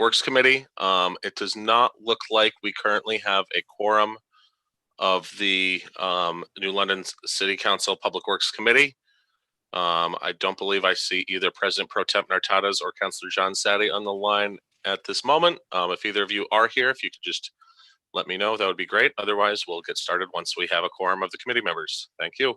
Works Committee. It does not look like we currently have a quorum of the New London City Council Public Works Committee. I don't believe I see either President Pro Temp Nartadas or Councilor John Sadi on the line at this moment. If either of you are here, if you could just let me know, that would be great. Otherwise, we'll get started once we have a quorum of the committee members. Thank you.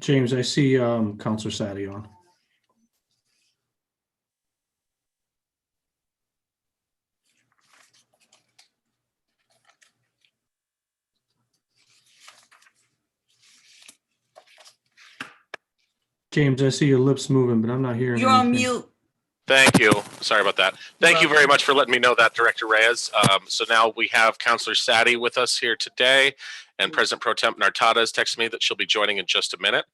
James, I see Councilor Sadi on. James, I see your lips moving, but I'm not hearing you're anything. on mute. Thank you. Sorry about that. Thank you very much for letting me know that, Director Reyes. So now we have Councilor Sadi with us here today, and President Pro Temp Nartadas texted me that she'll be joining in just a minute.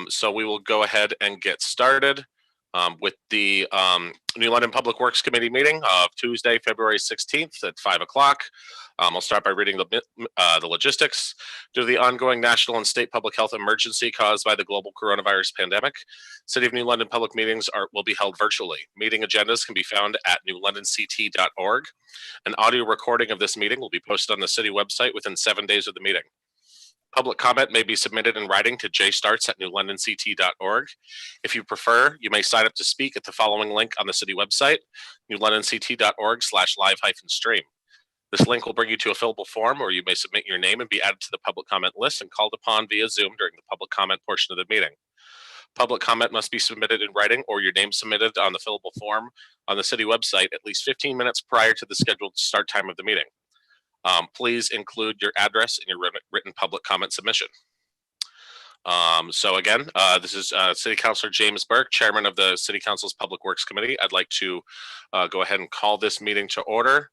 So we will go ahead and get started with the New London Public Works Committee meeting of Tuesday, February 16th at 5 o'clock. I'll start by reading the logistics. Due to the ongoing national and state public health emergency caused by the global coronavirus pandemic, City of New London public meetings will be held virtually. Meeting agendas can be found at newlondonct.org. An audio recording of this meeting will be posted on the city website within 7 days of the meeting. Public comment may be submitted in writing to jstarts@newlondonct.org. If you prefer, you may sign up to speak at the following link on the city website, newlondonct.org/live-stream. This link will bring you to a fillable form where you may submit your name and be added to the public comment list and called upon via Zoom during the public comment portion of the meeting. Public comment must be submitted in writing or your name submitted on the fillable form on the city website at least 15 minutes prior to the scheduled start time of the meeting. Please include your address in your written public comment submission. So again, this is City Councilor James Burke, Chairman of the City Council's Public Works Committee. I'd like to go ahead and call this meeting to order.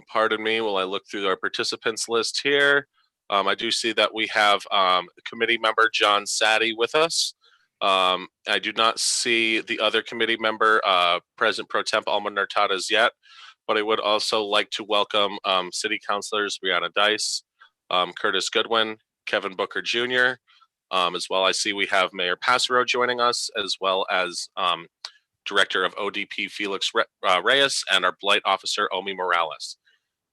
Pardon me while I look through our participants list here. I do see that we have committee member John Sadi with us. I do not see the other committee member, President Pro Temp Alma Nartadas yet, but I would also like to welcome City Councilors Brianna Dice, Curtis Goodwin, Kevin Booker Jr., as well. I see we have Mayor Passero joining us, as well as Director of ODP Felix Reyes and our Blight Officer Omi Morales.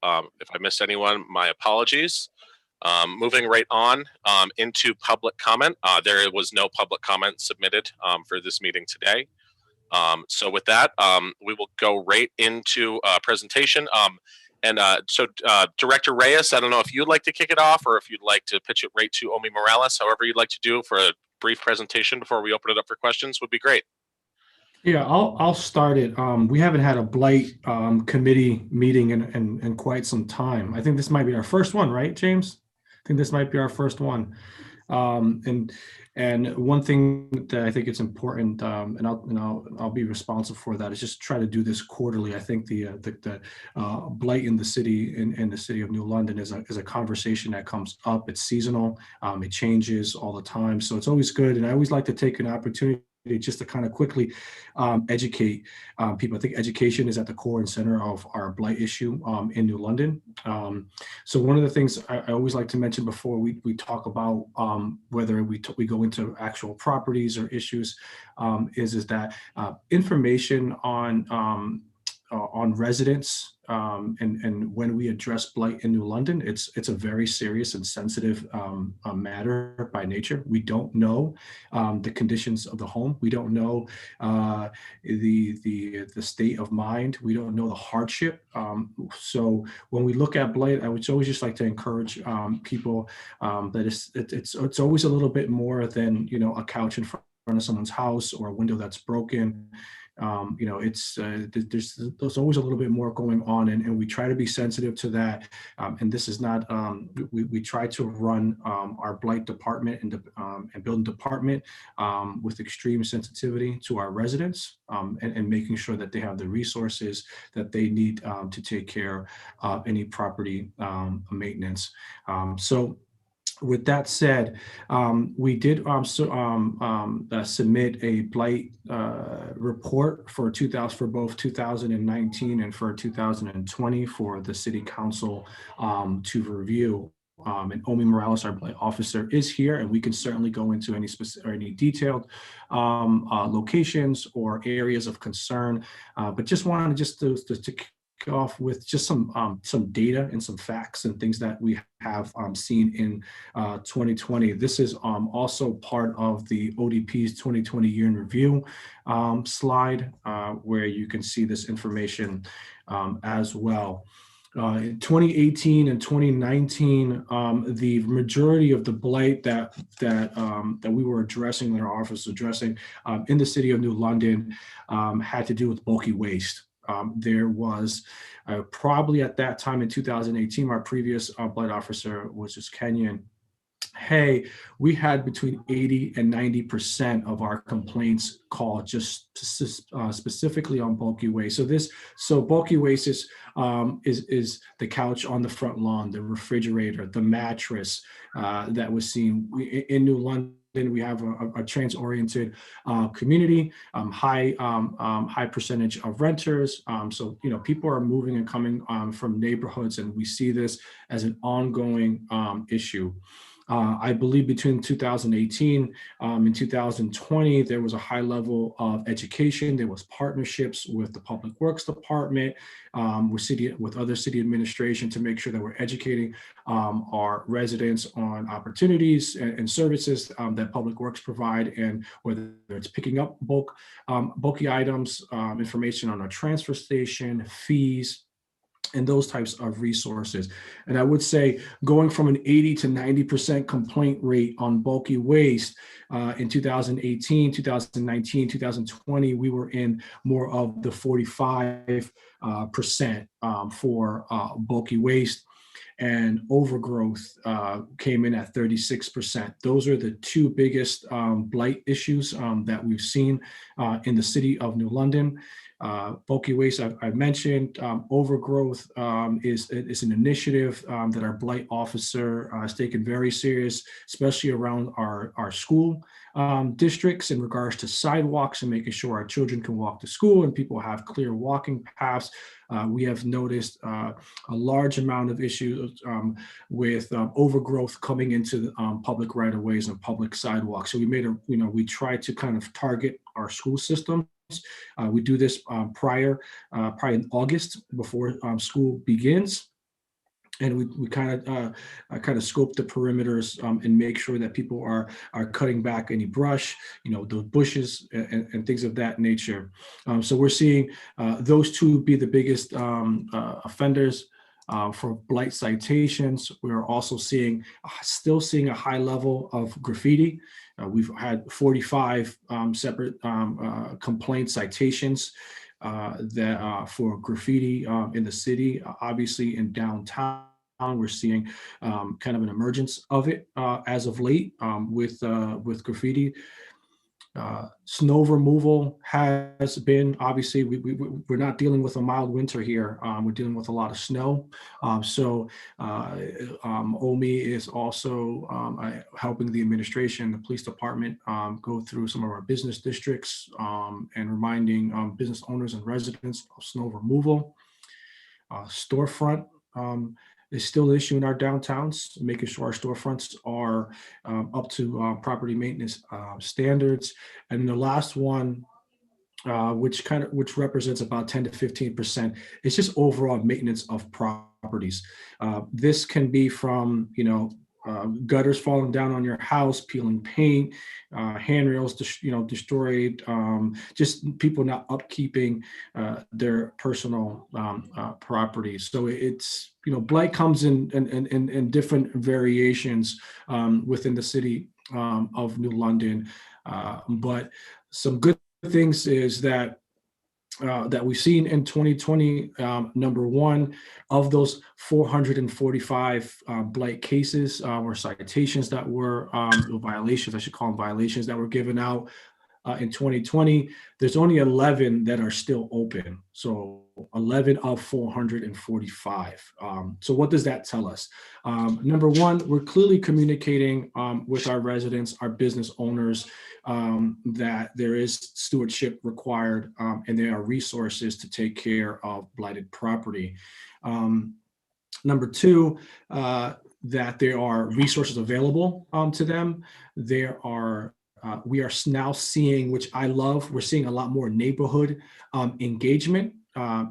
If I missed anyone, my apologies. Moving right on into public comment. There was no public comment submitted for this meeting today. So with that, we will go right into presentation. So Director Reyes, I don't know if you'd like to kick it off or if you'd like to pitch it right to Omi Morales, however you'd like to do for a brief presentation before we open it up for questions would be great. Yeah, I'll start it. We haven't had a blight committee meeting in quite some time. I think this might be our first one, right, James? I think this might be our first one. And one thing that I think it's important, and I'll be responsible for that, is just try to do this quarterly. I think the blight in the city in the city of New London is a conversation that comes up. It's seasonal. It changes all the time, so it's always good. And I always like to take an opportunity just to kind of quickly educate people. I think education is at the core and center of our blight issue in New London. So one of the things I always like to mention before we talk about whether we go into actual properties or issues is that information on residents and when we address blight in New London, it's a very serious and sensitive matter by nature. We don't know the conditions of the home. We don't know the state of mind. We don't know the hardship. So when we look at blight, I would always just like to encourage people that it's always a little bit more than a couch in front of someone's house or a window that's broken. it's there's always a little bit more going on, and we try to be sensitive to that. And this is not, we try to run our blight department and building department with extreme sensitivity to our residents, and making sure that they have the resources that they need to take care of any property maintenance. So with that said, we did submit a blight report for both 2019 and for 2020 for the City Council to review. And Omi Morales, our blight officer, is here, and we can certainly go into any specific or any detailed locations or areas of concern. But just wanted to kick off with just some data and some facts and things that we have seen in 2020. This is also part of the ODP's 2020 year in review slide, where you can see this information as well. In 2018 and 2019, the majority of the blight that we were addressing, that our office was addressing in the city of New London, had to do with bulky waste. There was probably at that time in 2018, our previous blight officer was just Kenyon. Hey, we had between 80 and 90% of our complaints called just specifically on bulky waste. So bulky waste is the couch on the front lawn, the refrigerator, the mattress that was seen in New London. We have a trans-oriented community, high percentage of renters. So, people are moving and coming from neighborhoods, and we see this as an ongoing issue. I believe between 2018 and 2020, there was a high level of education. There was partnerships with the Public Works Department, with other city administration to make sure that we're educating our residents on opportunities and services that Public Works provide, and whether it's picking up bulky items, information on a transfer station, fees, and those types of resources. And I would say going from an 80 to 90% complaint rate on bulky waste in 2018, 2019, 2020, we were in more of the 45% for bulky waste. And overgrowth came in at 36%. Those are the two biggest blight issues that we've seen in the city of New London. Bulky waste, I've mentioned. Overgrowth is an initiative that our blight officer has taken very serious, especially around our school districts in regards to sidewalks and making sure our children can walk to school and people have clear walking paths. We have noticed a large amount of issues with overgrowth coming into the public right-of-ways and public sidewalks. So we try to kind of target our school system. We do this probably in August before school begins. And we kind of scope the perimeters and make sure that people are cutting back any brush, the bushes and things of that nature. So we're seeing those two be the biggest offenders. For blight citations, we're also still seeing a high level of graffiti. We've had 45 separate complaint citations for graffiti in the city. Obviously in downtown, we're seeing kind of an emergence of it as of late with graffiti. Snow removal has been, obviously, we're not dealing with a mild winter here. We're dealing with a lot of snow. So OMI is also helping the administration, the police department, go through some of our business districts and reminding business owners and residents of snow removal. Storefront is still an issue in our downtowns, making sure our storefronts are up to property maintenance standards. And the last one, which represents about 10 to 15%, is just overall maintenance of properties. This can be from, gutters falling down on your house, peeling paint, handrails, destroyed, just people not upkeeping their personal properties. So it's, blight comes in different variations within the city of New London. But some good things is that that we've seen in 2020. Number one, of those 445 blight cases or citations that were violations, I should call them violations, that were given out in 2020, there's only 11 that are still open. So 11 of 445. So what does that tell us? Number one, we're clearly communicating with our residents, our business owners, that there is stewardship required and there are resources to take care of blighted property. Number two, that there are resources available to them. We are now seeing, which I love, we're seeing a lot more neighborhood engagement,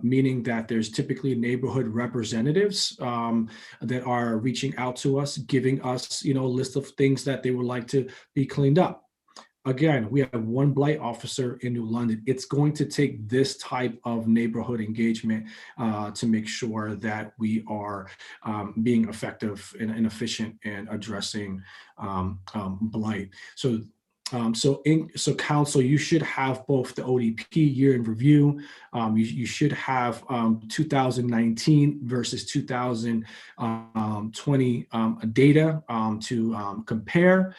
meaning that there's typically neighborhood representatives that are reaching out to us, giving us, a list of things that they would like to be cleaned up. Again, we have one blight officer in New London. It's going to take this type of neighborhood engagement to make sure that we are being effective and efficient in addressing blight. So council, you should have both the ODP year in review. You should have 2019 versus 2020 data to compare.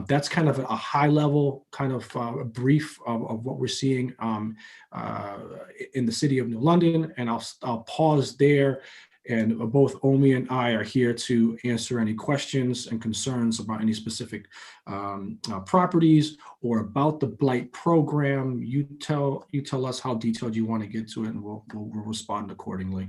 That's kind of a high level kind of brief of what we're seeing in the city of New London. And I'll pause there. And both Omi and I are here to answer any questions and concerns about any specific properties or about the blight program. You tell us how detailed you want to get to it, and we'll respond accordingly.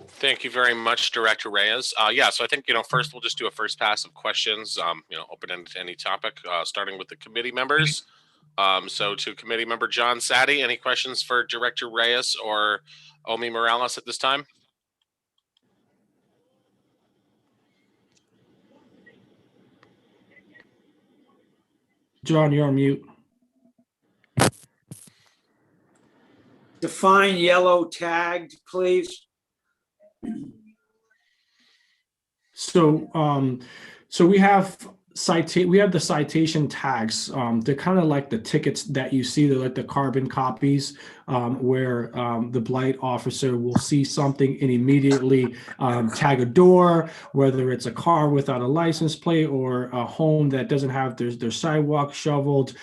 Thank you very much, Director Reyes. So I think, first we'll just do a first pass of questions, open-ended to any topic, starting with the committee members. So to committee member John Sadi, any questions for Director Reyes or Omi Morales at this time? John, you're on mute. Define yellow tagged, please. So we have the citation tags. They're kind of like the tickets that you see. They're like the carbon copies, where the blight officer will see something and immediately tag a door, whether it's a car without a license plate or a home that doesn't have their sidewalk shoveled.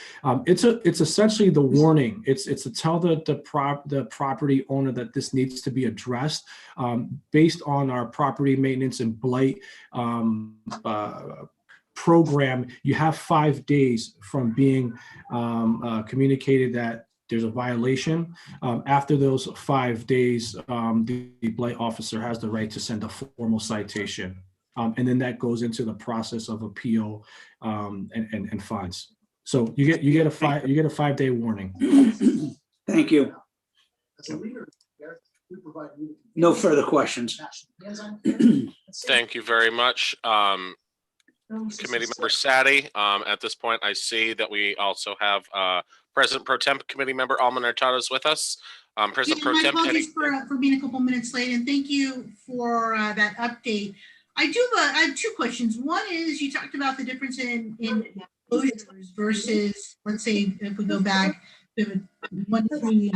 It's essentially the warning. It's to tell the property owner that this needs to be addressed based on our property maintenance and blight program. You have 5 days from being communicated that there's a violation. After those 5 days, the blight officer has the right to send a formal citation. And then that goes into the process of appeal and fines. So you get a 5-day warning. Thank you. No further questions. Thank you very much. Committee member Sadi. At this point, I see that we also have President Pro Temp Committee member Alma Hurtado is with us. President Pro Temp. My apologies for being a couple minutes late, and thank you for that update. I have two questions. One is, you talked about the difference in closures versus, let's say, if we go back to 1 to 3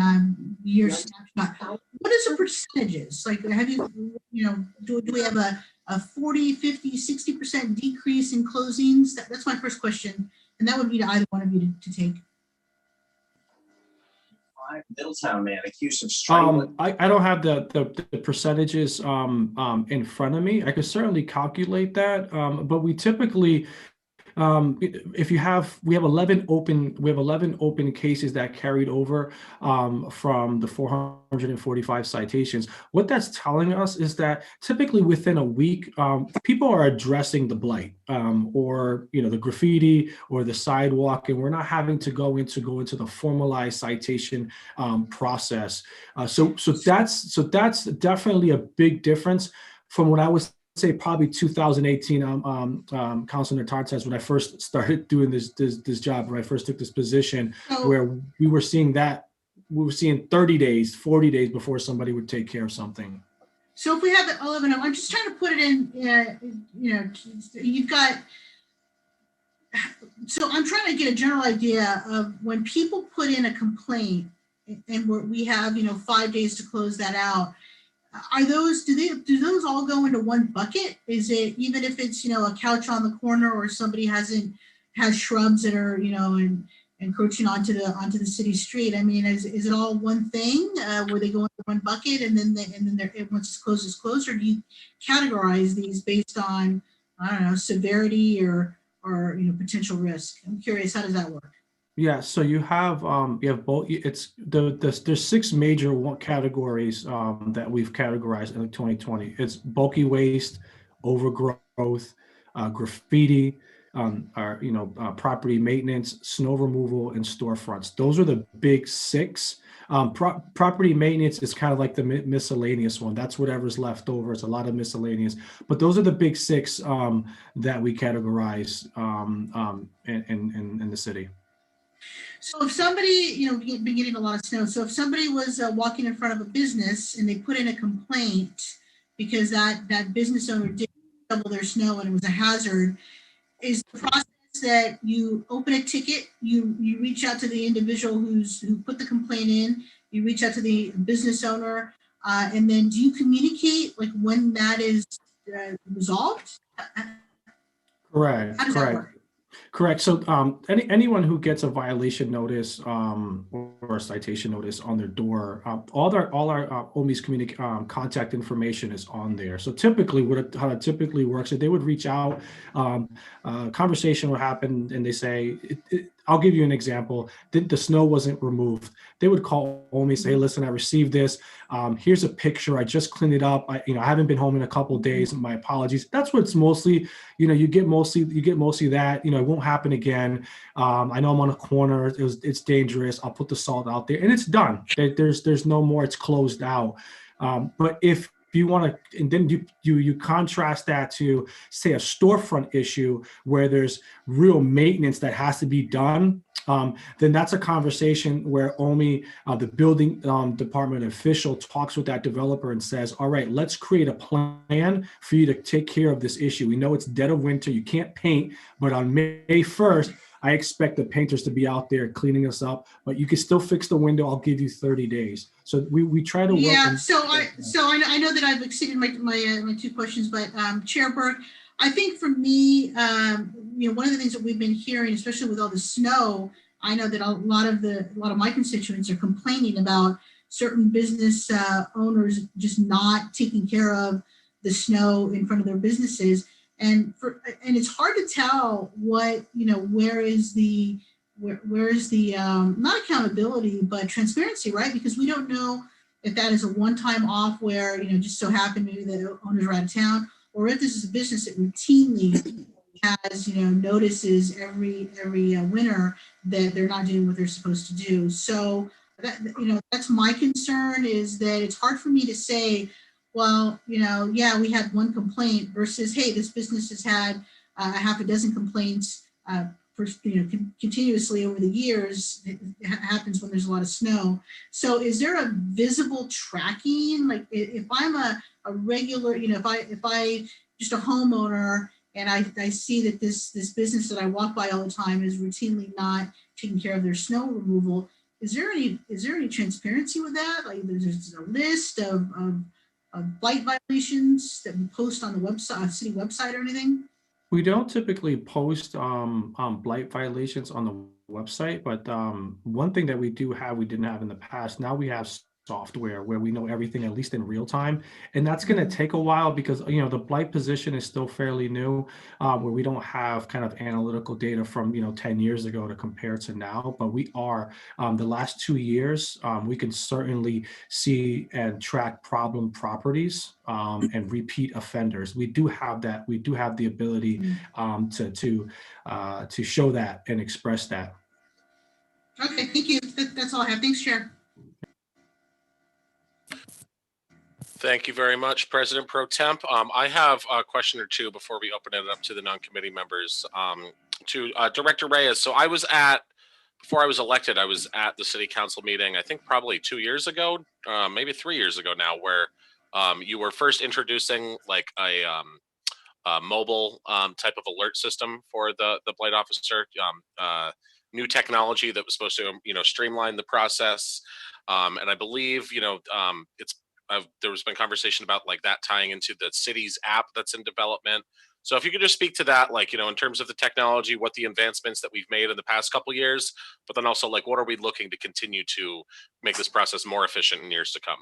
year snapshot. What is the percentages? Like, have you do we have a 40, 50, 60% decrease in closings? That's my first question. And that would be to either one of you to take. Middletown man accused of strangling. I don't have the percentages in front of me. I could certainly calculate that, but we typically, we have 11 open cases that carried over from the 445 citations. What that's telling us is that typically within a week, people are addressing the blight or the graffiti or the sidewalk, and we're not having to go into the formalized citation process. So that's definitely a big difference from what I was say probably 2018, Councilor Tartas, when I first started doing this job, when I first took this position, where we were seeing 30 days, 40 days before somebody would take care of something. So if we have 11, I'm just trying to put it in, you've got so I'm trying to get a general idea of when people put in a complaint and we have, 5 days to close that out. Are those, do those all go into one bucket? Is it, even if it's, a couch on the corner or somebody has shrubs that are, encroaching onto the city street? I mean, is it all one thing where they go into one bucket and then once it's closed, or do you categorize these based on, I don't know, severity or potential risk? I'm curious, how does that work? Yeah, so you have both. It's there's 6 major categories that we've categorized in 2020. It's bulky waste, overgrowth, graffiti, property maintenance, snow removal, and storefronts. Those are the big 6. Property maintenance is kind of like the miscellaneous one. That's whatever's left over. It's a lot of miscellaneous, but those are the big 6 that we categorize in the city. So if somebody, been getting a lot of snow, so if somebody was walking in front of a business and they put in a complaint because that business owner didn't shovel their snow and it was a hazard, is the process that you open a ticket, you reach out to the individual who put the complaint in, you reach out to the business owner, and then do you communicate like when that is resolved? Correct. How does that work? Correct. So anyone who gets a violation notice or a citation notice on their door, all our OMI's contact information is on there. So typically, how it typically works is they would reach out, conversation would happen, and they say, I'll give you an example. The snow wasn't removed. They would call me, say, listen, I received this. Here's a picture. I just cleaned it up. I haven't been home in a couple of days. My apologies. That's what it's mostly, you get mostly that, it won't happen again. I know I'm on a corner. It's dangerous. I'll put the salt out there and it's done. There's no more. It's closed out. But if you want to, and then you contrast that to, say, a storefront issue where there's real maintenance that has to be done, then that's a conversation where OMI, the building department official, talks with that developer and says, all right, let's create a plan for you to take care of this issue. We know it's dead of winter. You can't paint, but on May 1st, I expect the painters to be out there cleaning us up, but you can still fix the window. I'll give you 30 days. So we try to work. Yeah. So I know that I've exceeded my 2 questions, but Chair Burke, I think for me, one of the things that we've been hearing, especially with all the snow, I know that a lot of my constituents are complaining about certain business owners just not taking care of the snow in front of their businesses. And it's hard to tell what, where is the not accountability, but transparency, right? Because we don't know if that is a one-time off where, just so happened maybe the owners are out of town, or if this is a business that routinely has, notices every winter that they're not doing what they're supposed to do. So that, that's my concern, is that it's hard for me to say, well, yeah, we had one complaint versus, hey, this business has had a half a dozen complaints continuously over the years. It happens when there's a lot of snow. So is there a visible tracking? Like if I'm a regular, if I just a homeowner and I see that this business that I walk by all the time is routinely not taking care of their snow removal, is there any transparency with that? Like there's a list of blight violations that we post on the website, city website, or anything? We don't typically post blight violations on the website, but one thing that we didn't have in the past, now we have software where we know everything, at least in real time. And that's going to take a while because, the blight position is still fairly new, where we don't have kind of analytical data from, 10 years ago to compare to now. But we are, the last 2 years, we can certainly see and track problem properties and repeat offenders. We do have that. We do have the ability to show that and express that. Okay, thank you. That's all I have. Thanks, Chair. Thank you very much, President Pro Temp. I have a question or two before we open it up to the non-committee members. To Director Reyes. So before I was elected, I was at the city council meeting, I think probably 2 years ago, maybe 3 years ago now, where you were first introducing like a mobile type of alert system for the blight officer. New technology that was supposed to streamline the process, and I believe there's been conversation about like that tying into the city's app that's in development. So if you could just speak to that, like, in terms of the technology, what the advancements that we've made in the past couple of years, but then also like, what are we looking to continue to make this process more efficient in years to come?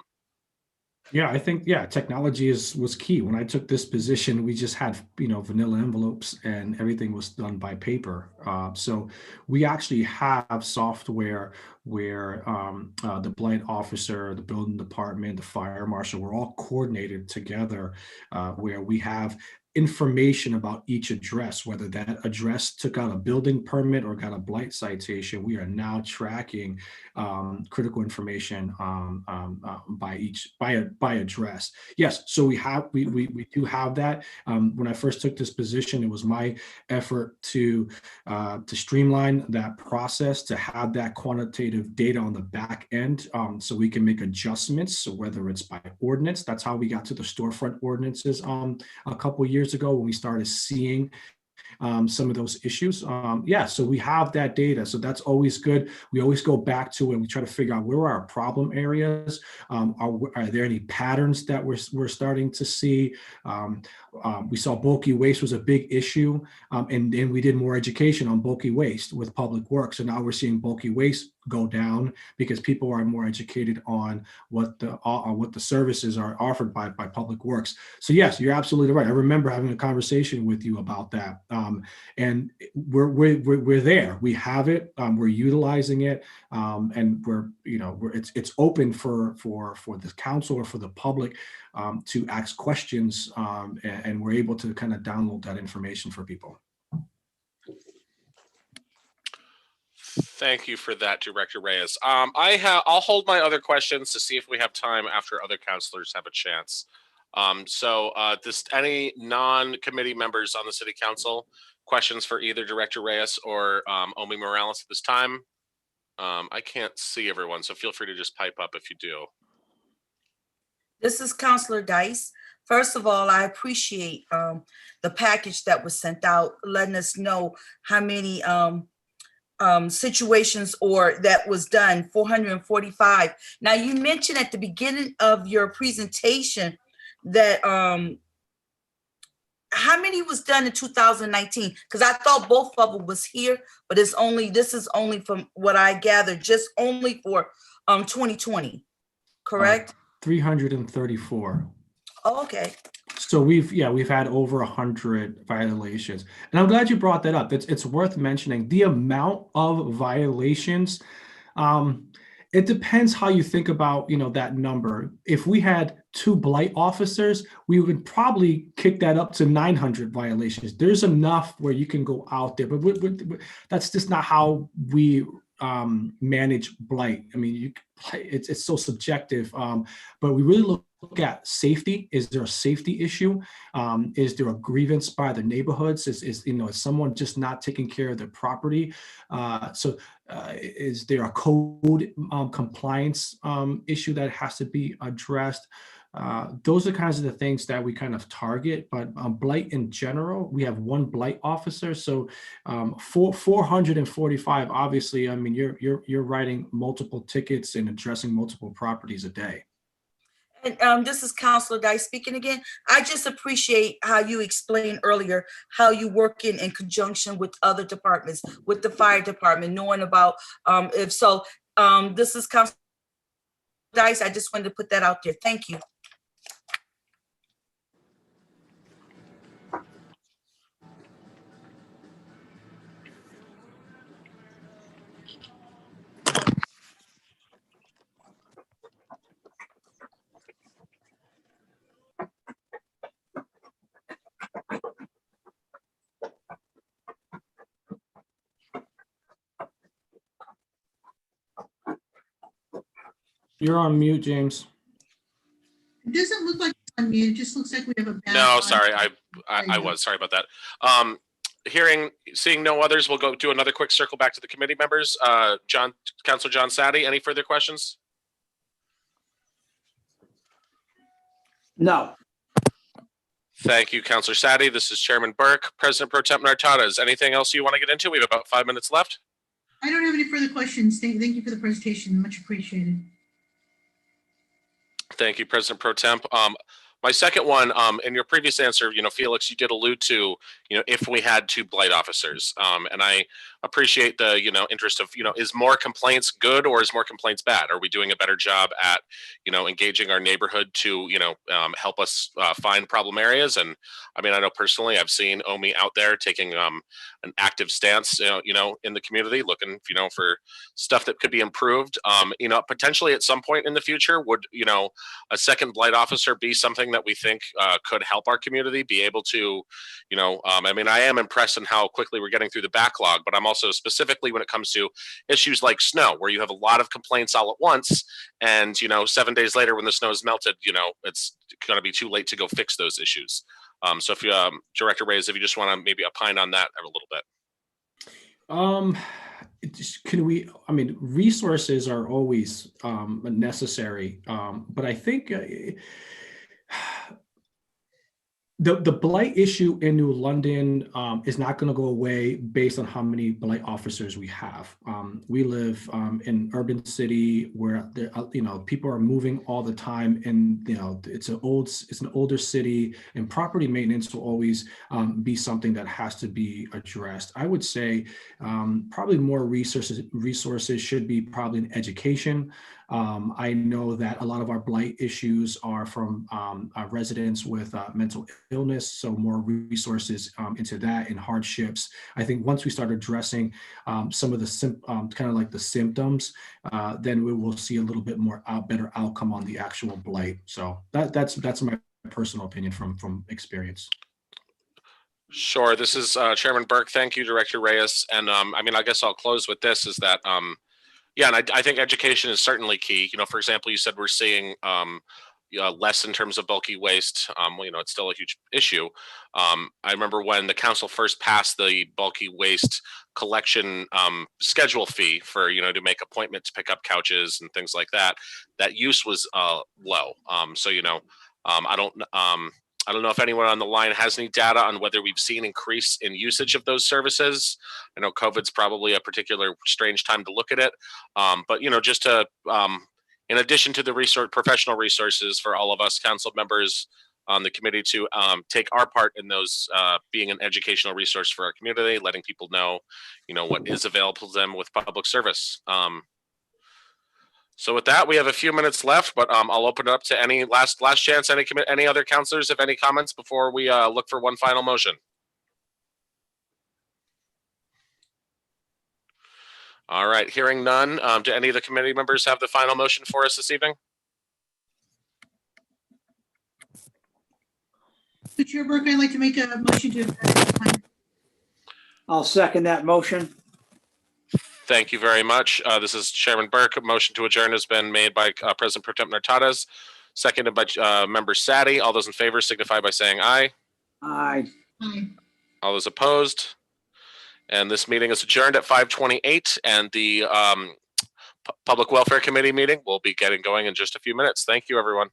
Yeah, I think, technology was key. When I took this position, we just had, vanilla envelopes and everything was done by paper. So we actually have software where the blight officer, the building department, the fire marshal, we're all coordinated together, where we have information about each address, whether that address took out a building permit or got a blight citation. We are now tracking critical information by address. Yes, so we do have that. When I first took this position, it was my effort to streamline that process, to have that quantitative data on the back end, so we can make adjustments. So whether it's by ordinance, that's how we got to the storefront ordinances a couple of years ago when we started seeing some of those issues. So we have that data. So that's always good. We always go back to it and we try to figure out where are our problem areas. Are there any patterns that we're starting to see? We saw bulky waste was a big issue. And then we did more education on bulky waste with Public Works. So now we're seeing bulky waste go down because people are more educated on what the services are offered by Public Works. So yes, you're absolutely right. I remember having a conversation with you about that, and we're there. We have it. We're utilizing it, and it's open for the council or for the public to ask questions, and we're able to kind of download that information for people. Thank you for that, Director Reyes. I'll hold my other questions to see if we have time after other councilors have a chance. Any non-committee members on the City Council questions for either Director Reyes or Omi Morales at this time? I can't see everyone, so feel free to just pipe up if you do. This is Councilor Dice. First of all, I appreciate the package that was sent out, letting us know how many situations or that was done, 445. Now, you mentioned at the beginning of your presentation that how many was done in 2019? Because I thought both of them was here, but this is only from what I gathered, just only for 2020, correct? 334. Oh, okay. So we've had over 100 violations, and I'm glad you brought that up. It's worth mentioning the amount of violations. It depends how you think about that number. If we had 2 blight officers, we would probably kick that up to 900 violations. There's enough where you can go out there, but that's just not how we manage blight. I mean, it's so subjective, but we really look at safety. Is there a safety issue? Is there a grievance by the neighborhoods? Is someone just not taking care of their property? Is there a code compliance issue that has to be addressed? Those are kinds of the things that we kind of target, but blight in general, we have 1 blight officer. So 445, obviously, I mean, you're writing multiple tickets and addressing multiple properties a day. And this is Councilor Dice speaking again. I just appreciate how you explained earlier how you work in conjunction with other departments, with the fire department, knowing about this is Councilor Dice. I just wanted to put that out there. Thank you. You're on mute, James. It doesn't look like it's on mute. It just looks like we have a bad. No, line. sorry, I was sorry about that. Seeing no others, we'll go do another quick circle back to the committee members. Councilor John Sadi, any further questions? No. Thank you, Councilor Sadi. This is Chairman Burke. President Pro Tem Nartades, anything else you want to get into? We have about 5 minutes left. I don't have any further questions. Thank you for the presentation. Much appreciated. Thank you, President Pro Temp. My second one, in your previous answer, Felix, you did allude to, if we had two blight officers, and I appreciate the, interest of, is more complaints good or is more complaints bad? Are we doing a better job at, engaging our neighborhood to, help us find problem areas? And I mean, I know personally, I've seen OMI out there taking an active stance, in the community, looking, for stuff that could be improved. Potentially at some point in the future, would, a second blight officer be something that we think could help our community be able to, I mean, I am impressed in how quickly we're getting through the backlog, but I'm also specifically when it comes to issues like snow, where you have a lot of complaints all at once. And, 7 days later, when the snow is melted, it's going to be too late to go fix those issues. So if you, Director Reyes, if you just want to maybe opine on that a little bit. I mean, resources are always necessary, but I think the blight issue in New London is not going to go away based on how many blight officers we have. We live in an urban city where people are moving all the time, and it's an older city, and property maintenance will always be something that has to be addressed. I would say probably more resources should be probably in education. I know that a lot of our blight issues are from our residents with mental illness, so more resources into that and hardships. I think once we start addressing some of the kind of like the symptoms, then we will see a little bit more better outcome on the actual blight. So that's my personal opinion from experience. Sure. This is Chairman Burke. Thank you, Director Reyes. And I mean, I guess I'll close with this is that, yeah, and I think education is certainly key. For example, you said we're seeing less in terms of bulky waste. It's still a huge issue. I remember when the council first passed the bulky waste collection schedule fee for, to make appointments to pick up couches and things like that, that use was low. So, I don't know if anyone on the line has any data on whether we've seen increase in usage of those services. I know COVID's probably a particular strange time to look at it. But, just to, in addition to the professional resources for all of us council members on the committee to take our part in those being an educational resource for our community, letting people know, what is available to them with public service. So with that, we have a few minutes left, but I'll open it up to any last chance. Any other councilors have any comments before we look for one final motion? All right, hearing none. Do any of the committee members have the final motion for us this evening? So Chair Burke, I'd like to make a motion to adjourn. I'll second that motion. Thank you very much. This is Chairman Burke. A motion to adjourn has been made by President Pro Tem Nartades, seconded by Member Sadi. All those in favor signify by saying aye. Aye. Aye. All those opposed? And this meeting is adjourned at 5:28, and the Public Welfare Committee meeting will be getting going in just a few minutes. Thank you, everyone.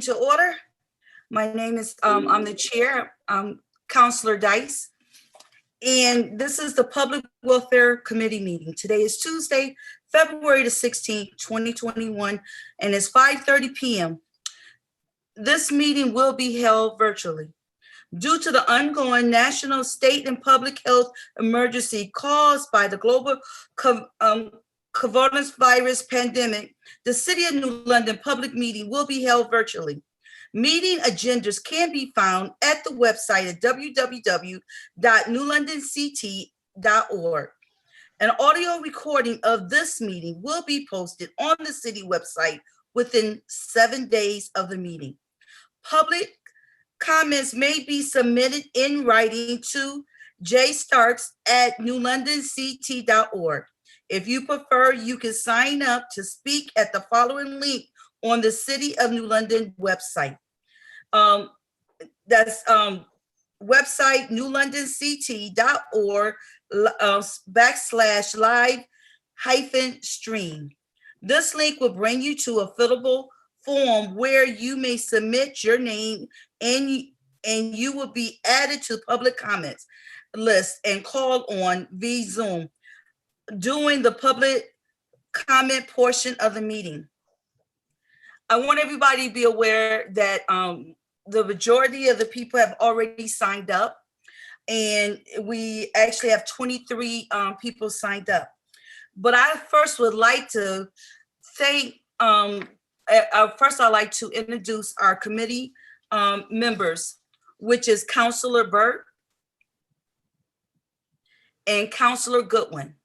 to order. My name is, I'm the chair, Counselor Dice. And this is the Public Welfare Committee meeting. Today is Tuesday, February the 16th, 2021, and it's 5:30 p.m. This meeting will be held virtually. Due to the ongoing national, state, and public health emergency caused by the global coronavirus pandemic, the City of New London public meeting will be held virtually. Meeting agendas can be found at the website at www.newlondonct.org. An audio recording of this meeting will be posted on the city website within 7 days of the meeting. Public comments may be submitted in writing to jstarks@newlondonct.org. If you prefer, you can sign up to speak at the following link on the City of New London website. That's website newlondonct.org /live-stream. This link will bring you to a fillable form where you may submit your name and you will be added to public comments list and called on via Zoom during the public comment portion of the meeting. I want everybody to be aware that the majority of the people have already signed up, and we actually have 23 people signed up. But I first would like to thank, first I'd like to introduce our committee members, which is Councilor Burt and Councilor Goodwin.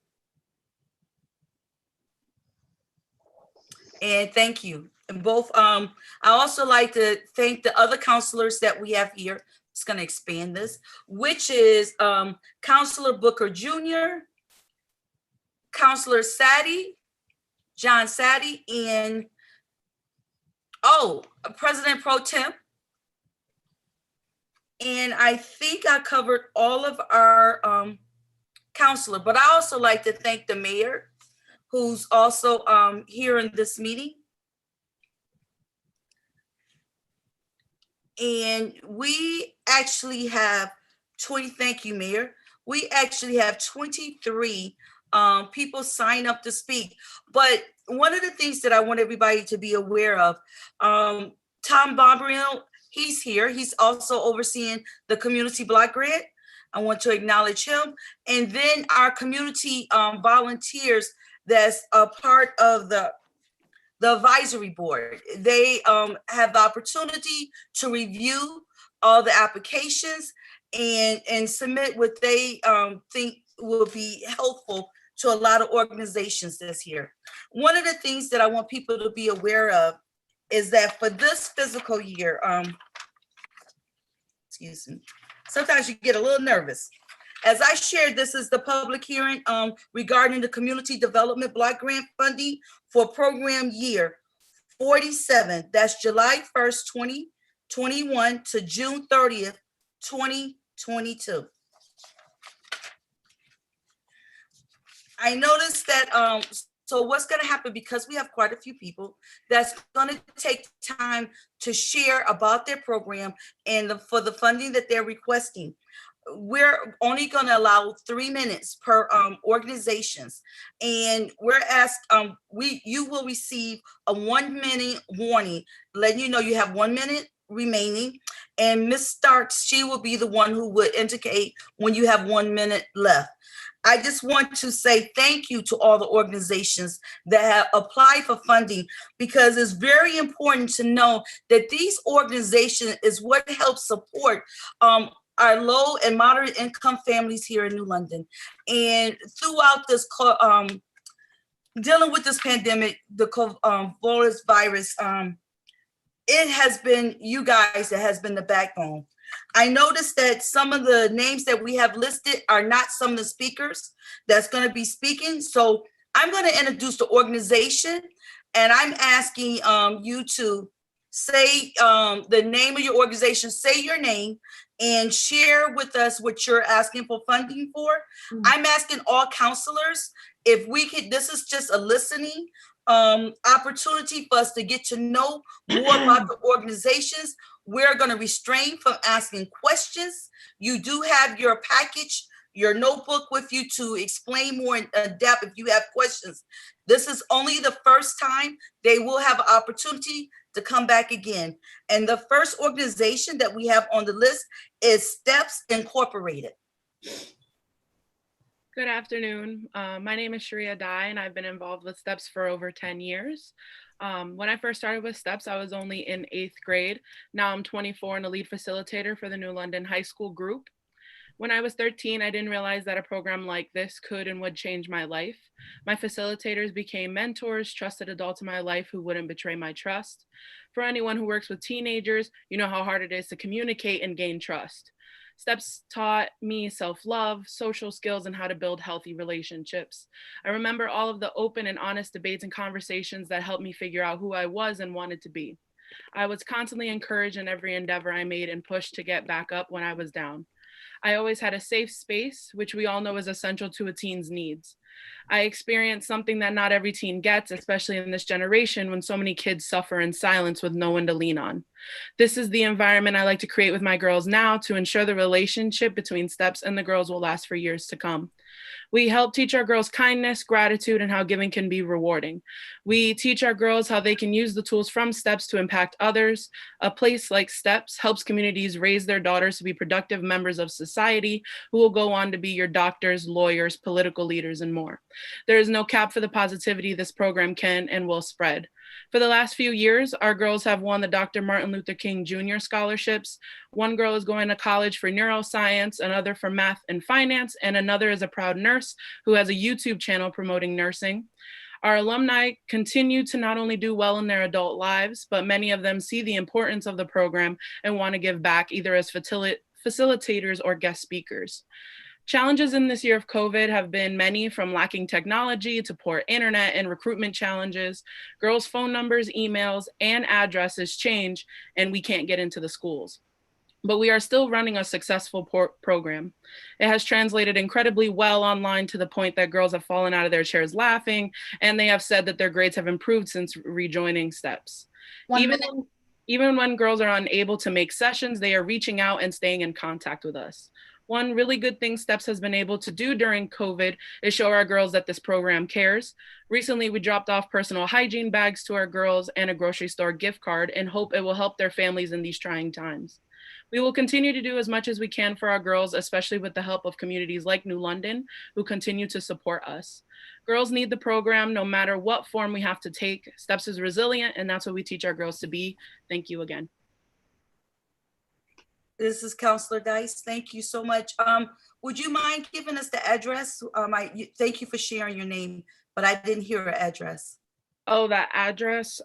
And thank you. And both, I also like to thank the other counselors that we have here. It's going to expand this, which is Councilor Booker Jr., Councilor Sadie, John Sadie, and President Pro Tem. And I think I covered all of our counselor, but I also like to thank the mayor, who's also here in this meeting. And we actually have thank you, Mayor. We actually have 23 people sign up to speak. But one of the things that I want everybody to be aware of, Tom Bombrino, he's here. He's also overseeing the Community Block Grant. I want to acknowledge him. And then our community volunteers that's a part of the advisory board. They have the opportunity to review all the applications and submit what they think will be helpful to a lot of organizations this year. One of the things that I want people to be aware of is that for this fiscal year, excuse me, sometimes you get a little nervous. As I shared, this is the public hearing regarding the Community Development Block Grant funding for program year 47. That's July 1st, 2021 to June 30th, 2022. I noticed that, so what's going to happen, because we have quite a few people, that's going to take time to share about their program and for the funding that they're requesting. We're only going to allow 3 minutes per organizations, and we're asked, you will receive a 1 minute warning, letting you know you have 1 minute remaining, and Ms. Starks, she will be the one who would indicate when you have 1 minute left. I just want to say thank you to all the organizations that have applied for funding, because it's very important to know that these organizations is what helps support our low and moderate income families here in New London. And throughout this, dealing with this pandemic, the coronavirus, it has been you guys that has been the backbone. I noticed that some of the names that we have listed are not some of the speakers that's going to be speaking. So I'm going to introduce the organization, and I'm asking you to say the name of your organization, say your name, and share with us what you're asking for funding for. I'm asking all counselors if we could, this is just a listening opportunity for us to get to know more about the organizations. We're going to refrain from asking questions. You do have your package, your notebook with you to explain more in depth if you have questions. This is only the first time. They will have an opportunity to come back again. And the first organization that we have on the list is Steps Incorporated. Good afternoon. My name is Sharia Dai, and I've been involved with STEPS for over 10 years. When I first started with STEPS, I was only in 8th grade. Now I'm 24 and a lead facilitator for the New London High School group. When I was 13, I didn't realize that a program like this could and would change my life. My facilitators became mentors, trusted adults in my life who wouldn't betray my trust. For anyone who works with teenagers, you know how hard it is to communicate and gain trust. STEPS taught me self-love, social skills, and how to build healthy relationships. I remember all of the open and honest debates and conversations that helped me figure out who I was and wanted to be. I was constantly encouraged in every endeavor I made and pushed to get back up when I was down. I always had a safe space, which we all know is essential to a teen's needs. I experienced something that not every teen gets, especially in this generation when so many kids suffer in silence with no one to lean on. This is the environment I like to create with my girls now to ensure the relationship between STEPS and the girls will last for years to come. We help teach our girls kindness, gratitude, and how giving can be rewarding. We teach our girls how they can use the tools from STEPS to impact others. A place like STEPS helps communities raise their daughters to be productive members of society who will go on to be your doctors, lawyers, political leaders, and more. There is no cap for the positivity this program can and will spread. For the last few years, our girls have won the Dr. Martin Luther King Jr. scholarships. One girl is going to college for neuroscience, another for math and finance, and another is a proud nurse who has a YouTube channel promoting nursing. Our alumni continue to not only do well in their adult lives, but many of them see the importance of the program and want to give back either as facilitators or guest speakers. Challenges in this year of COVID have been many, from lacking technology to poor internet and recruitment challenges. Girls' phone numbers, emails, and addresses change, and we can't get into the schools. But we are still running a successful program. It has translated incredibly well online to the point that girls have fallen out of their chairs laughing, and they have said that their grades have improved since rejoining STEPS. Even when girls are unable to make sessions, they are reaching out and staying in contact with us. One really good thing STEPS has been able to do during COVID is show our girls that this program cares. Recently, we dropped off personal hygiene bags to our girls and a grocery store gift card and hope it will help their families in these trying times. We will continue to do as much as we can for our girls, especially with the help of communities like New London, who continue to support us. Girls need the program no matter what form we have to take. STEPS is resilient, and that's what we teach our girls to be. Thank you again. This is Counselor Dice. Thank you so much. Would you mind giving us the address? Thank you for sharing your name, but I didn't hear an address. Oh, that address.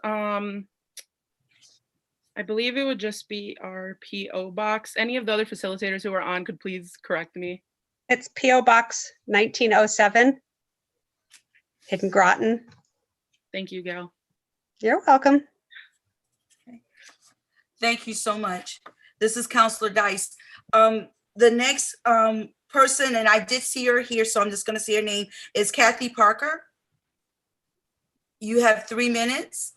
I believe it would just be our PO box. Any of the other facilitators who are on could please correct me. It's PO Box 1907 in Groton. Thank you, Gail. You're welcome. Thank you so much. This is Counselor Dice. The next person, and I did see her here, so I'm just going to say her name, is Kathy Parker. You have 3 minutes.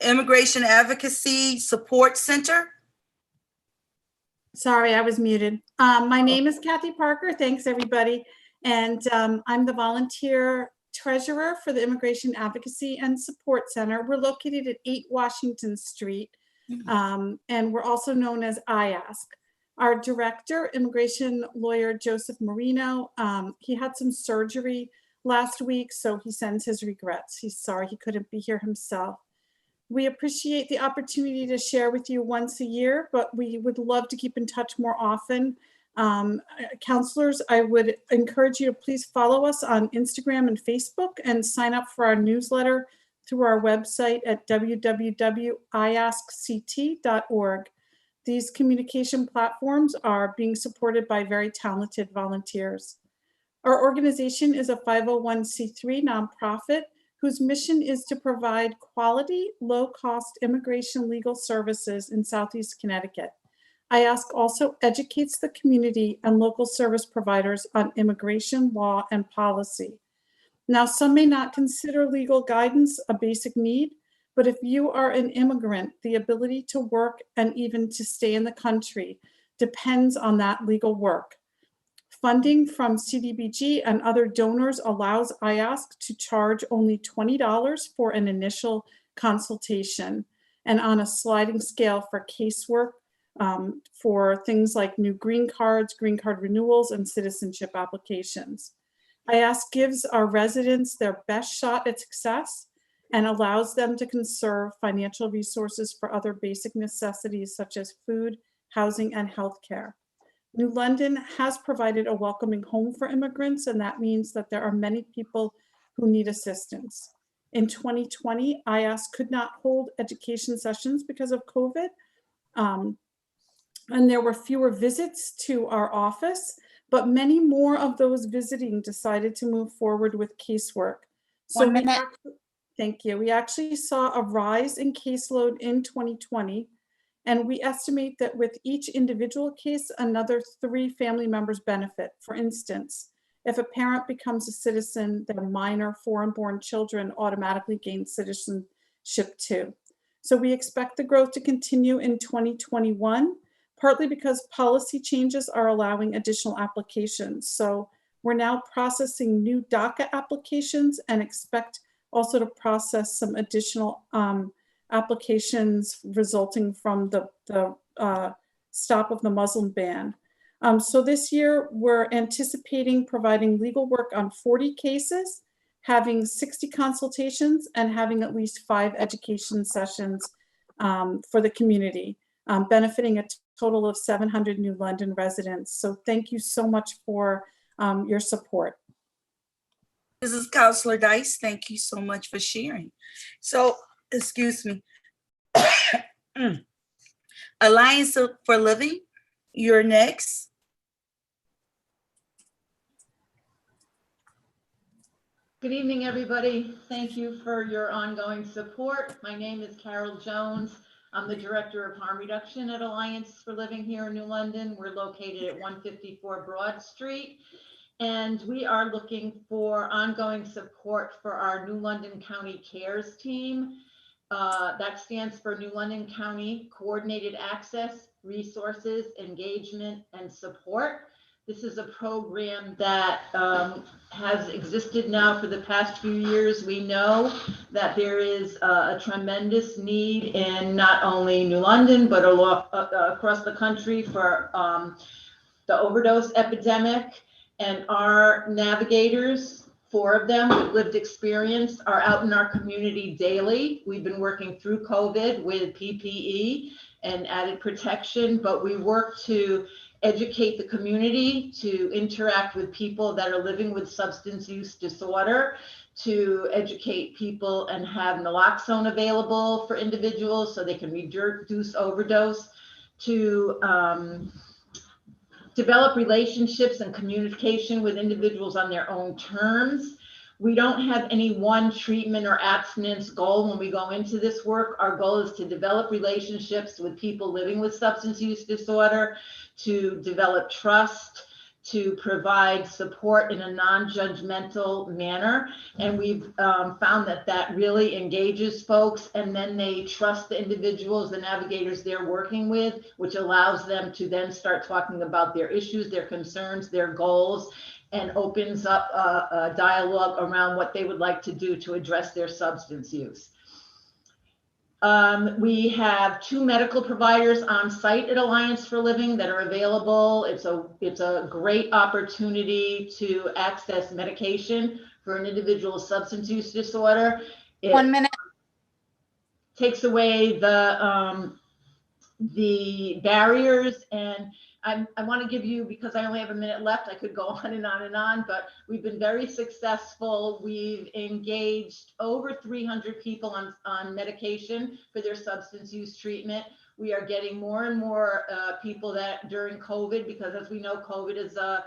Immigration Advocacy Support Center. Sorry, I was muted. My name is Kathy Parker. Thanks, everybody. And I'm the volunteer treasurer for the Immigration Advocacy and Support Center. We're located at 8 Washington Street, and we're also known as IASC. Our director, immigration lawyer Joseph Marino, he had some surgery last week, so he sends his regrets. He's sorry he couldn't be here himself. We appreciate the opportunity to share with you once a year, but we would love to keep in touch more often. Counselors, I would encourage you to please follow us on Instagram and Facebook and sign up for our newsletter through our website at www.iaskct.org. These communication platforms are being supported by very talented volunteers. Our organization is a 501c3 nonprofit whose mission is to provide quality, low-cost immigration legal services in Southeast Connecticut. IASC also educates the community and local service providers on immigration law and policy. Now, some may not consider legal guidance a basic need, but if you are an immigrant, the ability to work and even to stay in the country depends on that legal work. Funding from CDBG and other donors allows IASC to charge only $20 for an initial consultation, and on a sliding scale for casework for things like new green card renewals, and citizenship applications. IASC gives our residents their best shot at success and allows them to conserve financial resources for other basic necessities such as food, housing, and healthcare. New London has provided a welcoming home for immigrants, and that means that there are many people who need assistance. In 2020, IASC could not hold education sessions because of COVID, and there were fewer visits to our office, but many more of those visiting decided to move forward with casework. So thank you. We actually saw a rise in caseload in 2020. And we estimate that with each individual case, another 3 family members benefit. For instance, if a parent becomes a citizen, their minor foreign-born children automatically gain citizenship too. So we expect the growth to continue in 2021, partly because policy changes are allowing additional applications. So we're now processing new DACA applications and expect also to process some additional applications resulting from the stop of the Muslim ban. So this year, we're anticipating providing legal work on 40 cases, having 60 consultations, and having at least 5 education sessions for the community, benefiting a total of 700 New London residents. So thank you so much for your support. This is Counselor Dice. Thank you so much for sharing. So, excuse me. Alliance for Living, you're next. Good evening, everybody. Thank you for your ongoing support. My name is Carol Jones. I'm the Director of Harm Reduction at Alliance for Living here in New London. We're located at 154 Broad Street. And we are looking for ongoing support for our New London County CARES team. That stands for New London County Coordinated Access, Resources, Engagement, and Support. This is a program that has existed now for the past few years. We know that there is a tremendous need in not only New London, but across the country for the overdose epidemic. And our navigators, 4 of them with lived experience, are out in our community daily. We've been working through COVID with PPE and added protection, but we work to educate the community, to interact with people that are living with substance use disorder, to educate people and have naloxone available for individuals so they can reduce overdose, to develop relationships and communication with individuals on their own terms. We don't have any one treatment or abstinence goal when we go into this work. Our goal is to develop relationships with people living with substance use disorder, to develop trust, to provide support in a non-judgmental manner. And we've found that that really engages folks, and then they trust the individuals, the navigators they're working with, which allows them to then start talking about their issues, their concerns, their goals, and opens up a dialogue around what they would like to do to address their substance use. We have 2 medical providers on site at Alliance for Living that are available. It's a great opportunity to access medication for an individual's substance use disorder. It 1 minute. Takes away the barriers, and I want to give you, because I only have a minute left, I could go on and on and on, but we've been very successful. We've engaged over 300 people on medication for their substance use treatment. We are getting more and more people that during COVID, because as we know, COVID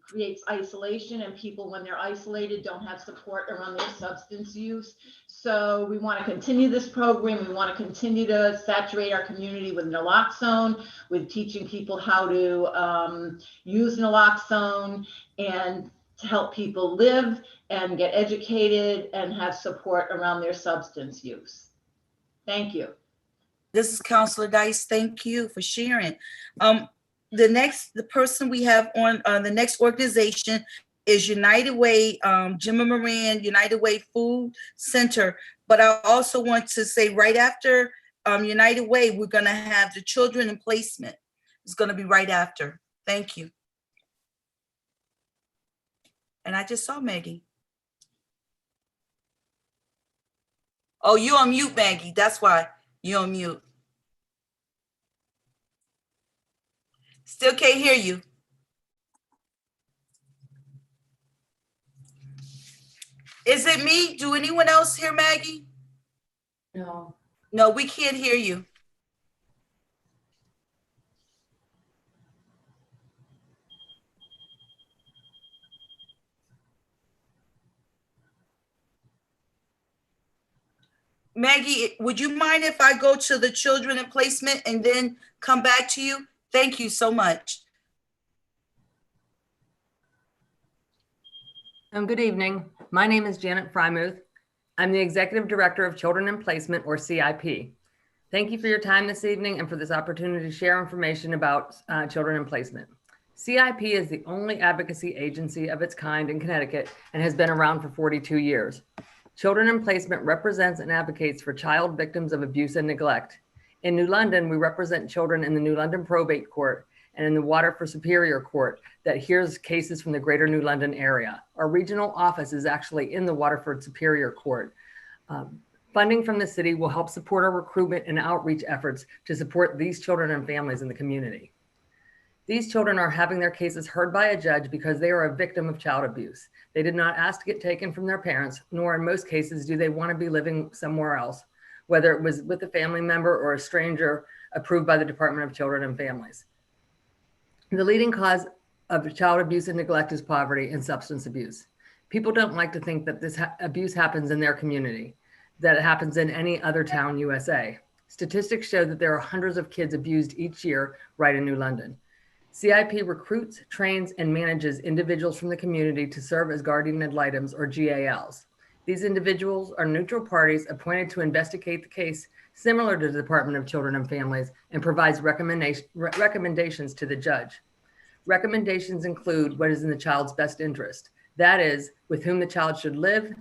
creates isolation, and people, when they're isolated, don't have support around their substance use. So we want to continue this program. We want to continue to saturate our community with naloxone, with teaching people how to use naloxone, and to help people live and get educated and have support around their substance use. Thank you. This is Counselor Dice. Thank you for sharing. The person we have on the next organization is United Way, Jim and Moran United Way Food Center. But I also want to say right after United Way, we're going to have the Children in Placement. It's going to be right after. Thank you. And I just saw Maggie. Oh, you're on mute, Maggie. That's why you're on mute. Still can't hear you. Is it me? Do anyone else hear Maggie? No. No, we can't hear you. Maggie, would you mind if I go to the Children in Placement and then come back to you? Thank you so much. Good evening. My name is Janet Frymuth. I'm the Executive Director of Children in Placement, or CIP. Thank you for your time this evening and for this opportunity to share information about Children in Placement. CIP is the only advocacy agency of its kind in Connecticut and has been around for 42 years. Children in Placement represents and advocates for child victims of abuse and neglect. In New London, we represent children in the New London Probate Court and in the Waterford Superior Court that hears cases from the greater New London area. Our regional office is actually in the Waterford Superior Court. Funding from the city will help support our recruitment and outreach efforts to support these children and families in the community. These children are having their cases heard by a judge because they are a victim of child abuse. They did not ask to get taken from their parents, nor in most cases do they want to be living somewhere else, whether it was with a family member or a stranger approved by the Department of Children and Families. The leading cause of child abuse and neglect is poverty and substance abuse. People don't like to think that this abuse happens in their community, that it happens in any other town USA. Statistics show that there are hundreds of kids abused each year right in New London. CIP recruits, trains, and manages individuals from the community to serve as guardian ad litems, or GALs. These individuals are neutral parties appointed to investigate the case, similar to the Department of Children and Families, and provides recommendations to the judge. Recommendations include what is in the child's best interest. That is, with whom the child should live,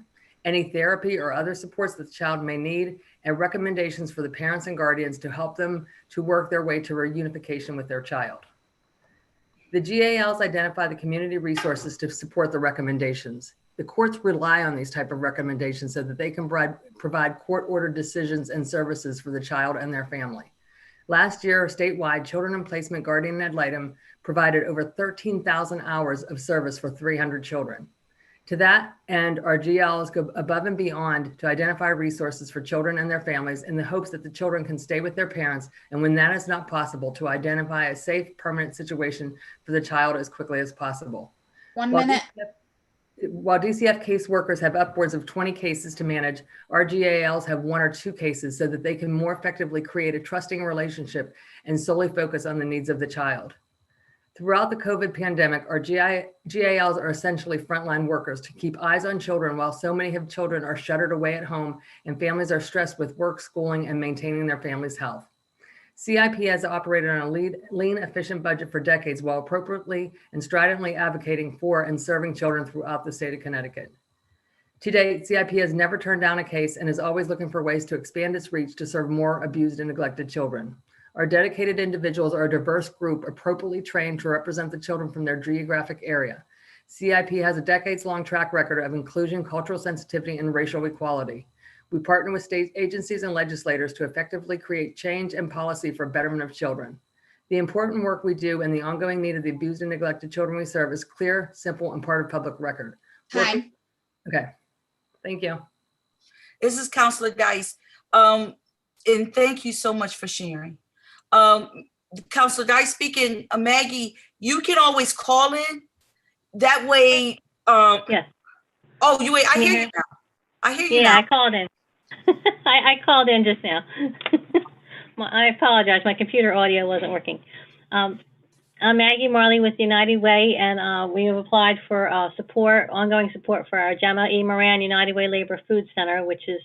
any therapy or other supports that the child may need, and recommendations for the parents and guardians to help them to work their way to reunification with their child. The GALs identify the community resources to support the recommendations. The courts rely on these type of recommendations so that they can provide court-ordered decisions and services for the child and their family. Last year, statewide, Children in Placement Guardian ad litem provided over 13,000 hours of service for 300 children. To that end, our GLs go above and beyond to identify resources for children and their families in the hopes that the children can stay with their parents, and when that is not possible, to identify a safe, permanent situation for the child as quickly as possible. While DCF caseworkers have upwards of 20 cases to manage, our GALs have 1 or 2 cases so that they can more effectively create a trusting relationship and solely focus on the needs of the child. Throughout the COVID pandemic, our GALs are essentially frontline workers to keep eyes on children while so many of children are shuttered away at home and families are stressed with work, schooling, and maintaining their family's health. CIP has operated on a lean, efficient budget for decades while appropriately and stridently advocating for and serving children throughout the state of Connecticut. To date, CIP has never turned down a case and is always looking for ways to expand its reach to serve more abused and neglected children. Our dedicated individuals are a diverse group appropriately trained to represent the children from their geographic area. CIP has a decades-long track record of inclusion, cultural sensitivity, and racial equality. We partner with state agencies and legislators to effectively create change and policy for betterment of children. The important work we do and the ongoing need of the abused and neglected children we serve is clear, simple, and part of public record. Hi. Okay, thank you. This is Counselor Dice. And thank you so much for sharing. Counselor Dice speaking, Maggie, you can always call in. That way. Yes. Oh, I hear you now. I hear you now. Yeah, I called in. I called in just now. I apologize. My computer audio wasn't working. I'm Maggie Marley with United Way, and we have applied for ongoing support for our Gemma E. Moran United Way Labor Food Center, which is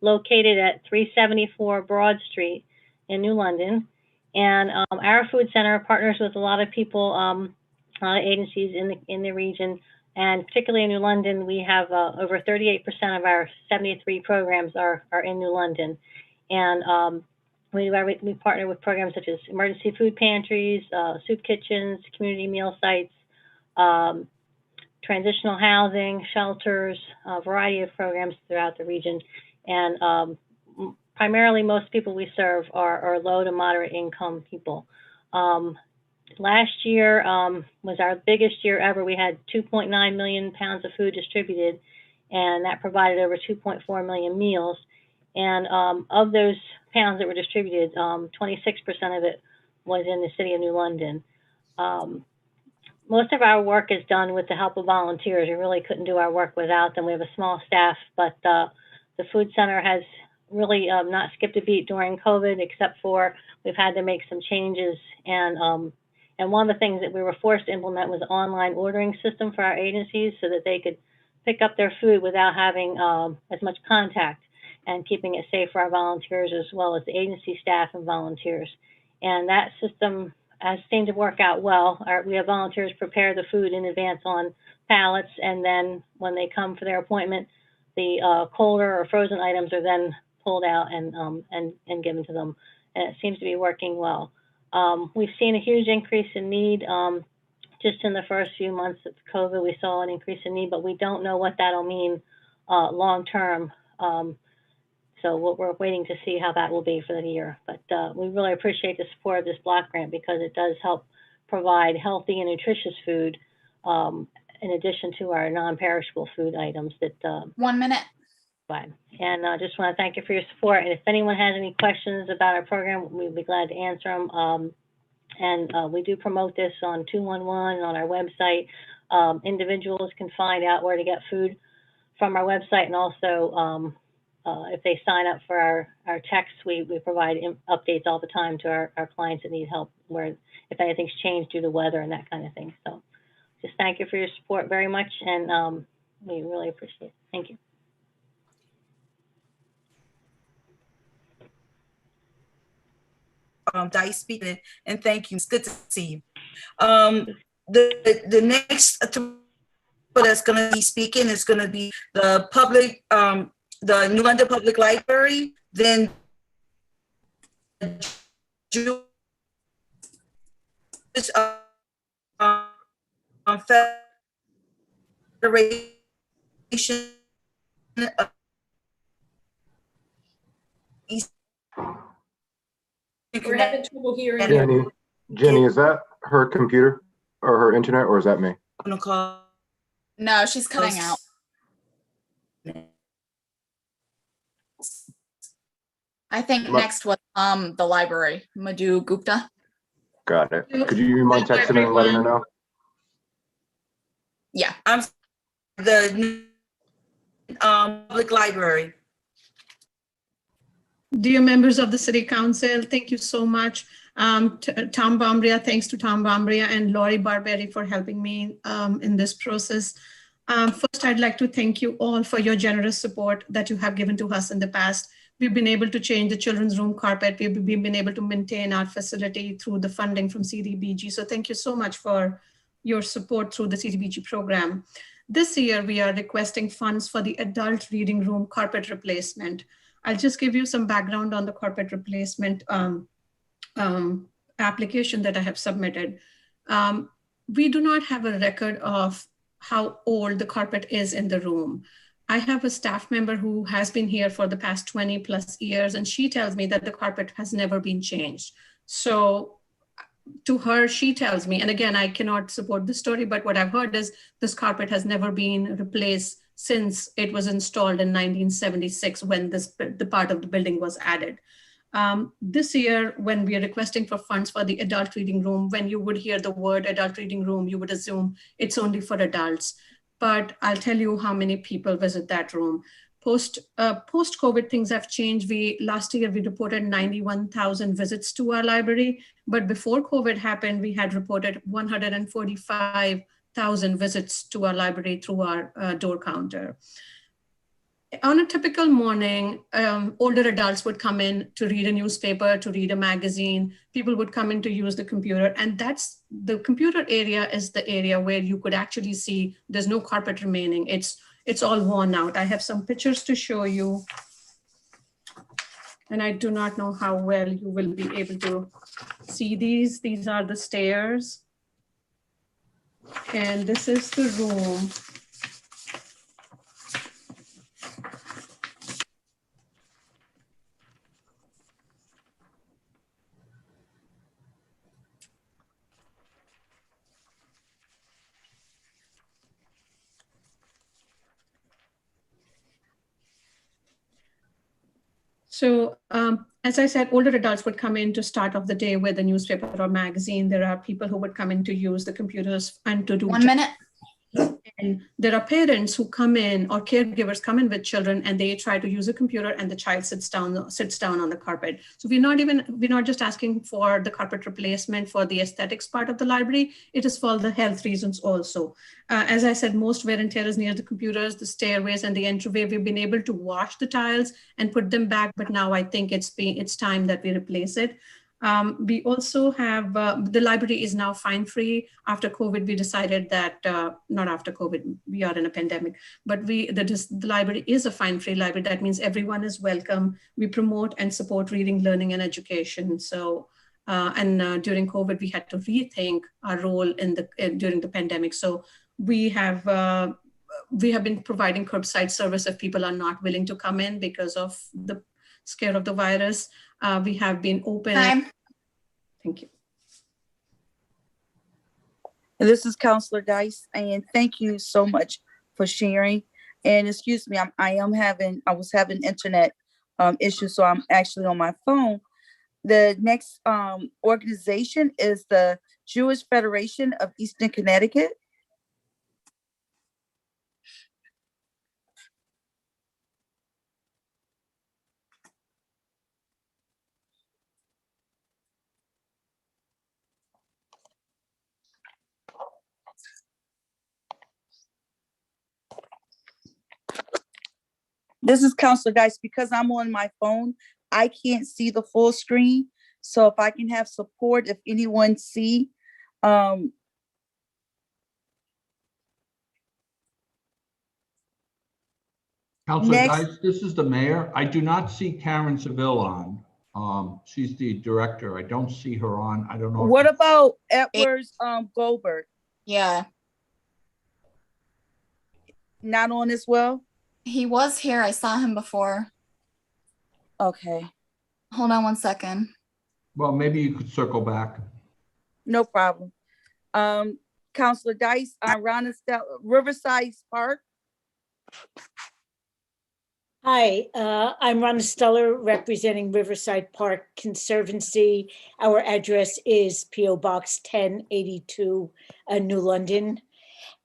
located at 374 Broad Street in New London. And our food center partners with a lot of people, a lot of agencies in the region, and particularly in New London, we have over 38% of our 73 programs are in New London. And we partner with programs such as emergency food pantries, soup kitchens, community meal sites, transitional housing, shelters, a variety of programs throughout the region. And primarily, most people we serve are low to moderate income people. Last year was our biggest year ever. We had 2.9 million pounds of food distributed, and that provided over 2.4 million meals. And of those pounds that were distributed, 26% of it was in the city of New London. Most of our work is done with the help of volunteers. We really couldn't do our work without them. We have a small staff, but the food center has really not skipped a beat during COVID, except for we've had to make some changes. And one of the things that we were forced to implement was an online ordering system for our agencies so that they could pick up their food without having as much contact, and keeping it safe for our volunteers as well as the agency staff and volunteers. And that system has seemed to work out well. We have volunteers prepare the food in advance on pallets, and then when they come for their appointment, the colder or frozen items are then pulled out and given to them. And it seems to be working well. We've seen a huge increase in need. Just in the first few months of COVID, we saw an increase in need, but we don't know what that'll mean long term. So we're waiting to see how that will be for the year. But we really appreciate the support of this block grant because it does help provide healthy and nutritious food in addition to our non-perishable food items that 1 minute. Fine. And I just want to thank you for your support. And if anyone has any questions about our program, we'd be glad to answer them. And we do promote this on 211 on our website. Individuals can find out where to get food from our website, and also if they sign up for our texts, we provide updates all the time to our clients that need help, where if anything's changed due to weather and that kind of thing. So just thank you for your support very much, and we really appreciate it. Thank you. Dice speaking, and thank you. It's good to see you. The next that's going to be speaking is going to be the public, the New London Public Library, then Jewish Federation of East. We're having trouble hearing. Jenny, is that her computer or her internet, or is that me? I'm gonna call. No, she's cutting out. I think next was the library, Madhu Gupta. Got it. Could you mind texting her and letting her know? Yeah. I'm the public library. Dear members of the City Council, thank you so much. Tom Bambria, thanks to Tom Bambria and Lori Barberi for helping me in this process. First, I'd like to thank you all for your generous support that you have given to us in the past. We've been able to change the children's room carpet. We've been able to maintain our facility through the funding from CDBG. So thank you so much for your support through the CDBG program. This year, we are requesting funds for the adult reading room carpet replacement. I'll just give you some background on the carpet replacement application that I have submitted. We do not have a record of how old the carpet is in the room. I have a staff member who has been here for the past 20 plus years, and she tells me that the carpet has never been changed. So to her, she tells me, and again, I cannot support the story, but what I've heard is this carpet has never been replaced since it was installed in 1976 when the part of the building was added. This year, when we are requesting for funds for the adult reading room, when you would hear the word adult reading room, you would assume it's only for adults. But I'll tell you how many people visit that room. post-COVID, things have changed. Last year we reported 91,000 visits to our library, but before COVID happened, we had reported 145,000 visits to our library through our door counter. On a typical morning, older adults would come in to read a newspaper, to read a magazine. People would come in to use the computer, and that's the computer area is the area where you could actually see there's no carpet remaining. It's all worn out. I have some pictures to show you, and I do not know how well you will be able to see these. These are the stairs, and this is the room. So as I said, older adults would come in to start off the day with a newspaper or magazine. There are people who would come in to use the computers and to do— 1 minute. And there are parents who come in, or caregivers come in with children, and they try to use a computer, and the child sits down on the carpet. So we're not just asking for the carpet replacement for the aesthetics part of the library. It is for the health reasons also. As I said, most wear and tear is near the computers, the stairways, and the entryway. We've been able to wash the tiles and put them back, but now I think it's time that we replace it. We also have, the library is now fine-free. After COVID, we decided that, not after COVID, we are in a pandemic, but the library is a fine-free library. That means everyone is welcome. We promote and support reading, learning, and education. So, during COVID, we had to rethink our role during the pandemic. So we have been providing curbside service if people are not willing to come in because of the scare of the virus. We have been open. Time. Thank you. This is Counselor Dice, and thank you so much for sharing. And excuse me, I was having internet issues, so I'm actually on my phone. The next organization is the Jewish Federation of Eastern Connecticut. This is Counselor Dice. Because I'm on my phone, I can't see the full screen. So if I can have support, if anyone see, Counselor Dice, this is the mayor. I do not see Karen Seville on. She's the director. I don't see her on. I don't know. What about Edwards Goldberg? Yeah. Not on as well? He was here. I saw him before. Okay. Hold on 1 second. Well, maybe you could circle back. No problem. Counselor Dice, Riverside Park. Hi, I'm Rhonda Steller, representing Riverside Park Conservancy. Our address is P.O. Box 1082, New London.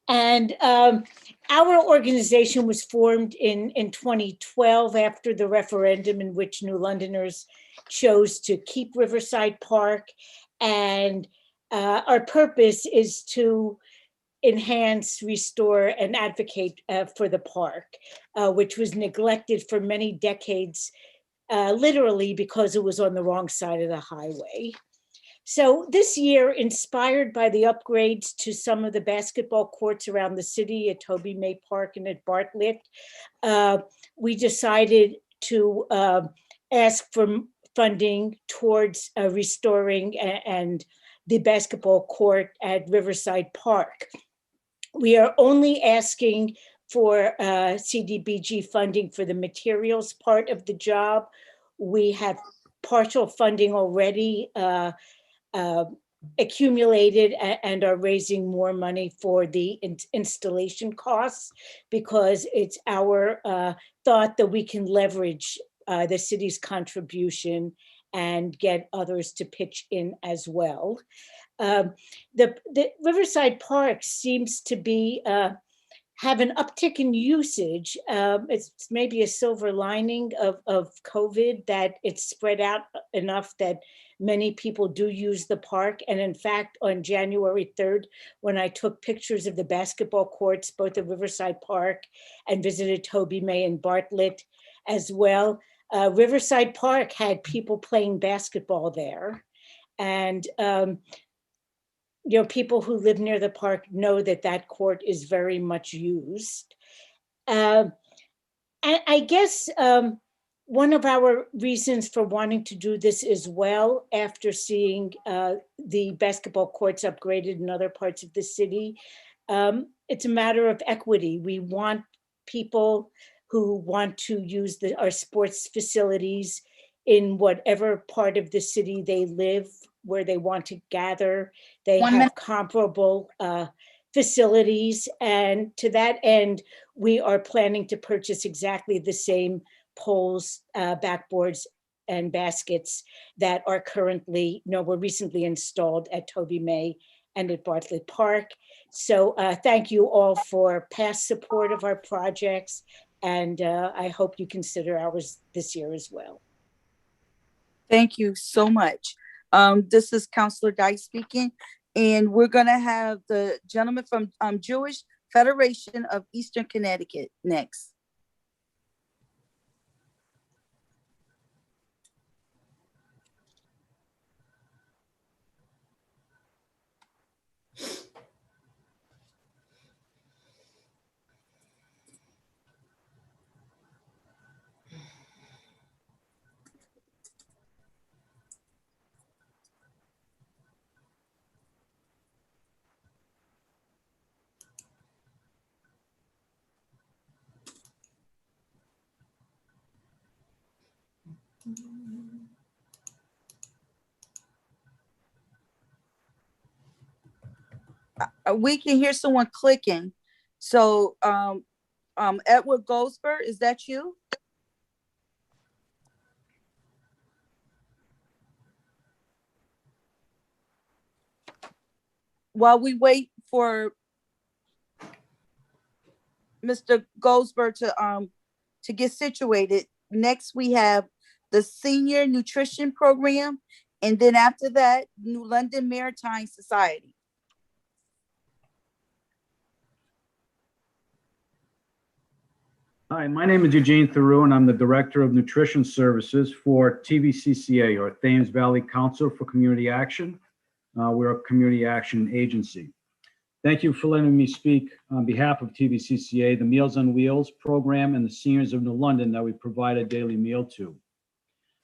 And our organization was formed in 2012 after the referendum in which New Londoners chose to keep Riverside Park. And our purpose is to enhance, restore, and advocate for the park, which was neglected for many decades, literally because it was on the wrong side of the highway. So this year, inspired by the upgrades to some of the basketball courts around the city at Toby May Park and at Bartlett, we decided to ask for funding towards restoring and the basketball court at Riverside Park. We are only asking for CDBG funding for the materials part of the job. We have partial funding already accumulated and are raising more money for the installation costs, because it's our thought that we can leverage the city's contribution and get others to pitch in as well. The Riverside Park seems to be have an uptick in usage. It's maybe a silver lining of COVID that it's spread out enough that many people do use the park. And in fact, on January 3rd, when I took pictures of the basketball courts, both at Riverside Park and visited Toby May and Bartlett as well, Riverside Park had people playing basketball there. And people who live near the park know that that court is very much used. And I guess one of our reasons for wanting to do this as well, after seeing the basketball courts upgraded in other parts of the city, it's a matter of equity. We want people who want to use our sports facilities in whatever part of the city they live, where they want to gather. They have comparable facilities. And to that end, we are planning to purchase exactly the same poles, backboards, and baskets that are currently, were recently installed at Toby May and at Bartlett Park. So thank you all for past support of our projects. And I hope you consider ours this year as well. Thank you so much. This is Councilor Dice speaking, and we're going to have the gentleman from Jewish Federation of Eastern Connecticut next. We can hear someone clicking. So Edward Goldsberg, is that you? While we wait for Mr. Goldsberg to get situated, next we have the Senior Nutrition Program, and then after that, New London Maritime Society. Hi, my name is Eugene Theroux, and I'm the Director of Nutrition Services for TVCCA, or Thames Valley Council for Community Action. We're a community action agency. Thank you for letting me speak on behalf of TVCCA, the Meals on Wheels program, and the seniors of New London that we provide a daily meal to.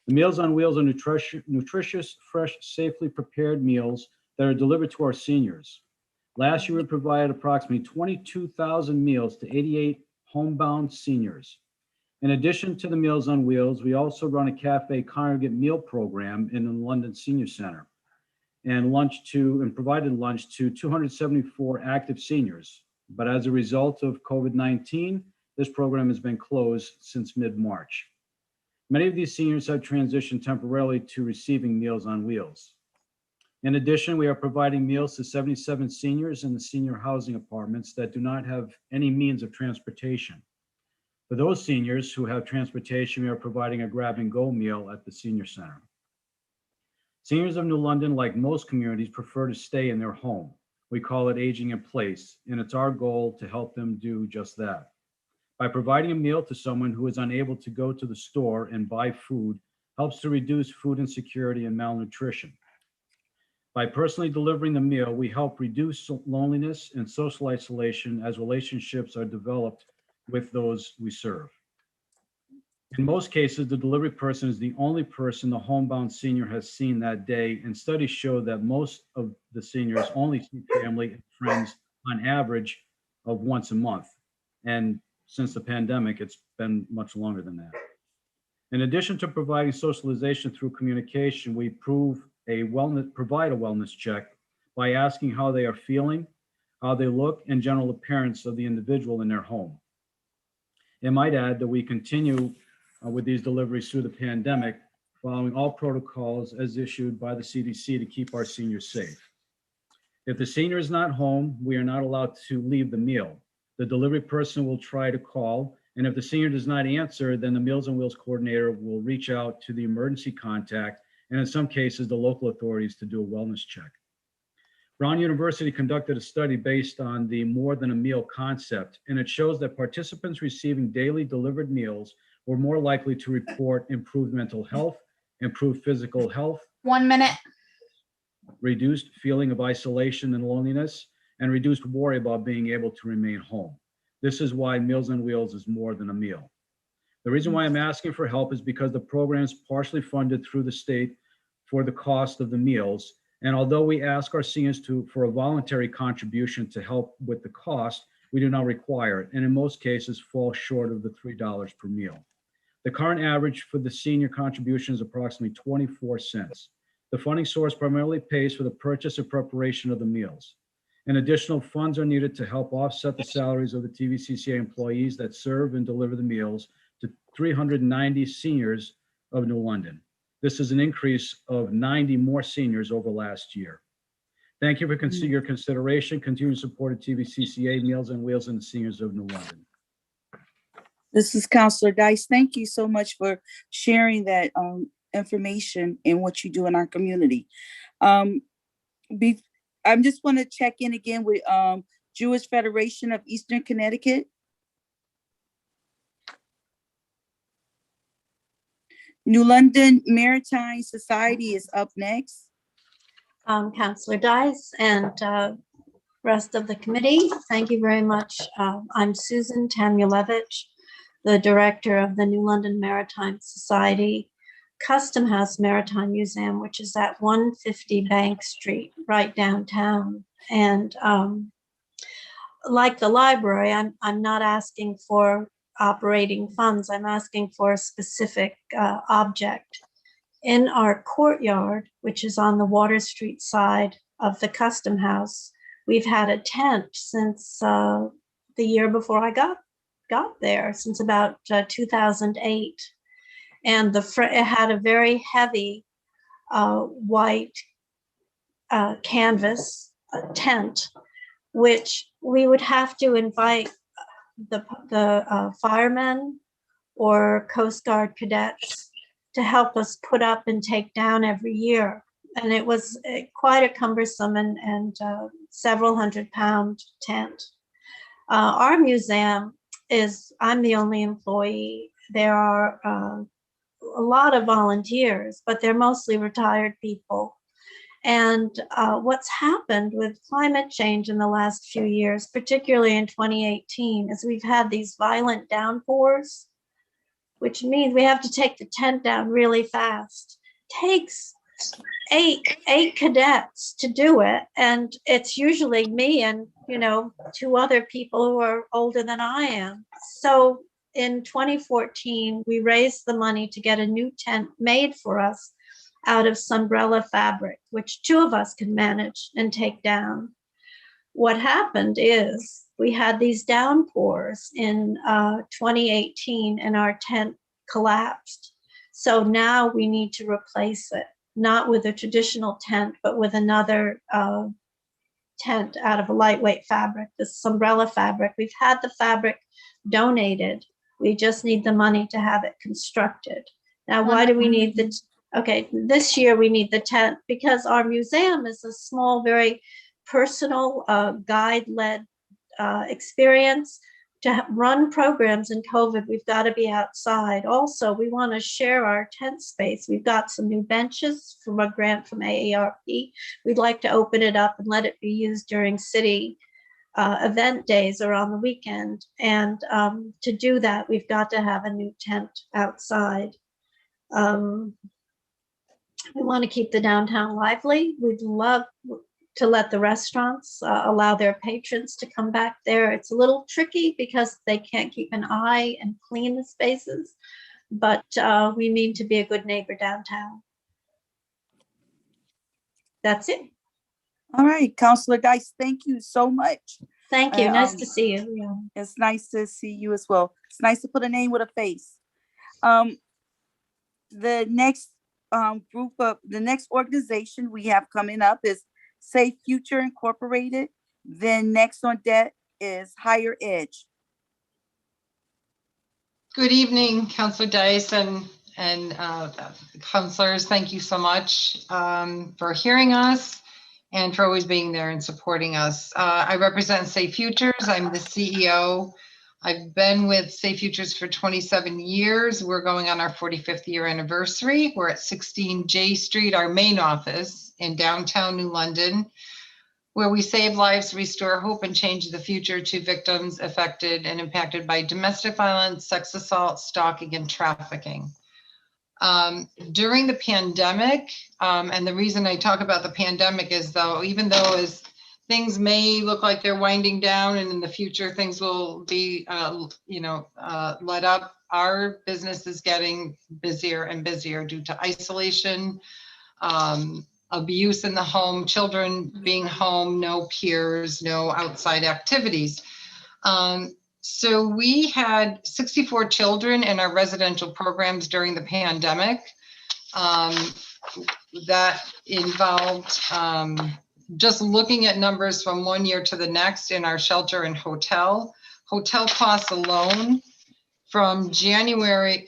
The Meals on Wheels are nutritious, fresh, safely prepared meals that are delivered to our seniors. Last year, we provided approximately 22,000 meals to 88 homebound seniors. In addition to the Meals on Wheels, we also run a cafe congregate meal program in the London Senior Center and provided lunch to 274 active seniors. But as a result of COVID-19, this program has been closed since mid-March. Many of these seniors have transitioned temporarily to receiving Meals on Wheels. In addition, we are providing meals to 77 seniors in the senior housing apartments that do not have any means of transportation. For those seniors who have transportation, we are providing a grab-and-go meal at the senior center. Seniors of New London, like most communities, prefer to stay in their home. We call it aging in place, and it's our goal to help them do just that. By providing a meal to someone who is unable to go to the store and buy food helps to reduce food insecurity and malnutrition. By personally delivering the meal, we help reduce loneliness and social isolation as relationships are developed with those we serve. In most cases, the delivery person is the only person the homebound senior has seen that day, and studies show that most of the seniors only see family and friends on average of once a month. And since the pandemic, it's been much longer than that. In addition to providing socialization through communication, we provide a wellness check by asking how they are feeling, how they look, and general appearance of the individual in their home. I might add that we continue with these deliveries through the pandemic, following all protocols as issued by the CDC to keep our seniors safe. If the senior is not home, we are not allowed to leave the meal. The delivery person will try to call, and if the senior does not answer, then the Meals on Wheels coordinator will reach out to the emergency contact, and in some cases, the local authorities to do a wellness check. Brown University conducted a study based on the more than a meal concept, and it shows that participants receiving daily delivered meals were more likely to report improved mental health, improved physical health, 1 minute. reduced feeling of isolation and loneliness, and reduced worry about being able to remain home. This is why Meals on Wheels is more than a meal. The reason why I'm asking for help is because the program is partially funded through the state for the cost of the meals. And although we ask our seniors for a voluntary contribution to help with the cost, we do not require it, and in most cases fall short of the $3 per meal. The current average for the senior contribution is approximately 24 cents. The funding source primarily pays for the purchase and preparation of the meals. And additional funds are needed to help offset the salaries of the TVCCA employees that serve and deliver the meals to 390 seniors of New London. This is an increase of 90 more seniors over last year. Thank you for your consideration, continued support of TVCCA, Meals on Wheels, and the seniors of New London. This is Counselor Dice. Thank you so much for sharing that information and what you do in our community. I'm just want to check in again with Jewish Federation of Eastern Connecticut. New London Maritime Society is up next. Councillor Dice and rest of the committee, thank you very much. I'm Susan Tamulevich, the director of the New London Maritime Society Custom House Maritime Museum, which is at 150 Bank Street, right downtown. And like the library, I'm not asking for operating funds. I'm asking for a specific object. In our courtyard, which is on the Water Street side of the Custom House, we've had a tent since the year before I got there, since about 2008. And it had a very heavy white canvas tent, which we would have to invite the firemen or Coast Guard cadets to help us put up and take down every year. And it was quite a cumbersome and several £100 tent. Our museum I'm the only employee. There are a lot of volunteers, but they're mostly retired people. And what's happened with climate change in the last few years, particularly in 2018, is we've had these violent downpours, which means we have to take the tent down really fast. Takes eight cadets to do it, and it's usually me and 2 other people who are older than I am. So in 2014, we raised the money to get a new tent made for us out of Sunbrella fabric, which 2 of us can manage and take down. What happened is we had these downpours in 2018 and our tent collapsed. So now we need to replace it, not with a traditional tent, but with another tent out of a lightweight fabric, this Sunbrella fabric. We've had the fabric donated. We just need the money to have it constructed. Now, why do we need this year we need the tent because our museum is a small, very personal, guide-led experience. To run programs in COVID, we've got to be outside. Also, we want to share our tent space. We've got some new benches from a grant from AARP. We'd like to open it up and let it be used during city event days or on the weekend. And to do that, we've got to have a new tent outside. We want to keep the downtown lively. We'd love to let the restaurants allow their patrons to come back there. It's a little tricky because they can't keep an eye and clean the spaces, but we mean to be a good neighbor downtown. That's it. All right, Councilor Dice, thank you so much. Thank you. Nice to see you. Yeah. It's nice to see you as well. It's nice to put a name with a face. The next the next organization we have coming up is Safe Future Incorporated. Then next on deck is Higher Edge. Good evening, Councilor Dice and councilors. Thank you so much for hearing us and for always being there and supporting us. I represent Safe Futures. I'm the CEO. I've been with Safe Futures for 27 years. We're going on our 45th year anniversary. We're at 16 J Street, our main office in downtown New London, where we save lives, restore hope, and change the future to victims affected and impacted by domestic violence, sex assault, stalking, and trafficking. During the pandemic, and the reason I talk about the pandemic is even though as things may look like they're winding down and in the future things will be, let up, our business is getting busier and busier due to isolation, abuse in the home, children being home, no peers, no outside activities. So we had 64 children in our residential programs during the pandemic. That involved just looking at numbers from one year to the next in our shelter and hotel costs alone from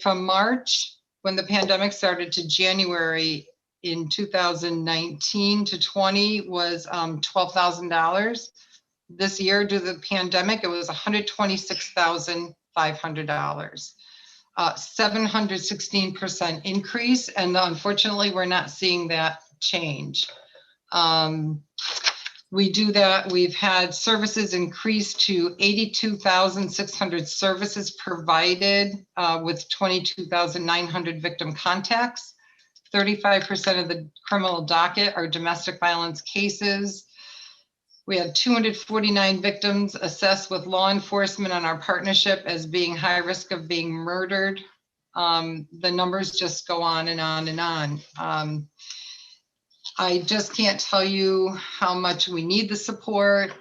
March when the pandemic started to January in 2019 to 20 was $12,000. This year, due to the pandemic, it was $126,500, 716% increase. And unfortunately, we're not seeing that change. We do that. We've had services increase to 82,600 services provided with 22,900 victim contacts. 35% of the criminal docket are domestic violence cases. We had 249 victims assessed with law enforcement on our partnership as being high risk of being murdered. The numbers just go on and on and on. I just can't tell you how much we need the support.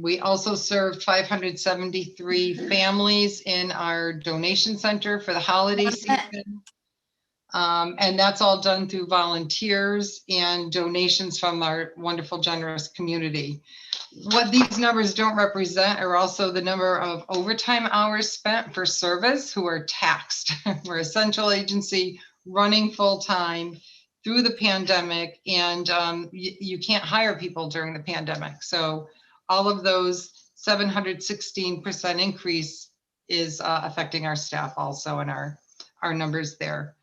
We also served 573 families in our donation center for the holiday season. And that's all done through volunteers and donations from our wonderful, generous community. What these numbers don't represent are also the number of overtime hours spent for service who are taxed. We're an essential agency running full time through the pandemic, and you can't hire people during the pandemic. So all of those 716% increase is affecting our staff also and our numbers there.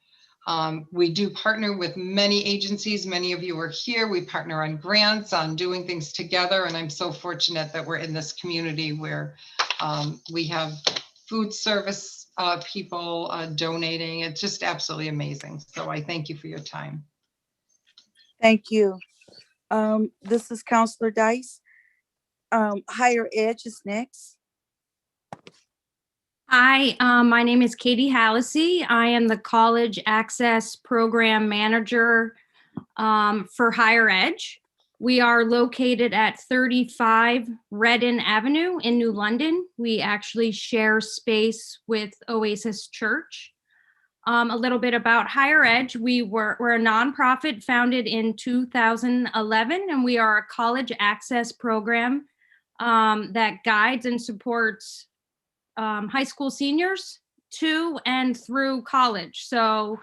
We do partner with many agencies. Many of you are here. We partner on grants, on doing things together. And I'm so fortunate that we're in this community where we have food service people donating. It's just absolutely amazing. So I thank you for your time. Thank you. This is Counselor Dice. Higher Edge is next. Hi, my name is Katie Hallisey. I am the College Access Program Manager for Higher Edge. We are located at 35 Redden Avenue in New London. We actually share space with Oasis Church. A little bit about Higher Edge. We're a nonprofit founded in 2011, and we are a college access program that guides and supports high school seniors to and through college. So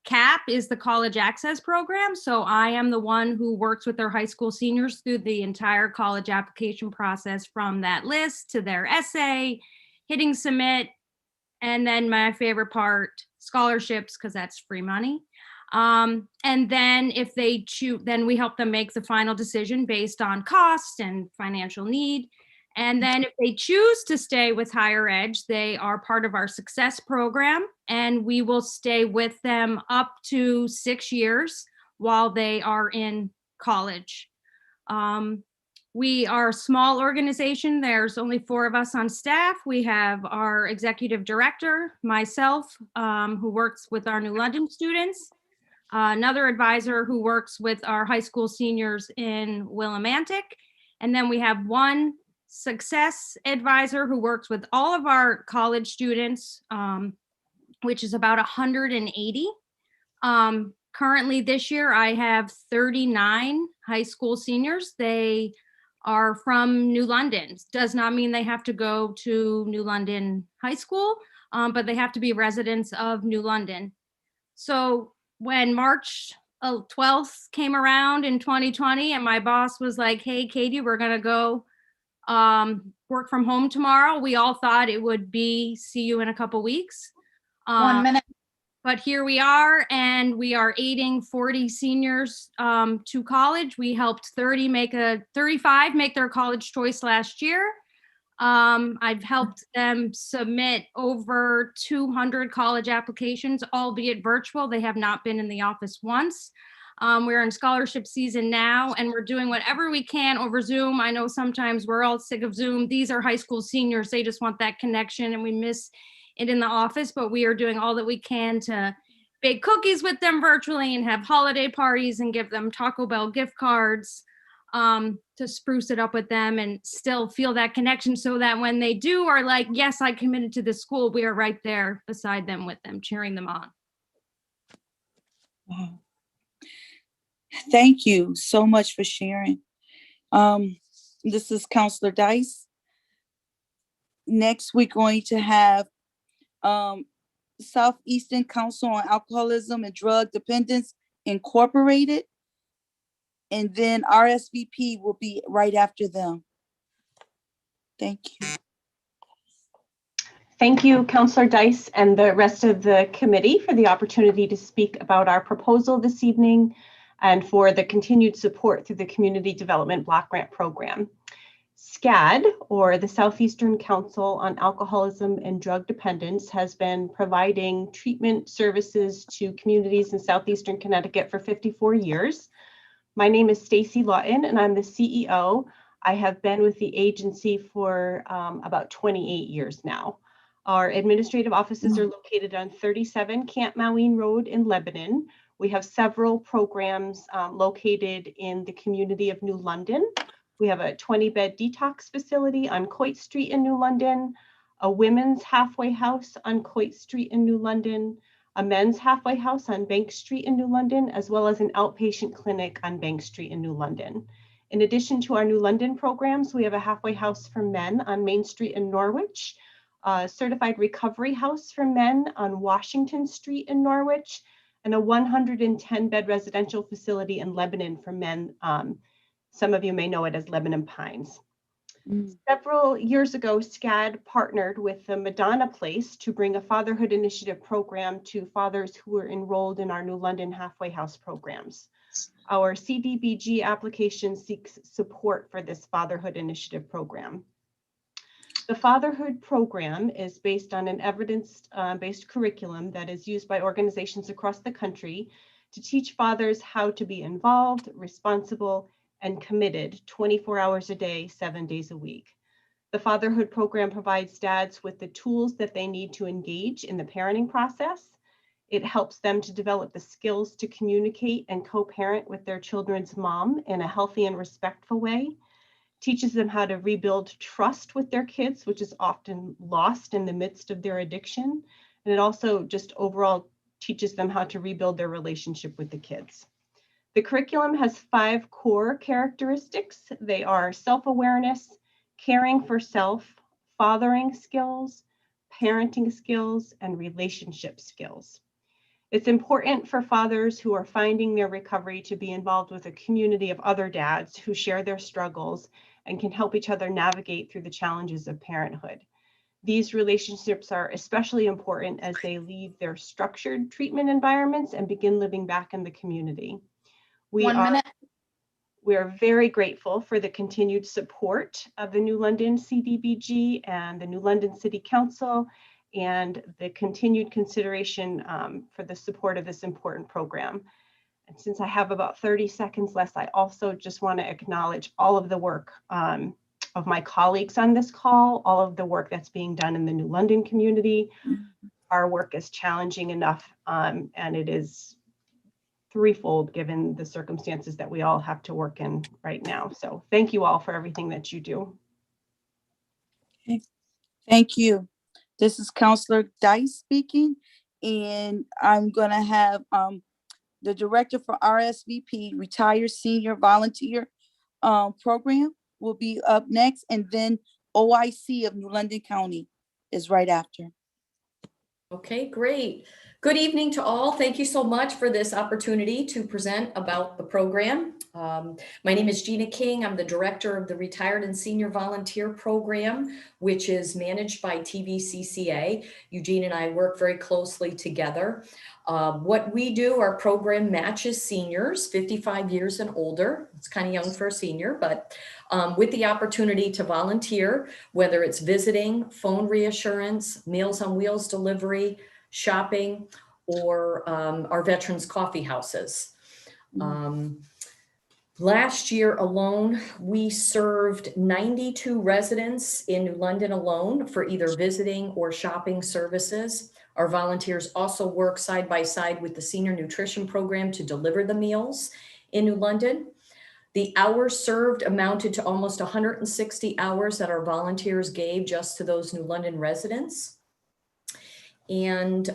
CAP is the college access program. So I am the one who works with their high school seniors through the entire college application process, from that list to their essay, hitting submit, and then my favorite part, scholarships, because that's free money. And then if they choose, then we help them make the final decision based on cost and financial need. And then if they choose to stay with Higher Edge, they are part of our success program, and we will stay with them up to 6 years while they are in college. We are a small organization. There's only 4 of us on staff. We have our executive director, myself, who works with our New London students, another advisor who works with our high school seniors in Willimantic, and then we have one success advisor who works with all of our college students, which is about 180. Currently this year, I have 39 high school seniors. They are from New London. Does not mean they have to go to New London High School, but they have to be residents of New London. So when March 12th came around in 2020 and my boss was like, hey, Katie, we're going to go work from home tomorrow, we all thought it would be see you in a couple weeks. 1 minute. But here we are, and we are aiding 40 seniors to college. We helped 35 make their college choice last year. I've helped them submit over 200 college applications, albeit virtual. They have not been in the office once. We're in scholarship season now, and we're doing whatever we can over Zoom. I know sometimes we're all sick of Zoom. These are high school seniors. They just want that connection, and we miss it in the office, but we are doing all that we can to bake cookies with them virtually and have holiday parties and give them Taco Bell gift cards to spruce it up with them and still feel that connection, so that when they do are like, yes, I committed to this school, we are right there beside them with them, cheering them on. Wow. Thank you so much for sharing. This is Counselor Dice. Next, we're going to have Southeastern Council on Alcoholism and Drug Dependence Incorporated, and then RSVP will be right after them. Thank you. Thank you, Councillor Dice and the rest of the committee for the opportunity to speak about our proposal this evening and for the continued support through the Community Development Block Grant Program. SCAD, or the Southeastern Council on Alcoholism and Drug Dependence, has been providing treatment services to communities in Southeastern Connecticut for 54 years. My name is Stacy Lawton, and I'm the CEO. I have been with the agency for about 28 years now. Our administrative offices are located on 37 Camp Maween Road in Lebanon. We have several programs located in the community of New London. We have a 20-bed detox facility on Coit Street in New London, a women's halfway house on Coit Street in New London, a men's halfway house on Bank Street in New London, as well as an outpatient clinic on Bank Street in New London. In addition to our New London programs, we have a halfway house for men on Main Street in Norwich, a certified recovery house for men on Washington Street in Norwich, and a 110-bed residential facility in Lebanon for men. Some of you may know it as Lebanon Pines. Several years ago, SCAD partnered with the Madonna Place to bring a fatherhood initiative program to fathers who were enrolled in our New London halfway house programs. Our CDBG application seeks support for this fatherhood initiative program. The fatherhood program is based on an evidence-based curriculum that is used by organizations across the country to teach fathers how to be involved, responsible, and committed 24 hours a day, 7 days a week. The fatherhood program provides dads with the tools that they need to engage in the parenting process. It helps them to develop the skills to communicate and co-parent with their children's mom in a healthy and respectful way, teaches them how to rebuild trust with their kids, which is often lost in the midst of their addiction. And it also just overall teaches them how to rebuild their relationship with the kids. The curriculum has 5 core characteristics. They are self-awareness, caring for self, fathering skills, parenting skills, and relationship skills. It's important for fathers who are finding their recovery to be involved with a community of other dads who share their struggles and can help each other navigate through the challenges of parenthood. These relationships are especially important as they leave their structured treatment environments and begin living back in the community. We are very grateful for the continued support of the New London CDBG and the New London City Council, and the continued consideration for the support of this important program. And since I have about 30 seconds left, I also just want to acknowledge all of the work of my colleagues on this call, all of the work that's being done in the New London community. Our work is challenging enough, and it is threefold given the circumstances that we all have to work in right now. So thank you all for everything that you do. Okay. Thank you. This is Counselor Dice speaking, and I'm gonna have the director for RSVP, Retired Senior Volunteer Program, will be up next, and then OIC of New London County is right after. Okay, great. Good evening to all. Thank you so much for this opportunity to present about the program. My name is Gina King. I'm the director of the Retired and Senior Volunteer Program, which is managed by TVCCA. Eugene and I work very closely together. What we do, our program matches seniors 55 years and older. It's kind of young for a senior, but with the opportunity to volunteer, whether it's visiting, phone reassurance, Meals on Wheels delivery, shopping, or our veterans coffee houses. Last year alone, we served 92 residents in New London alone for either visiting or shopping services. Our volunteers also work side by side with the Senior Nutrition Program to deliver the meals in New London. The hours served amounted to almost 160 hours that our volunteers gave just to those New London residents. And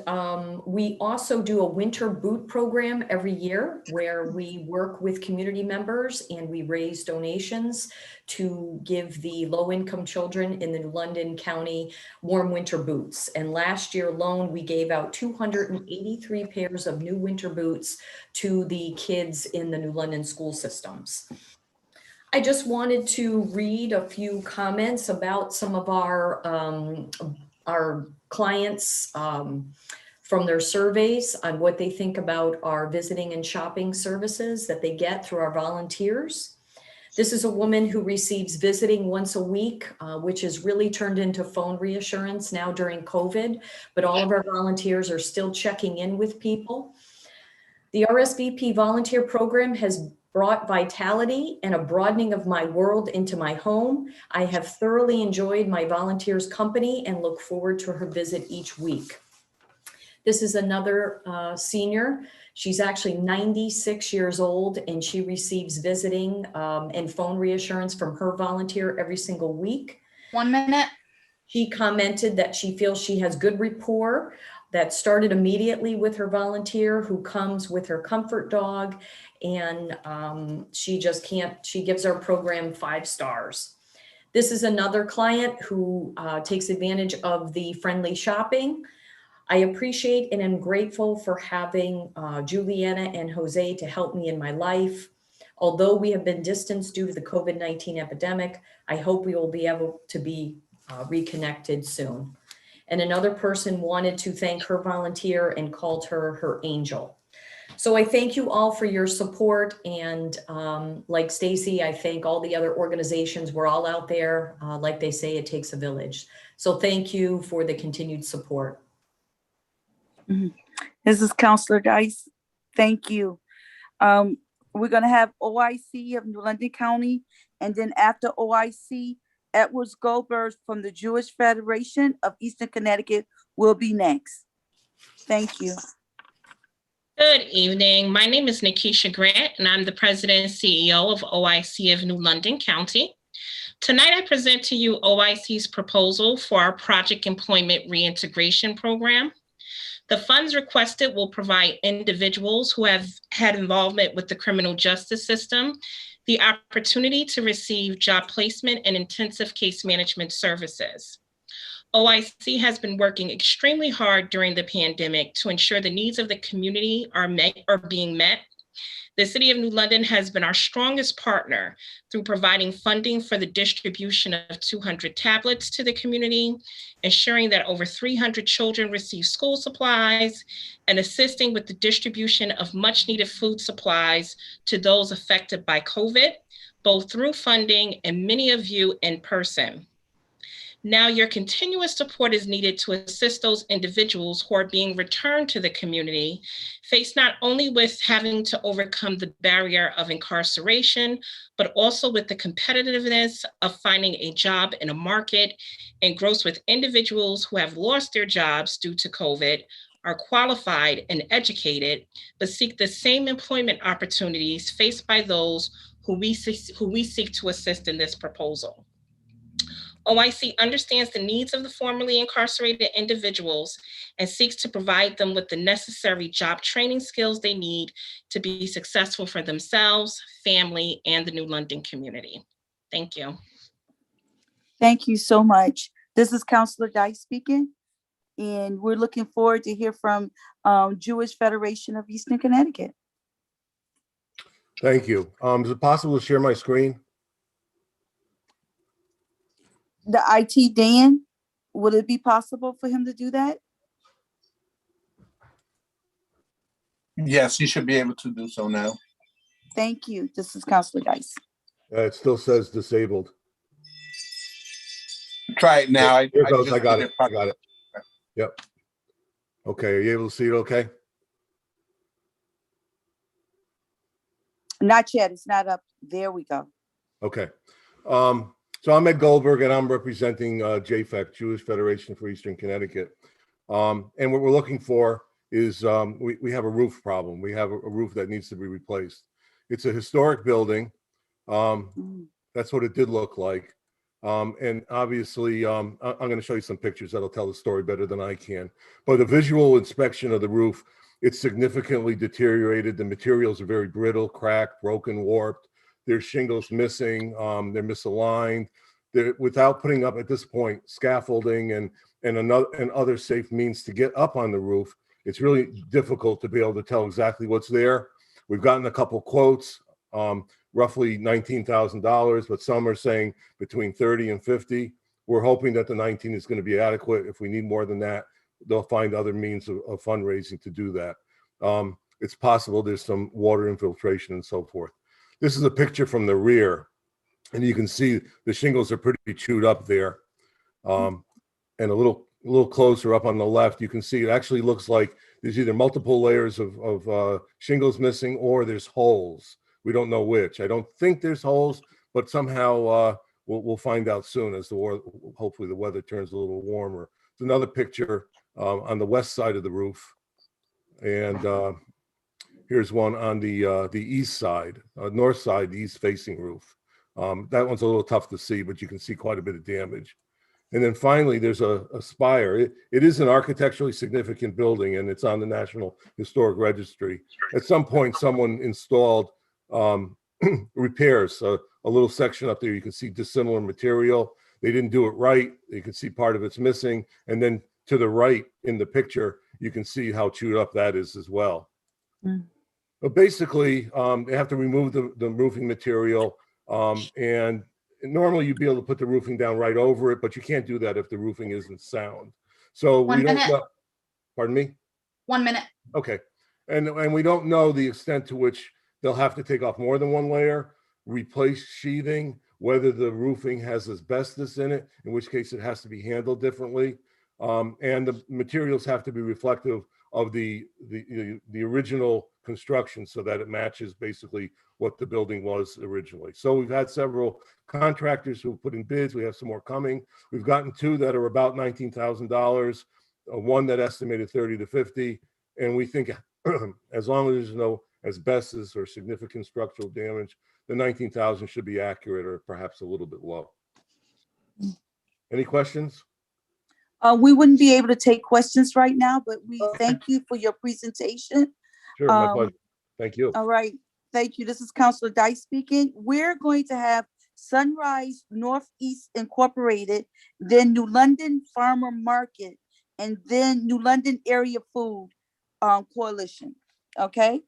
we also do a winter boot program every year where we work with community members and we raise donations to give the low-income children in the New London County warm winter boots. And last year alone, we gave out 283 pairs of new winter boots to the kids in the New London school systems. I just wanted to read a few comments about some of our clients from their surveys on what they think about our visiting and shopping services that they get through our volunteers. This is a woman who receives visiting once a week, which has really turned into phone reassurance now during COVID, but all of our volunteers are still checking in with people. The RSVP volunteer program has brought vitality and a broadening of my world into my home. I have thoroughly enjoyed my volunteers' company and look forward to her visit each week. This is another senior. She's actually 96 years old and she receives visiting and phone reassurance from her volunteer every single week. 1 minute. She commented that she feels she has good rapport that started immediately with her volunteer who comes with her comfort dog, and she gives our program 5 stars. This is another client who takes advantage of the friendly shopping. I appreciate and am grateful for having Juliana and Jose to help me in my life. Although we have been distanced due to the COVID-19 epidemic, I hope we will be able to be reconnected soon. And another person wanted to thank her volunteer and called her her angel. So I thank you all for your support. And like Stacy, I thank all the other organizations. We're all out there. Like they say, it takes a village. So thank you for the continued support. This is Counselor Dice. Thank you. We're going to have OIC of New London County. And then after OIC, Edwards Goldberg from the Jewish Federation of Eastern Connecticut will be next. Thank you. Good evening. My name is Nikisha Grant, and I'm the President and CEO of OIC of New London County. Tonight, I present to you OIC's proposal for our Project Employment Reintegration Program. The funds requested will provide individuals who have had involvement with the criminal justice system the opportunity to receive job placement and intensive case management services. OIC has been working extremely hard during the pandemic to ensure the needs of the community are being met. The City of New London has been our strongest partner through providing funding for the distribution of 200 tablets to the community, ensuring that over 300 children receive school supplies, and assisting with the distribution of much needed food supplies to those affected by COVID, both through funding and many of you in person. Now, your continuous support is needed to assist those individuals who are being returned to the community, faced not only with having to overcome the barrier of incarceration, but also with the competitiveness of finding a job in a market engrossed with individuals who have lost their jobs due to COVID, are qualified and educated, but seek the same employment opportunities faced by those who we seek to assist in this proposal. OIC understands the needs of the formerly incarcerated individuals and seeks to provide them with the necessary job training skills they need to be successful for themselves, family, and the New London community. Thank you. Thank you so much. This is Counselor Dice speaking, and we're looking forward to hear from Jewish Federation of Eastern Connecticut. Thank you. Is it possible to share my screen? The IT Dan, would it be possible for him to do that? Yes, you should be able to do so now. Thank you. This is Counselor Dice. It still says disabled. Try it now. Here it goes. just I got did it. I got it. Yep. Okay. Are you able to see it okay? Not yet. It's not up. There we go. Okay. So I'm Ed Goldberg, and I'm representing JFEC, Jewish Federation for Eastern Connecticut. And what we're looking for is we have a roof problem. We have a roof that needs to be replaced. It's a historic building. That's what it did look like. And obviously, I'm going to show you some pictures that'll tell the story better than I can. But a visual inspection of the roof, it's significantly deteriorated. The materials are very brittle, cracked, broken, warped. There's shingles missing. They're misaligned. Without putting up at this point scaffolding and other safe means to get up on the roof, it's really difficult to be able to tell exactly what's there. We've gotten a couple quotes, roughly $19,000, but some are saying between 30 and 50. We're hoping that the 19 is going to be adequate. If we need more than that, they'll find other means of fundraising to do that. It's possible there's some water infiltration and so forth. This is a picture from the rear, and you can see the shingles are pretty chewed up there. And a little closer up on the left, you can see it actually looks like there's either multiple layers of shingles missing or there's holes. We don't know which. I don't think there's holes, but somehow we'll find out soon as hopefully the weather turns a little warmer. There's another picture on the west side of the roof, and here's one on the east side, north side, the east-facing roof. That one's a little tough to see, but you can see quite a bit of damage. And then finally, there's a spire. It is an architecturally significant building, and it's on the National Historic Registry. At some point, someone installed repairs, a little section up there. You can see dissimilar material. They didn't do it right. You can see part of it's missing. And then to the right in the picture, you can see how chewed up that is as well. But basically, they have to remove the roofing material, and normally you'd be able to put the roofing down right over it, but you can't do that if the roofing isn't sound. So we don't know. Pardon me? 1 minute. Okay. And we don't know the extent to which they'll have to take off more than one layer, replace sheathing, whether the roofing has asbestos in it, in which case it has to be handled differently. And the materials have to be reflective of the original construction so that it matches basically what the building was originally. So we've had several contractors who put in bids. We have some more coming. We've gotten two that are about $19,000, one that estimated 30 to 50. And we think as long as there's no asbestos or significant structural damage, the 19,000 should be accurate or perhaps a little bit low. Any questions? We wouldn't be able to take questions right now, but we thank you for your presentation. Sure, my pleasure. Thank you. All right, thank you. This is Counselor Dice speaking. We're going to have Sunrise Northeast Incorporated, then New London Farmer Market, and then New London Area Food Coalition. Okay?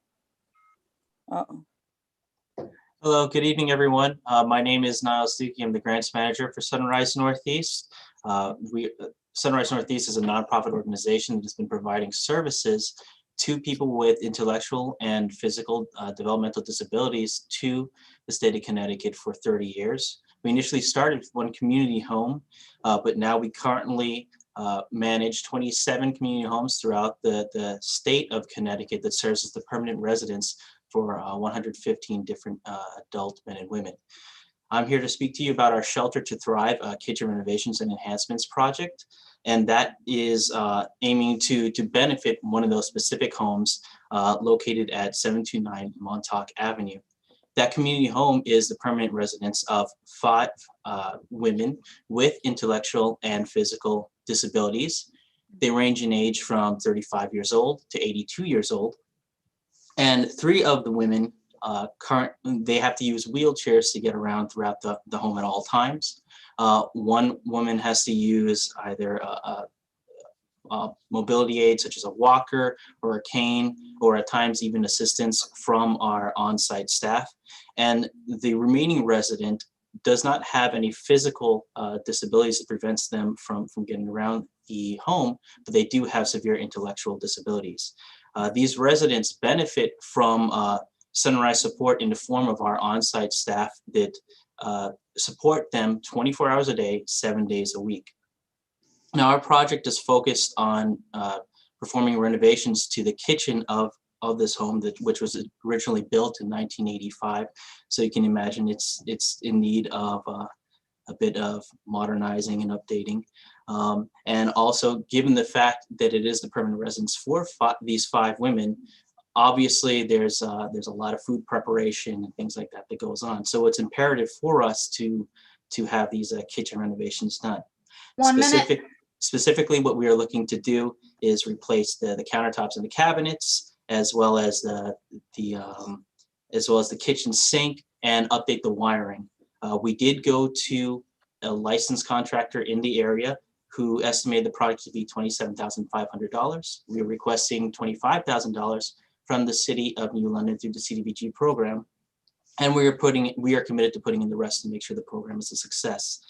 Hello, good evening, everyone. My name is Niles Stuckey. I'm the grants manager for Sunrise Northeast. Sunrise Northeast is a nonprofit organization that has been providing services to people with intellectual and physical developmental disabilities to the state of Connecticut for 30 years. We initially started with one community home, but now we currently manage 27 community homes throughout the state of Connecticut that serves as the permanent residence for 115 different adult men and women. I'm here to speak to you about our Shelter to Thrive kitchen renovations and enhancements project. And that is aiming to benefit one of those specific homes located at 729 Montauk Avenue. That community home is the permanent residence of 5 women with intellectual and physical disabilities. They range in age from 35 years old to 82 years old. And 3 of the women They have to use wheelchairs to get around throughout the home at all times. One woman has to use either a mobility aid such as a walker or a cane, or at times even assistance from our on-site staff. And the remaining resident does not have any physical disabilities that prevents them from getting around the home, but they do have severe intellectual disabilities. These residents benefit from Sunrise support in the form of our on-site staff that support them 24 hours a day, 7 days a week. Now, our project is focused on performing renovations to the kitchen of this home, which was originally built in 1985. So you can imagine it's in need of a bit of modernizing and updating. And also, given the fact that it is the permanent residence for these 5 women, obviously there's a lot of food preparation and things like that that goes on. So it's imperative for us to have these kitchen renovations done. Specifically, what we are looking to do is replace the countertops and the cabinets, as well as the kitchen sink, and update the wiring. We did go to a licensed contractor in the area who estimated the project to be $27,500. We are requesting $25,000 from the City of New London through the CDBG program, and we are committed to putting in the rest to make sure the program is a success.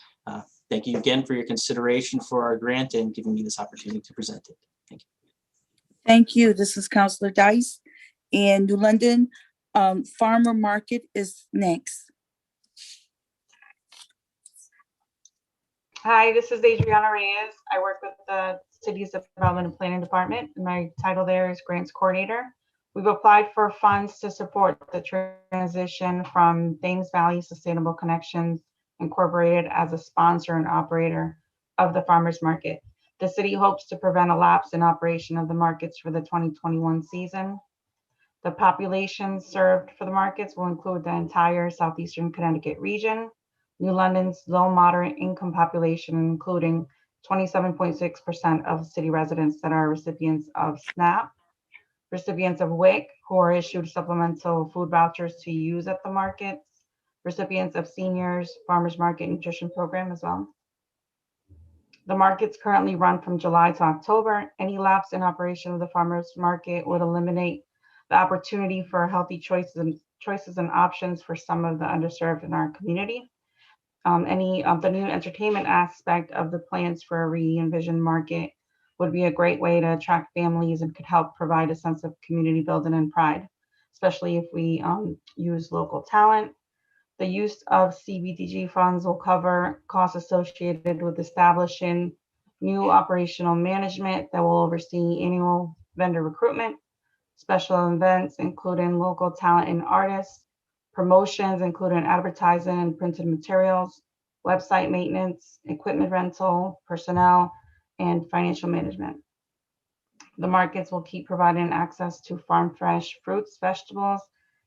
Thank you again for your consideration for our grant and giving me this opportunity to present it. Thank you. Thank you. This is Councilor Dice. And New London Farmer Market is next. Hi, this is Adriana Reyes. I work with the City's Development and Planning Department. My title there is Grants Coordinator. We've applied for funds to support the transition from Thames Valley Sustainable Connections Incorporated as a sponsor and operator of the farmers market. The city hopes to prevent a lapse in operation of the markets for the 2021 season. The population served for the markets will include the entire southeastern Connecticut region, New London's low moderate income population, including 27.6% of city residents that are recipients of SNAP, recipients of WIC who are issued supplemental food vouchers to use at the markets, recipients of seniors farmers market nutrition program as well. The markets currently run from July to October. Any lapse in operation of the farmers market would eliminate the opportunity for healthy choices and options for some of the underserved in our community. Any of the new entertainment aspect of the plans for a re-envisioned market would be a great way to attract families and could help provide a sense of community building and pride, especially if we use local talent. The use of CBDG funds will cover costs associated with establishing new operational management that will oversee annual vendor recruitment, special events, including local talent and artists, promotions, including advertising and printed materials, website maintenance, equipment rental, personnel, and financial management. The markets will keep providing access to farm fresh fruits, vegetables,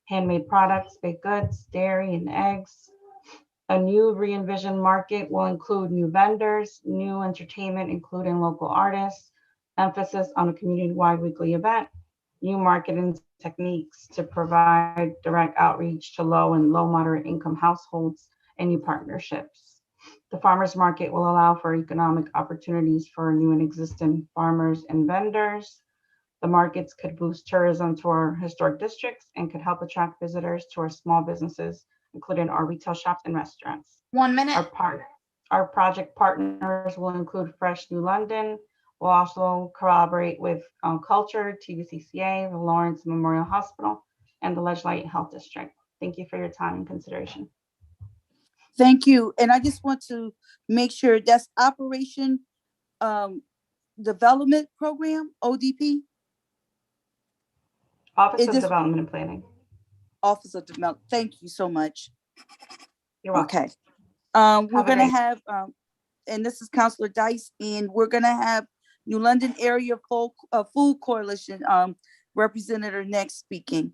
handmade products, baked goods, dairy, and eggs. A new re-envisioned market will include new vendors, new entertainment, including local artists, emphasis on a community-wide weekly event, new marketing techniques to provide direct outreach to low and low moderate income households, and new partnerships. The farmers market will allow for economic opportunities for new and existing farmers and vendors. The markets could boost tourism to our historic districts and could help attract visitors to our small businesses, including our retail shops and restaurants. 1 minute. Our project partners will include Fresh New London. We'll also collaborate with Culture, TVCCA, the Lawrence Memorial Hospital, and the Ledgelight Health District. Thank you for your time and consideration. Thank you. And I just want to make sure that's Operation Development Program, ODP? Office of Development and Planning. Office of Development. Thank you so much. You're welcome. Okay. We're going to have, and this is Councilor Dice, and we're going to have New London Area Food Coalition representative next speaking.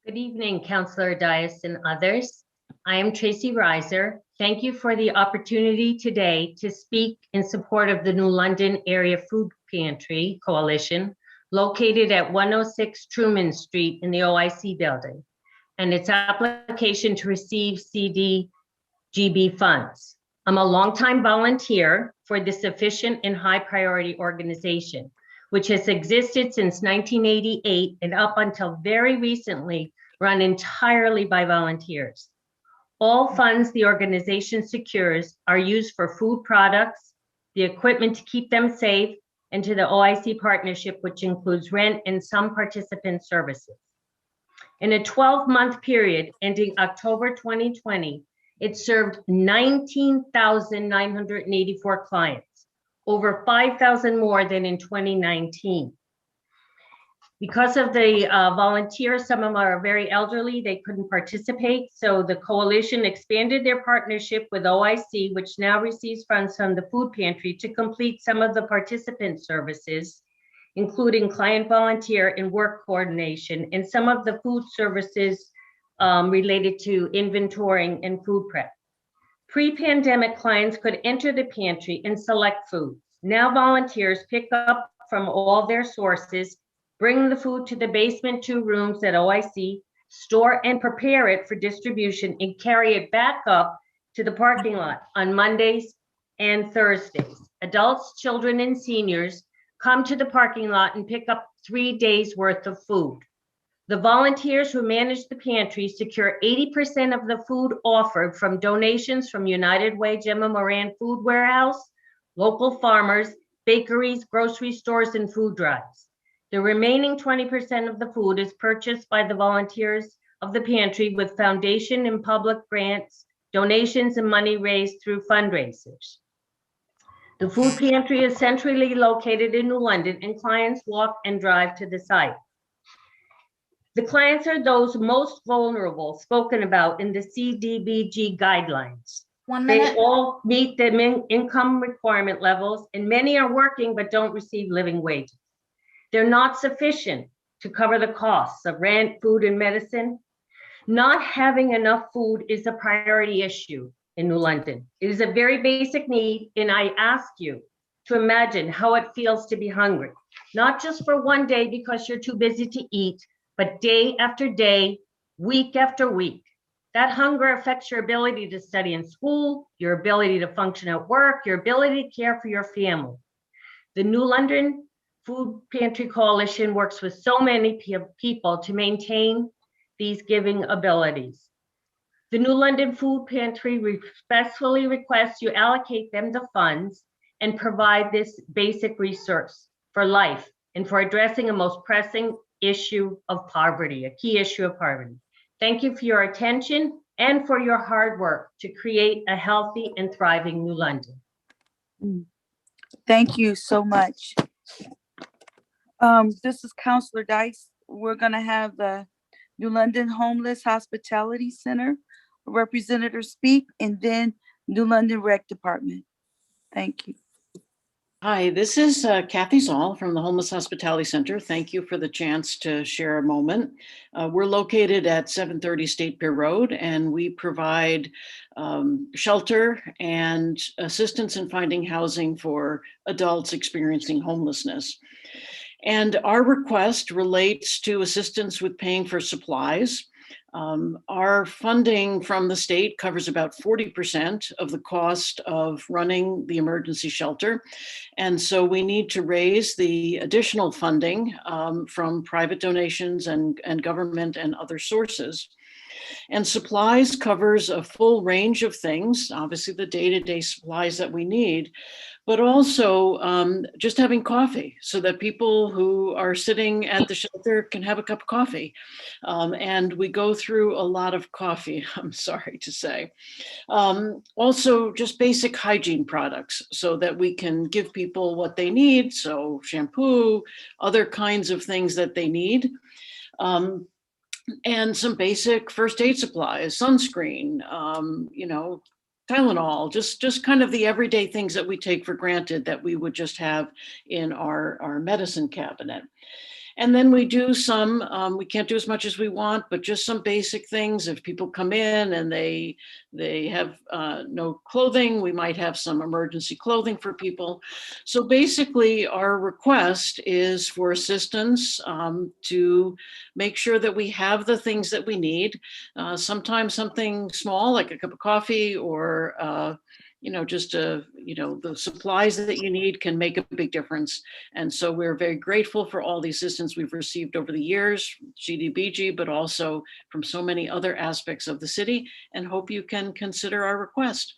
Good evening, Councilor Dias and others. I am Tracy Reiser. Thank you for the opportunity today to speak in support of the New London Area Food Pantry Coalition, located at 106 Truman Street in the OIC building. and its application to receive CDGB funds. I'm a longtime volunteer for this efficient and high priority organization, which has existed since 1988 and up until very recently run entirely by volunteers. All funds the organization secures are used for food products, the equipment to keep them safe, and to the OIC partnership, which includes rent and some participant services. In a 12-month period ending October 2020, it served 19,984 clients, over 5,000 more than in 2019. Because of the volunteers, some of them are very elderly, they couldn't participate. So the coalition expanded their partnership with OIC, which now receives funds from the food pantry to complete some of the participant services, including client volunteer and work coordination, and some of the food services related to inventorying and food prep. Pre-pandemic, clients could enter the pantry and select foods. Now volunteers pick up from all their sources, bring the food to the basement 2 rooms at OIC, store and prepare it for distribution, and carry it back up to the parking lot on Mondays and Thursdays. Adults, children, and seniors come to the parking lot and pick up 3 days worth of food. The volunteers who manage the pantry secure 80% of the food offered from donations from United Way, Gemma Moran Food Warehouse, local farmers, bakeries, grocery stores, and food drives. The remaining 20% of the food is purchased by the volunteers of the pantry with foundation and public grants, donations, and money raised through fundraisers. The food pantry is centrally located in New London, and clients walk and drive to the site. The clients are those most vulnerable spoken about in the CDBG guidelines. They all meet the income requirement levels, and many are working but don't receive living wages. They're not sufficient to cover the costs of rent, food, and medicine. Not having enough food is a priority issue in New London. It is a very basic need, and I ask you to imagine how it feels to be hungry, not just for one day because you're too busy to eat, but day after day, week after week. That hunger affects your ability to study in school, your ability to function at work, your ability to care for your family. The New London Food Pantry Coalition works with so many people to maintain these giving abilities. The New London Food Pantry respectfully requests you allocate them the funds and provide this basic resource for life and for addressing a most pressing issue of poverty, a key issue of poverty. Thank you for your attention and for your hard work to create a healthy and thriving New London. Thank you so much. This is Counselor Dice. We're gonna have the New London Homeless Hospitality Center representative speak, and then New London Rec Department. Thank you. Hi, this is Kathy Zoll from the Homeless Hospitality Center. Thank you for the chance to share a moment. We're located at 730 State Pier Road, and we provide shelter and assistance in finding housing for adults experiencing homelessness. And our request relates to assistance with paying for supplies. Our funding from the state covers about 40% of the cost of running the emergency shelter. And so we need to raise the additional funding from private donations and government and other sources. And supplies covers a full range of things, obviously the day-to-day supplies that we need, but also just having coffee so that people who are sitting at the shelter can have a cup of coffee. And we go through a lot of coffee, I'm sorry to say. Also just basic hygiene products so that we can give people what they need. So shampoo, other kinds of things that they need. And some basic first aid supplies, sunscreen, Tylenol, just kind of the everyday things that we take for granted that we would just have in our medicine cabinet. And then we do some, we can't do as much as we want, but just some basic things. If people come in and they have no clothing, we might have some emergency clothing for people. So basically our request is for assistance to make sure that we have the things that we need. Sometimes something small like a cup of coffee or just the supplies that you need can make a big difference. And so we're very grateful for all the assistance we've received over the years, CDBG, but also from so many other aspects of the city, and hope you can consider our request.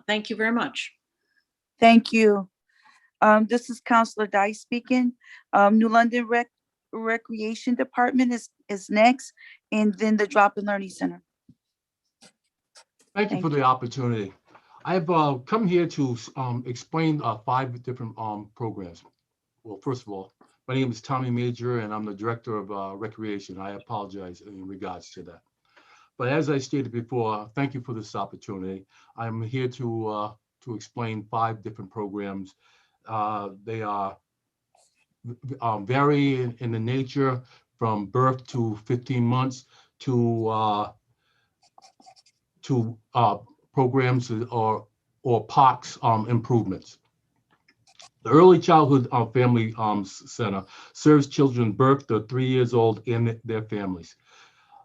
Thank you very much. Thank you. This is Councilor Dice speaking. New London Recreation Department is next, and then the Drop and Learning Center. Thank you for the opportunity. I've come here to explain 5 different programs. Well, first of all, my name is Tommy Major, and I'm the Director of Recreation. I apologize in regards to that. But as I stated before, thank you for this opportunity. I'm here to explain 5 different programs. They are vary in the nature from birth to 15 months to programs or POCS improvements. The Early Childhood Family Center serves children birth to 3 years old and their families.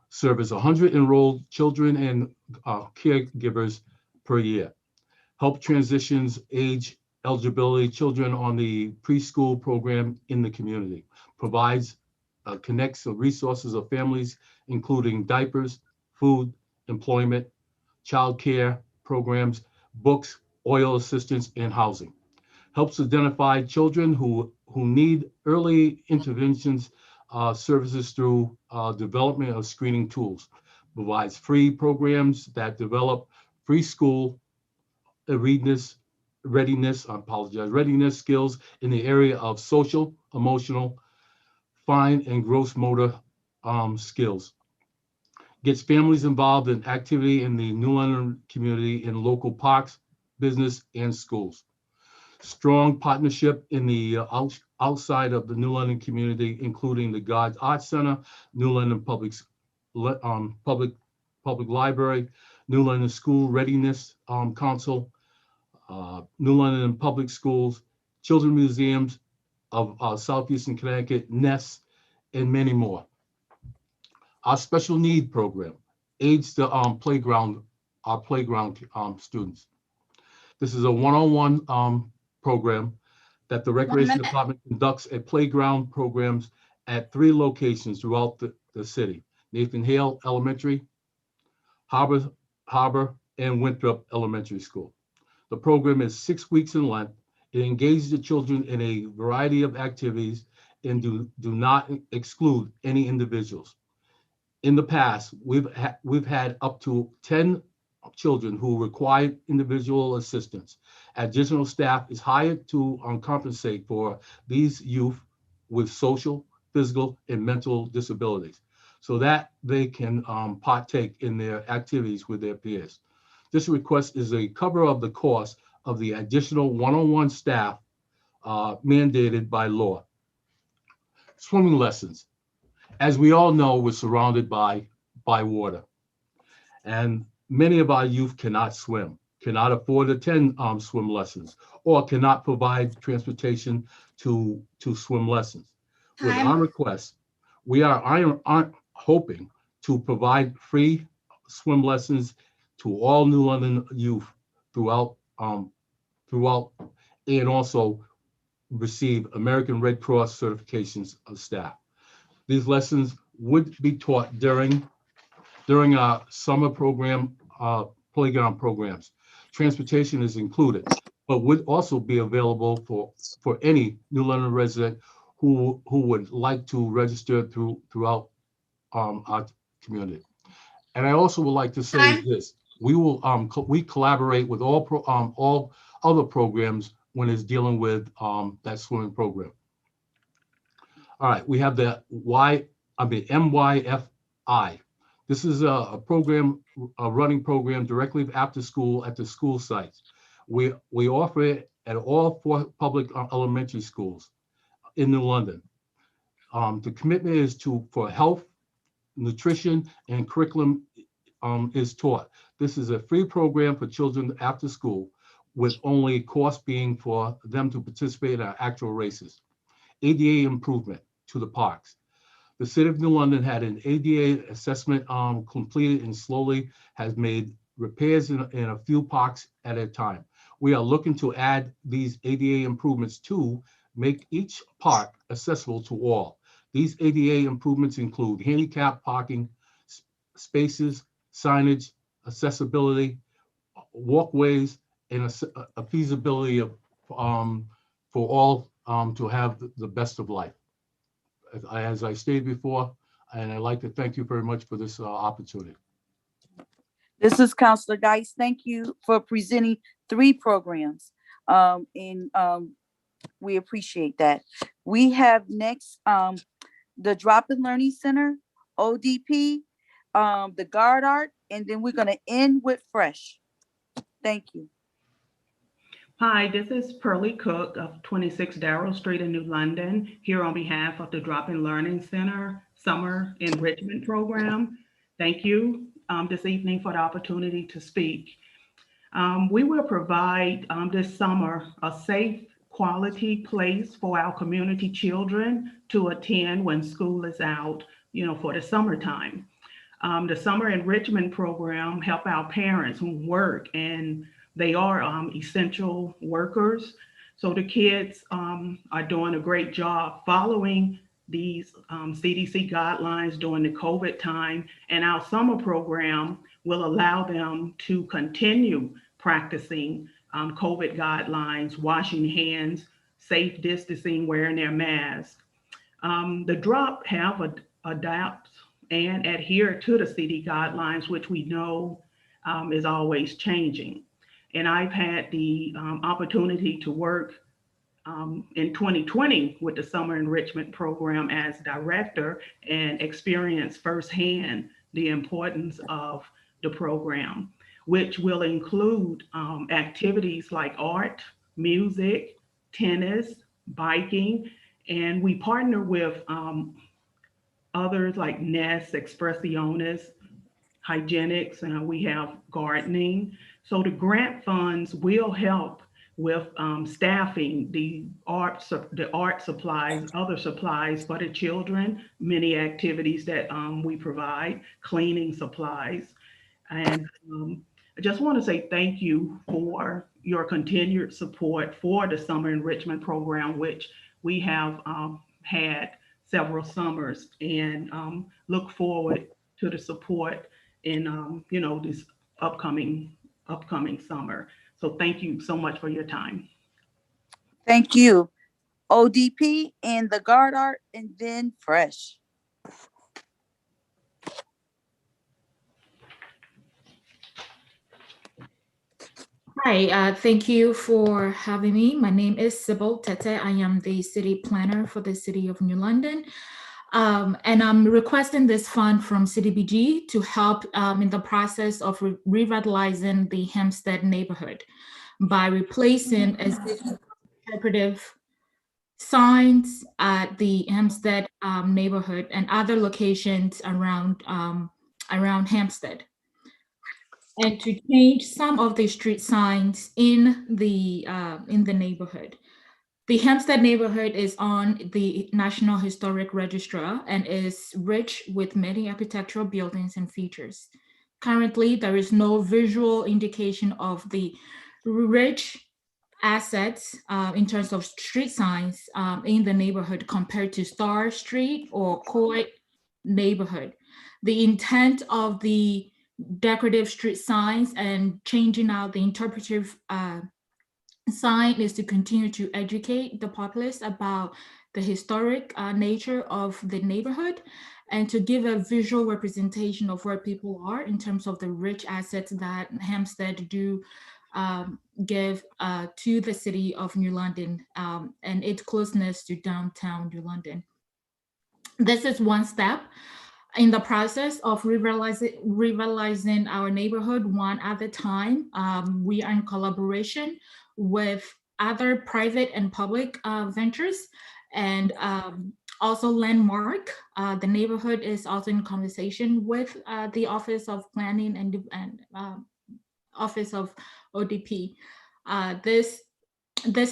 Serves 100 enrolled children and caregivers per year. Help transitions age eligibility children on the preschool program in the community. Provides connects the resources of families, including diapers, food, employment, child care programs, books, oil assistance, and housing. Helps identify children who need early interventions services through development of screening tools. Provides free programs that develop free school readiness skills in the area of social, emotional, fine, and gross motor skills. Gets families involved in activity in the New London community in local parks, business, and schools. Strong partnership in the outside of the New London community, including the Goddard Arts Center, New London Public Library, New London School Readiness Council, New London Public Schools, Children's Museums of Southeastern Connecticut, NEST, and many more. Our special need program aids the our playground students. This is a one-on-one program that the Recreation Department conducts at playground programs at 3 locations throughout the city: Nathan Hale Elementary, Harbor, and Winthrop Elementary School. The program is 6 weeks in length. It engages the children in a variety of activities and do not exclude any individuals. In the past, we've had up to 10 children who required individual assistance. Additional staff is hired to compensate for these youth with social, physical, and mental disabilities so that they can partake in their activities with their peers. This request is a cover of the cost of the additional one-on-one staff mandated by law. Swimming lessons. As we all know, we're surrounded by water. And many of our youth cannot swim, cannot afford to attend swim lessons, or cannot provide transportation to swim lessons. With our request, we are hoping to provide free swim lessons to all New London youth throughout, and also receive American Red Cross certifications of staff. These lessons would be taught during our summer program, playground programs. Transportation is included, but would also be available for any New London resident who would like to register throughout our community. And I also would like to say this: we collaborate with all other programs when it's dealing with that swimming program. All right, we have the MYFI. This is a program, a running program directly after school at the school sites. We offer it at all 4 public elementary schools in New London. The commitment is for health, nutrition, and curriculum is taught. This is a free program for children after school, with only cost being for them to participate in actual races. ADA improvement to the parks. The City of New London had an ADA assessment completed and slowly has made repairs in a few parks at a time. We are looking to add these ADA improvements to make each park accessible to all. These ADA improvements include handicap parking, spaces, signage, accessibility, walkways, and a feasibility of for all to have the best of life. As I stated before, and I'd like to thank you very much for this opportunity. This is Counselor Dice. Thank you for presenting 3 programs. We appreciate that. We have next the Drop-in Learning Center, ODP, the Guard Art, and then we're going to end with Fresh. Thank you. Hi, this is Pearlie Cook of 26 Darrow Street in New London, here on behalf of the Drop-in Learning Center Summer Enrichment Program. Thank you this evening for the opportunity to speak. We will provide this summer a safe, quality place for our community children to attend when school is out, for the summertime. The Summer Enrichment Program help our parents who work, and they are essential workers. So the kids are doing a great job following these CDC guidelines during the COVID time. And our summer program will allow them to continue practicing COVID guidelines, washing hands, safe distancing, wearing their mask. The DROP have adapt and adhere to the CD guidelines, which we know is always changing. And I've had the opportunity to work in 2020 with the Summer Enrichment Program as director and experience firsthand the importance of the program, which will include activities like art, music, tennis, biking, and we partner with others like Nest, Expressiones, Hygienics, and we have gardening. So the grant funds will help with staffing the art supplies, other supplies for the children, many activities that we provide, cleaning supplies. And I just want to say thank you for your continued support for the Summer Enrichment Program, which we have had several summers, and look forward to the support in this upcoming summer. So thank you so much for your time. Thank you. ODP and the Guard Art, and then Fresh. Hi, thank you for having me. My name is Sybil Tete. I am the city planner for the City of New London. And I'm requesting this fund from CDBG to help in the process of revitalizing the Hempstead neighborhood by replacing existing interpretive signs at the Hempstead neighborhood and other locations around Hempstead, and to change some of the street signs in the neighborhood. The Hempstead neighborhood is on the National Historic Register and is rich with many architectural buildings and features. Currently, there is no visual indication of the rich assets in terms of street signs in the neighborhood compared to Star Street or Coit neighborhood. The intent of the decorative street signs and changing out the interpretive sign is to continue to educate the populace about the historic nature of the neighborhood and to give a visual representation of where people are in terms of the rich assets that Hempstead do give to the City of New London and its closeness to downtown New London. This is one step in the process of revitalizing our neighborhood one at a time. We are in collaboration with other private and public ventures, and Also Landmark, the neighborhood is also in conversation with the Office of Planning and Office of ODP. This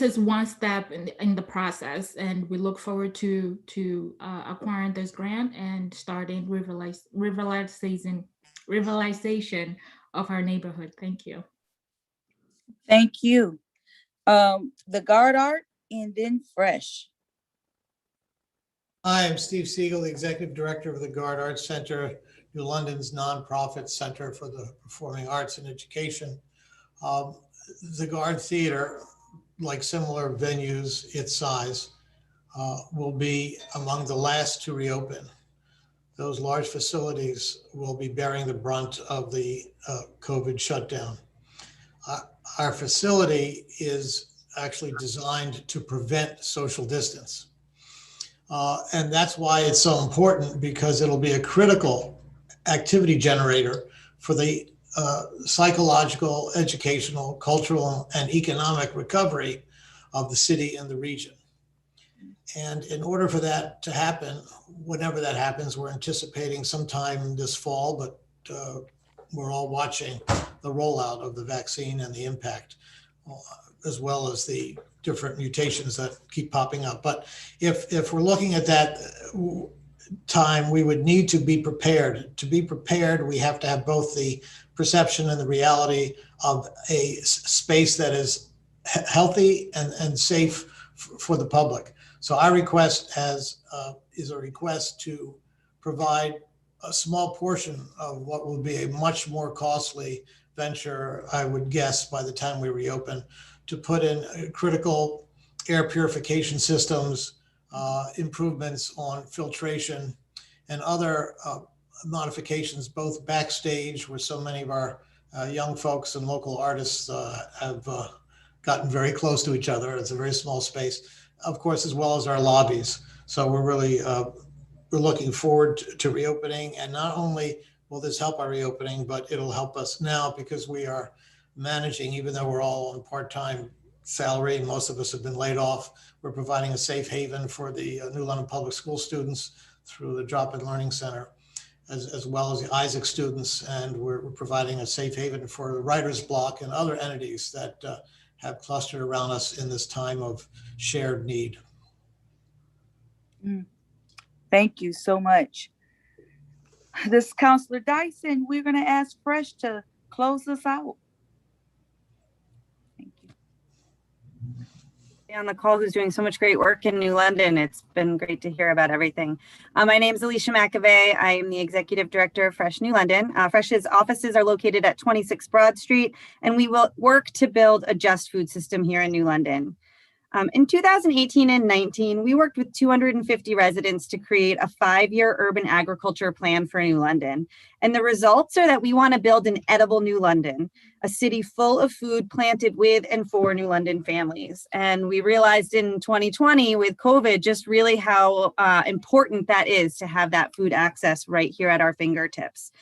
is one step in the process, and we look forward to acquiring this grant and starting revitalization of our neighborhood. Thank you. Thank you. The Guard Art and then Fresh. Hi, I'm Steve Siegel, the Executive Director of the Guard Arts Center, New London's nonprofit center for the performing arts and education. The Guard Theater, like similar venues its size, will be among the last to reopen. Those large facilities will be bearing the brunt of the COVID shutdown. Our facility is actually designed to prevent social distance. And that's why it's so important, because it'll be a critical activity generator for the psychological, educational, cultural, and economic recovery of the city and the region. And in order for that to happen, whenever that happens, we're anticipating sometime this fall, but we're all watching the rollout of the vaccine and the impact, as well as the different mutations that keep popping up. But if we're looking at that time, we would need to be prepared. To be prepared, we have to have both the perception and the reality of a space that is healthy and safe for the public. So our request is a request to provide a small portion of what will be a much more costly venture, I would guess, by the time we reopen, to put in critical air purification systems, improvements on filtration, and other modifications, both backstage, where so many of our young folks and local artists have gotten very close to each other. It's a very small space, of course, as well as our lobbies. So we're really we're looking forward to reopening. And not only will this help our reopening, but it'll help us now, because we are managing, even though we're all on part-time salary, and most of us have been laid off, we're providing a safe haven for the New London Public School students through the Drop-In Learning Center, as well as the Isaac students. And we're providing a safe haven for the Writer's Block and other entities that have clustered around us in this time of shared need. Thank you so much. This is Councilor Dyson. We're going to ask Fresh to close us out. On the call, who's doing so much great work in New London. It's been great to hear about everything. My name is Alicia McAvey. I am the Executive Director of Fresh New London. Fresh's offices are located at 26 Broad Street, and we will work to build a just food system here in New London. In 2018 and 19, we worked with 250 residents to create a 5-year urban agriculture plan for New London. And the results are that we want to build an edible New London, a city full of food planted with and for New London families. And we realized in 2020 with COVID just really how important that is to have that food access right here at our fingertips.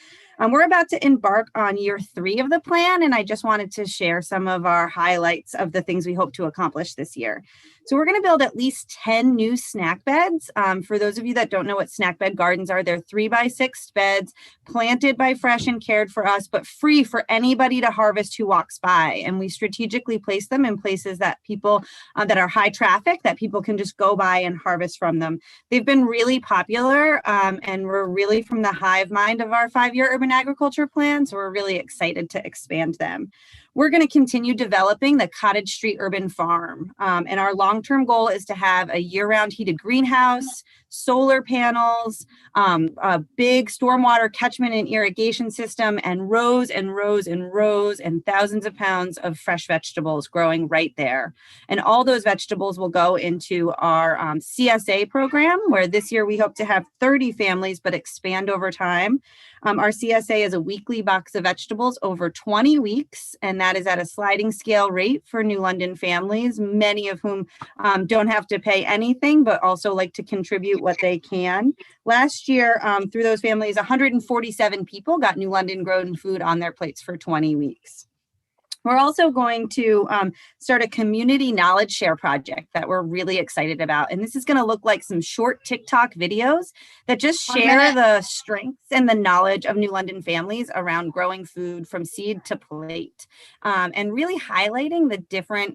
We're about to embark on year 3 of the plan, and I just wanted to share some of our highlights of the things we hope to accomplish this year. So we're going to build at least 10 new snack beds. For those of you that don't know what snack bed gardens are, they're 3x6 beds planted by Fresh and cared for us, but free for anybody to harvest who walks by. And we strategically place them in places that people that are high traffic, that people can just go by and harvest from them. They've been really popular, and we're really from the hive mind of our 5-year urban agriculture plan. So we're really excited to expand them. We're going to continue developing the Cottage Street Urban Farm. And our long-term goal is to have a year-round heated greenhouse, solar panels, a big stormwater catchment and irrigation system, and rows and rows and rows and thousands of pounds of fresh vegetables growing right there. And all those vegetables will go into our CSA program, where this year we hope to have 30 families, but expand over time. Our CSA is a weekly box of vegetables over 20 weeks, and that is at a sliding scale rate for New London families, many of whom don't have to pay anything, but also like to contribute what they can. Last year, through those families, 147 people got New London grown food on their plates for 20 weeks. We're also going to start a community knowledge share project that we're really excited about. And this is going to look like some short TikTok videos that just 1 share minute. the strengths and the knowledge of New London families around growing food from seed to plate, and really highlighting the different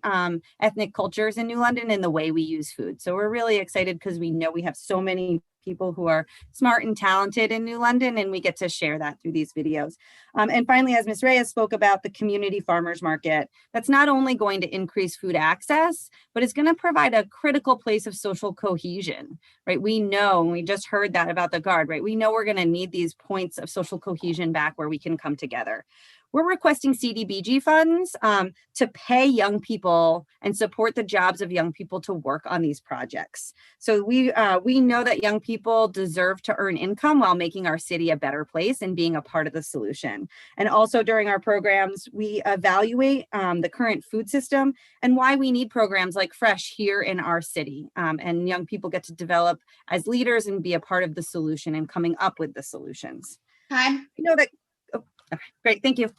ethnic cultures in New London and the way we use food. So we're really excited because we know we have so many people who are smart and talented in New London, and we get to share that through these videos. And finally, as Ms. Reyes spoke about the community farmers market, that's not only going to increase food access, but it's going to provide a critical place of social cohesion, right? We know, and we just heard that about the Guard, right? We know we're going to need these points of social cohesion back where we can come together. We're requesting CDBG funds to pay young people and support the jobs of young people to work on these projects. So we know that young people deserve to earn income while making our city a better place and being a part of the solution. And also during our programs, we evaluate the current food system and why we need programs like Fresh here in our city. And young people get to develop as leaders and be a part of the solution and coming up with the solutions. Time. You know that. Oh, okay, great, thank you.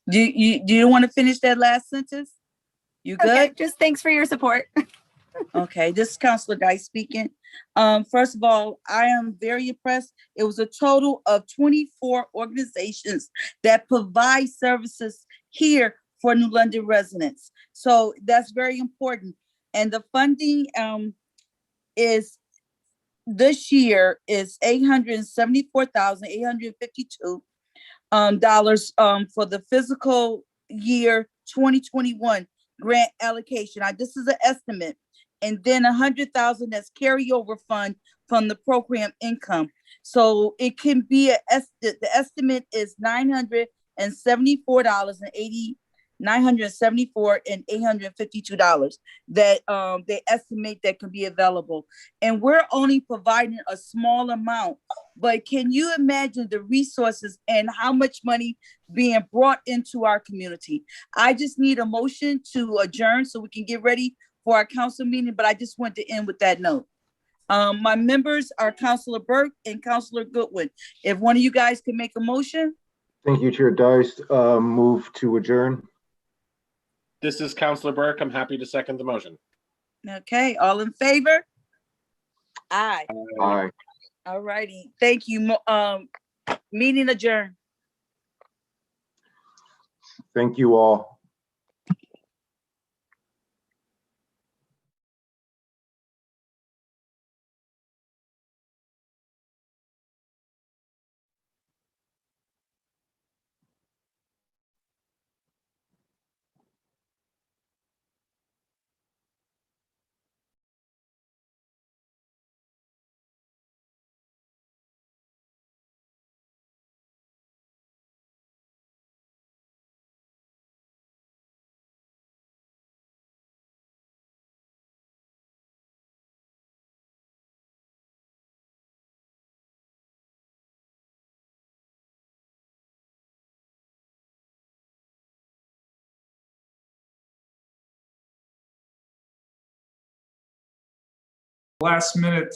Do you want to finish that last sentence? You good? Okay, just thanks for your support. Okay, this is Councilor Dice speaking. First of all, I am very impressed. It was a total of 24 organizations that provide services here for New London residents. So that's very important. And the funding is this year is $874,852 dollars for the fiscal year 2021 grant allocation. This is an estimate, and then 100,000 that's carryover fund from the program income. So it can be the estimate is $974,852 that they estimate that can be available. And we're only providing a small amount, but can you imagine the resources and how much money being brought into our community? I just need a motion to adjourn so we can get ready for our council meeting, but I just want to end with that note. My members are Councilor Burke and Councilor Goodwin. If one of you guys can make a motion. Thank you, Chair Dice. Move to adjourn. This is Councilor Burke. I'm happy to second the motion. Okay, all in favor? Aye. Aye. All righty, thank you. Meeting adjourned. Thank you all. Last minute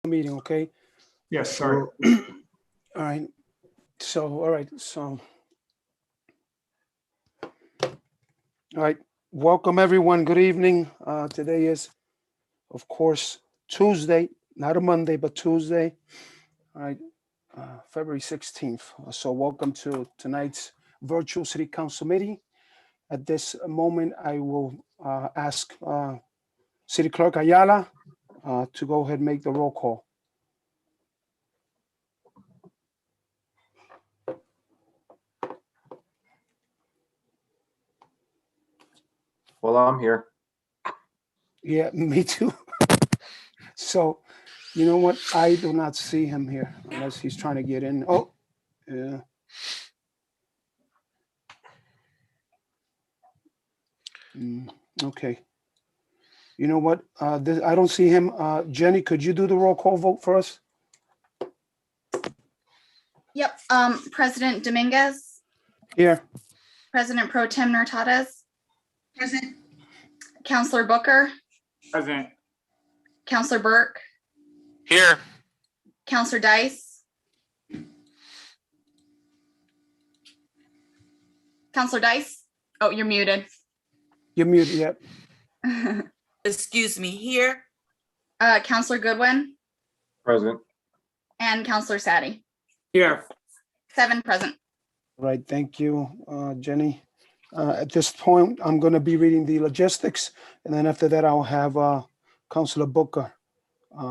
meeting, okay? Yes, sorry. All right, so, all right, so. All right, welcome everyone, good evening. Today is, of course, Tuesday, not a Monday, but Tuesday. All right, February 16th. So welcome to tonight's virtual city council meeting. At this moment, I will ask City Clerk Ayala to go ahead and make the roll call. Well, I'm here. Yeah, me too. So, you know what? I do not see him here unless he's trying to get in. Oh, yeah. Okay. You know what? I don't see him. Jenny, could you do the roll call vote for us? Yep, President Dominguez, Here. President Pro Tem Hurtado. Present. Counselor Booker, Present. Counselor Burke, Here. Counselor Dice. Counselor Dice, oh, you're muted. You're muted, yep. Excuse me, here. Counselor Goodwin Present. and Counselor Sadi. Here. 7 present. Right, thank you, Jenny. At this point, I'm going to be reading the logistics, and then after that, I'll have Councilor Booker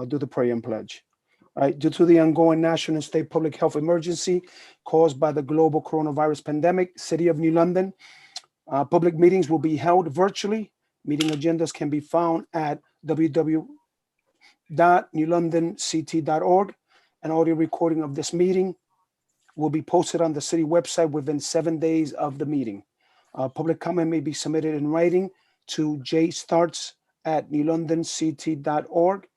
do the prayer and pledge. All right, due to the ongoing national and state public health emergency caused by the global coronavirus pandemic, City of New London, public meetings will be held virtually. Meeting agendas can be found at www.newlondonct.org. An audio recording of this meeting will be posted on the city website within 7 days of the meeting. Public comment may be submitted in writing to jstarts@newlondonct.org.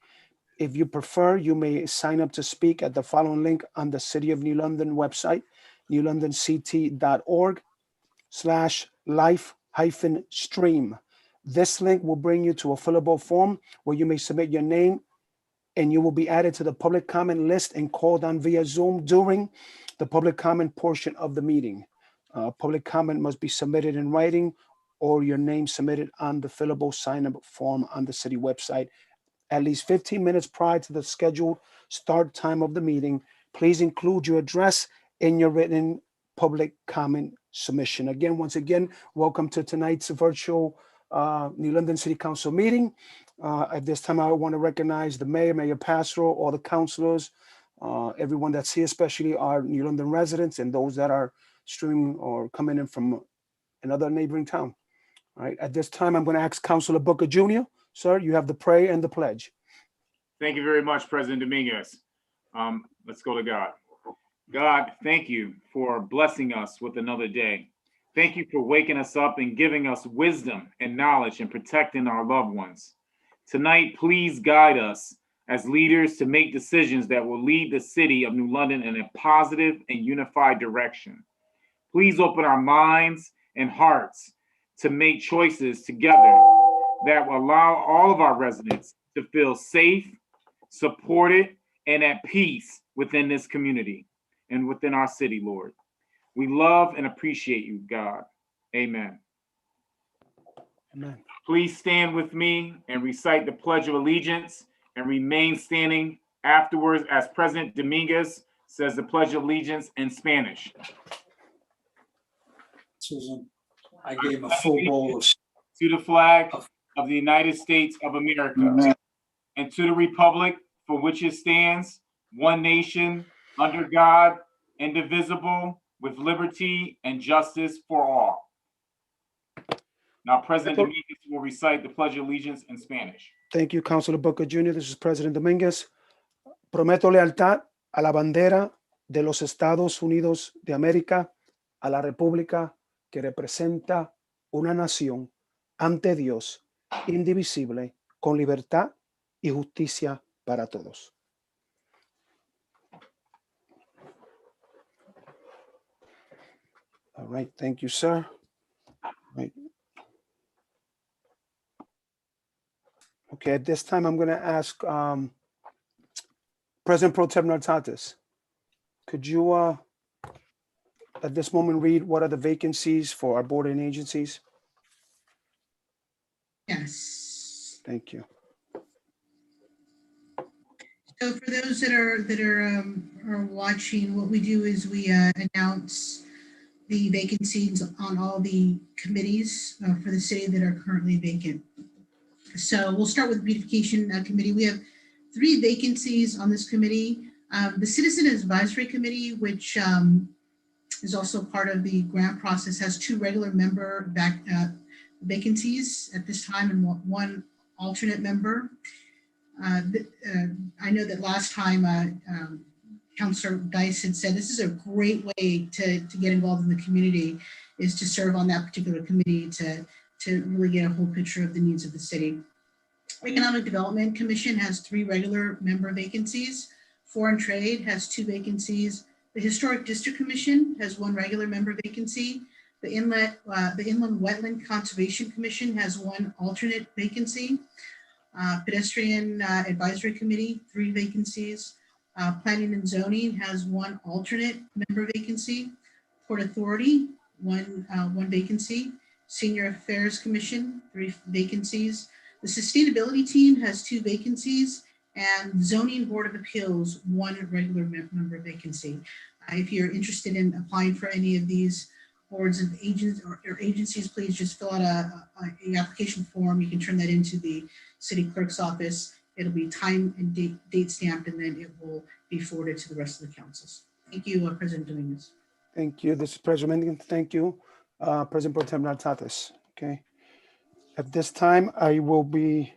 If you prefer, you may sign up to speak at the following link on the City of New London website, newlondonct.org/live-stream. This link will bring you to a fillable form where you may submit your name and you will be added to the public comment list and called on via Zoom during the public comment portion of the meeting. Public comment must be submitted in writing or your name submitted on the fillable sign-up form on the city website at least 15 minutes prior to the scheduled start time of the meeting. Please include your address in your written public comment submission. Again, once again, welcome to tonight's virtual New London City Council meeting. At this time, I want to recognize the mayor, Mayor Passero, all the councilors, everyone that's here, especially our New London residents and those that are streaming or coming in from another neighboring town. All right, at this time, I'm going to ask Councilor Booker Jr. Sir, you have the prayer and the pledge. Thank you very much, President Dominguez. Let's go to God. God, thank you for blessing us with another day. Thank you for waking us up and giving us wisdom and knowledge and protecting our loved ones. Tonight, please guide us as leaders to make decisions that will lead the city of New London in a positive and unified direction. Please open our minds and hearts to make choices together that will allow all of our residents to feel safe, supported, and at peace within this community and within our city, Lord. We love and appreciate you, God. Amen. Amen. Please stand with me and recite the Pledge of Allegiance and remain standing afterwards as President Dominguez says the Pledge of Allegiance in Spanish. Susan, I gave a full bowl of. To the flag of the United States of America and to the republic for which it stands, one nation, under God, indivisible, with liberty and justice for all. Now, President Dominguez will recite the Pledge of Allegiance in Spanish. Thank you, Councilor Booker Jr. This is President Dominguez. Prometo lealtad a la bandera de los Estados Unidos de América, a la república que representa una nación ante Dios, indivisible, con libertad y justicia para todos. All right, thank you, sir. Right. Okay, at this time, I'm going to ask President Pro Tem Nartatis, could you, at this moment, read what are the vacancies for our board and agencies? Yes. Thank you. So for those that are watching, what we do is we announce the vacancies on all the committees for the city that are currently vacant. So we'll start with the beautification committee. We have 3 vacancies on this committee. The Citizen Advisory Committee, which is also part of the grant process, has 2 regular member vacancies at this time and 1 alternate member. I know that last time Councilor Dice had said this is a great way to get involved in the community, is to serve on that particular committee to really get a whole picture of the needs of the city. Economic Development Commission has 3 regular member vacancies. Foreign Trade has 2 vacancies. The Historic District Commission has 1 regular member vacancy. The Inland Wetland Conservation Commission has 1 alternate vacancy. Pedestrian Advisory Committee, 3 vacancies. Planning and Zoning has 1 alternate member vacancy. Port Authority, 1 vacancy. Senior Affairs Commission, 3 vacancies. The Sustainability Team has 2 vacancies, and Zoning Board of Appeals, 1 regular member vacancy. If you're interested in applying for any of these boards of agents or agencies, please just fill out an application form. You can turn that into the city clerk's office. It'll be time and date stamped, and then it will be forwarded to the rest of the councils. Thank you, President Dominguez. Thank you. This is President Mengen. Thank you, President Pro Tem Nartatis. Okay. At this time, I will be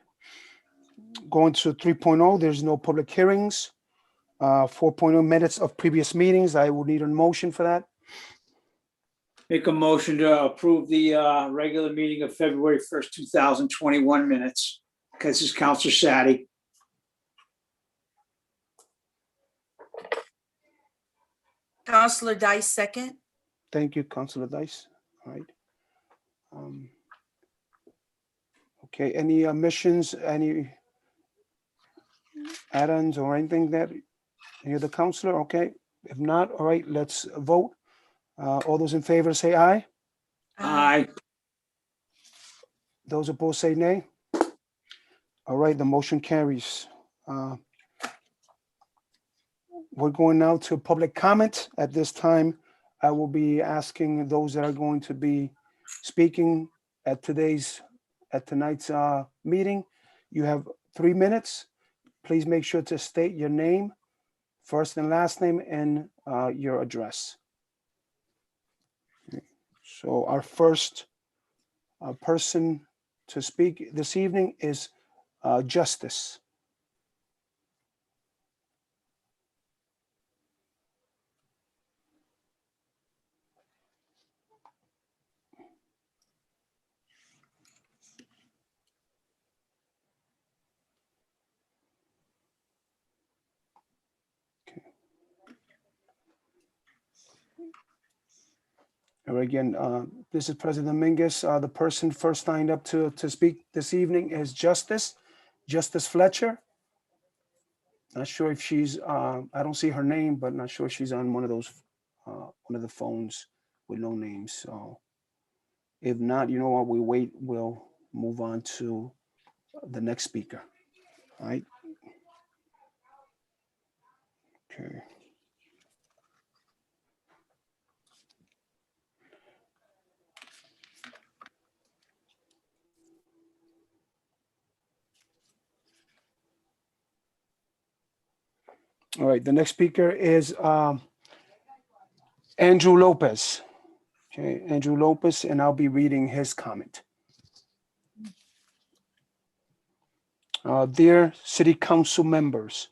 going to 3.0. There's no public hearings. 4.0 minutes of previous meetings. I will need a motion for that. Make a motion to approve the regular meeting of February 1st, 2021 minutes. This is Councilor Sadi. Councilor Dice, second. Thank you, Councilor Dice. All right. Okay, any omissions, any add-ons or anything that any other councilor? Okay, if not, all right, let's vote. All those in favor say aye. Aye. Those opposed say nay. All right, the motion carries. We're going now to public comment. At this time, I will be asking those that are going to be speaking at tonight's meeting. You have 3 minutes. Please make sure to state your name, first and last name, and your address. So our first person to speak this evening is Justice. Or again, this is President Dominguez. The person first signed up to speak this evening is Justice Fletcher. Not sure if she's, I don't see her name, but not sure if she's on one of those, one of the phones with no names. So if not, you know what, we'll move on to the next speaker. All right. Okay. All right, the next speaker is Andrew Lopez. Okay, Andrew Lopez, and I'll be reading his comment. Dear City Council members,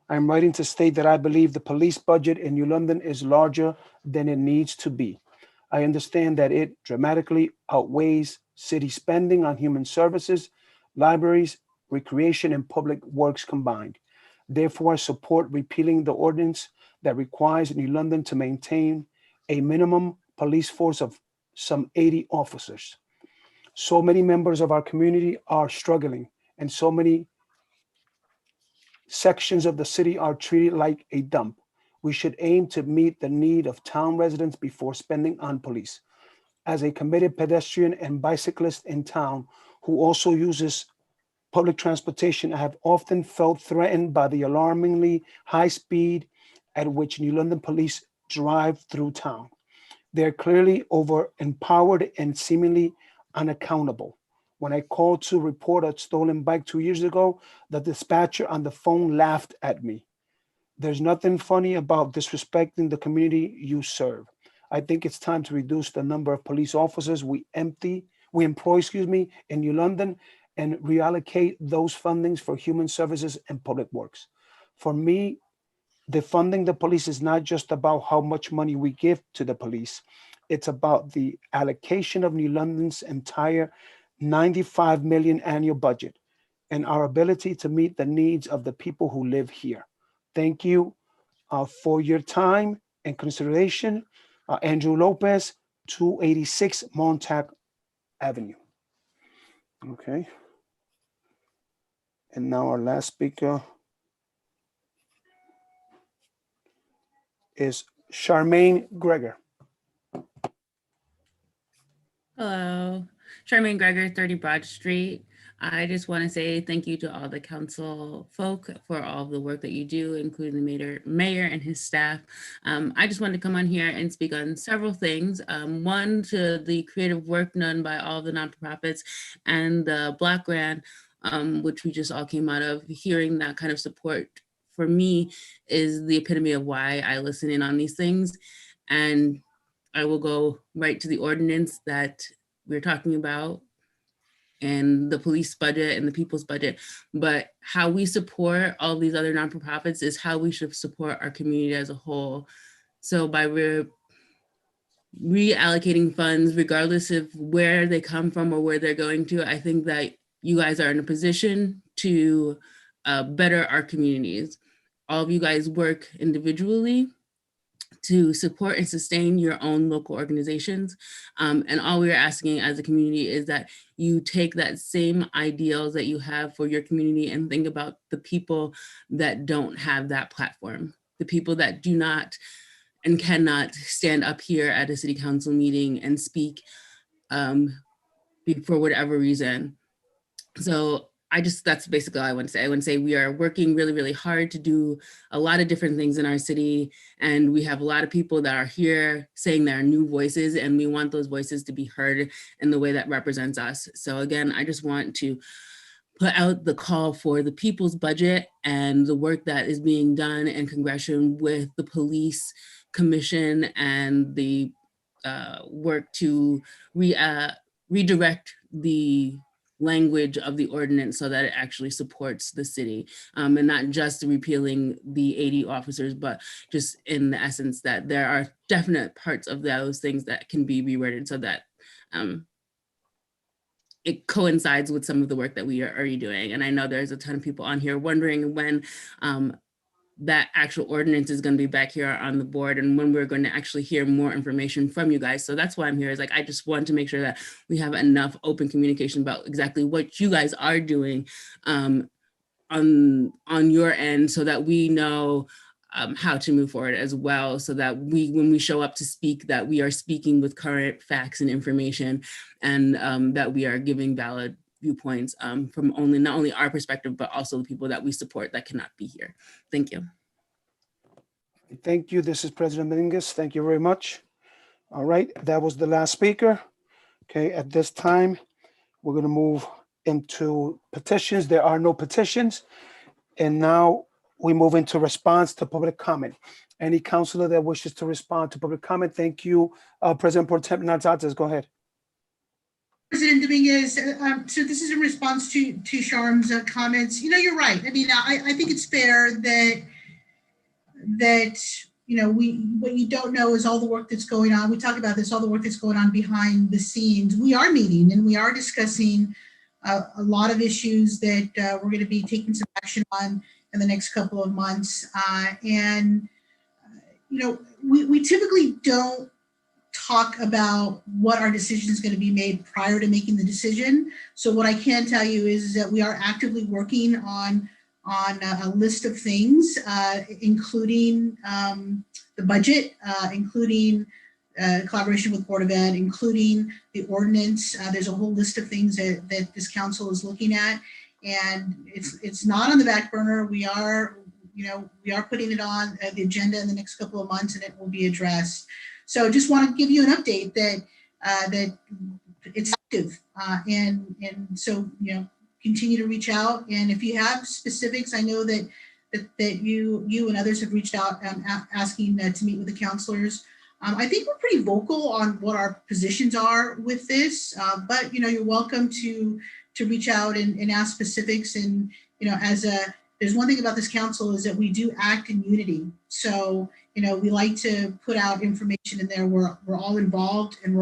I'm writing to state that I believe the police budget in New London is larger than it needs to be. I understand that it dramatically outweighs city spending on human services, libraries, recreation, and public works combined. Therefore, I support repealing the ordinance that requires New London to maintain a minimum police force of some 80 officers. So many members of our community are struggling, and so many sections of the city are treated like a dump. We should aim to meet the need of town residents before spending on police. As a committed pedestrian and bicyclist in town who also uses public transportation, I have often felt threatened by the alarmingly high speed at which New London police drive through town. They're clearly over-empowered and seemingly unaccountable. When I called to report a stolen bike 2 years ago, the dispatcher on the phone laughed at me. There's nothing funny about disrespecting the community you serve. I think it's time to reduce the number of police officers we employ, in New London, and reallocate those fundings for human services and public works. For me, defunding the police is not just about how much money we give to the police. It's about the allocation of New London's entire 95 million annual budget and our ability to meet the needs of the people who live here. Thank you for your time and consideration. Andrew Lopez, 286 Montauk Avenue. Okay. And now our last speaker is Charmaine Greger. Hello, Charmaine Greger, 30 Broad Street. I just want to say thank you to all the council folk for all of the work that you do, including the mayor and his staff. I just wanted to come on here and speak on several things. One, to the creative work done by all the nonprofits and the Block Grant, which we just all came out of. Hearing that kind of support for me is the epitome of why I listen in on these things. And I will go right to the ordinance that we're talking about and the police budget and the people's budget. But how we support all these other nonprofits is how we should support our community as a whole. So by reallocating funds, regardless of where they come from or where they're going to, I think that you guys are in a position to better our communities. All of you guys work individually to support and sustain your own local organizations. And all we're asking as a community is that you take that same ideals that you have for your community and think about the people that don't have that platform, the people that do not and cannot stand up here at a city council meeting and speak for whatever reason. So that's basically all I want to say. I want to say we are working really, really hard to do a lot of different things in our city. And we have a lot of people that are here saying there are new voices, and we want those voices to be heard in the way that represents us. So again, I just want to put out the call for the people's budget and the work that is being done in Congression with the police commission and the work to redirect the language of the ordinance so that it actually supports the city, and not just repealing the 80 officers, but just in the essence that there are definite parts of those things that can be reworded so that it coincides with some of the work that we are already doing. And I know there's a ton of people on here wondering when that actual ordinance is going to be back here on the board and when we're going to actually hear more information from you guys. So that's why I'm here, is like, I just want to make sure that we have enough open communication about exactly what you guys are doing on your end, so that we know how to move forward as well, so that when we show up to speak, that we are speaking with current facts and information, and that we are giving valid viewpoints from not only our perspective, but also the people that we support that cannot be here. Thank you. Thank you. This is President Dominguez. Thank you very much. All right, that was the last speaker. Okay, at this time, we're going to move into petitions. There are no petitions. And now we move into response to public comment. Any councilor that wishes to respond to public comment? Thank you. President Pro Tem Natsatsas, go ahead. President Dominguez, so this is in response to Sharm's comments. You know, you're right. I mean, I think it's fair that you know, what you don't know is all the work that's going on. We talk about this, all the work that's going on behind the scenes. We are meeting and we are discussing a lot of issues that we're going to be taking some action on in the next couple of months. You know, we typically don't talk about what our decision is going to be made prior to making the decision. So what I can tell you is that we are actively working on on a list of things, including the budget, including collaboration with Board of Ed, including the ordinance. There's a whole list of things that this council is looking at, and it's not on the back burner. We are putting it on the agenda in the next couple of months, and it will be addressed. So just want to give you an update that that it's active, and so continue to reach out. And if you have specifics, I know that you and others have reached out asking to meet with the counselors. I think we're pretty vocal on what our positions are with this, but you're welcome to reach out and ask specifics. And there's one thing about this council is that we do act in unity. So we like to put out information in there. We're all involved, and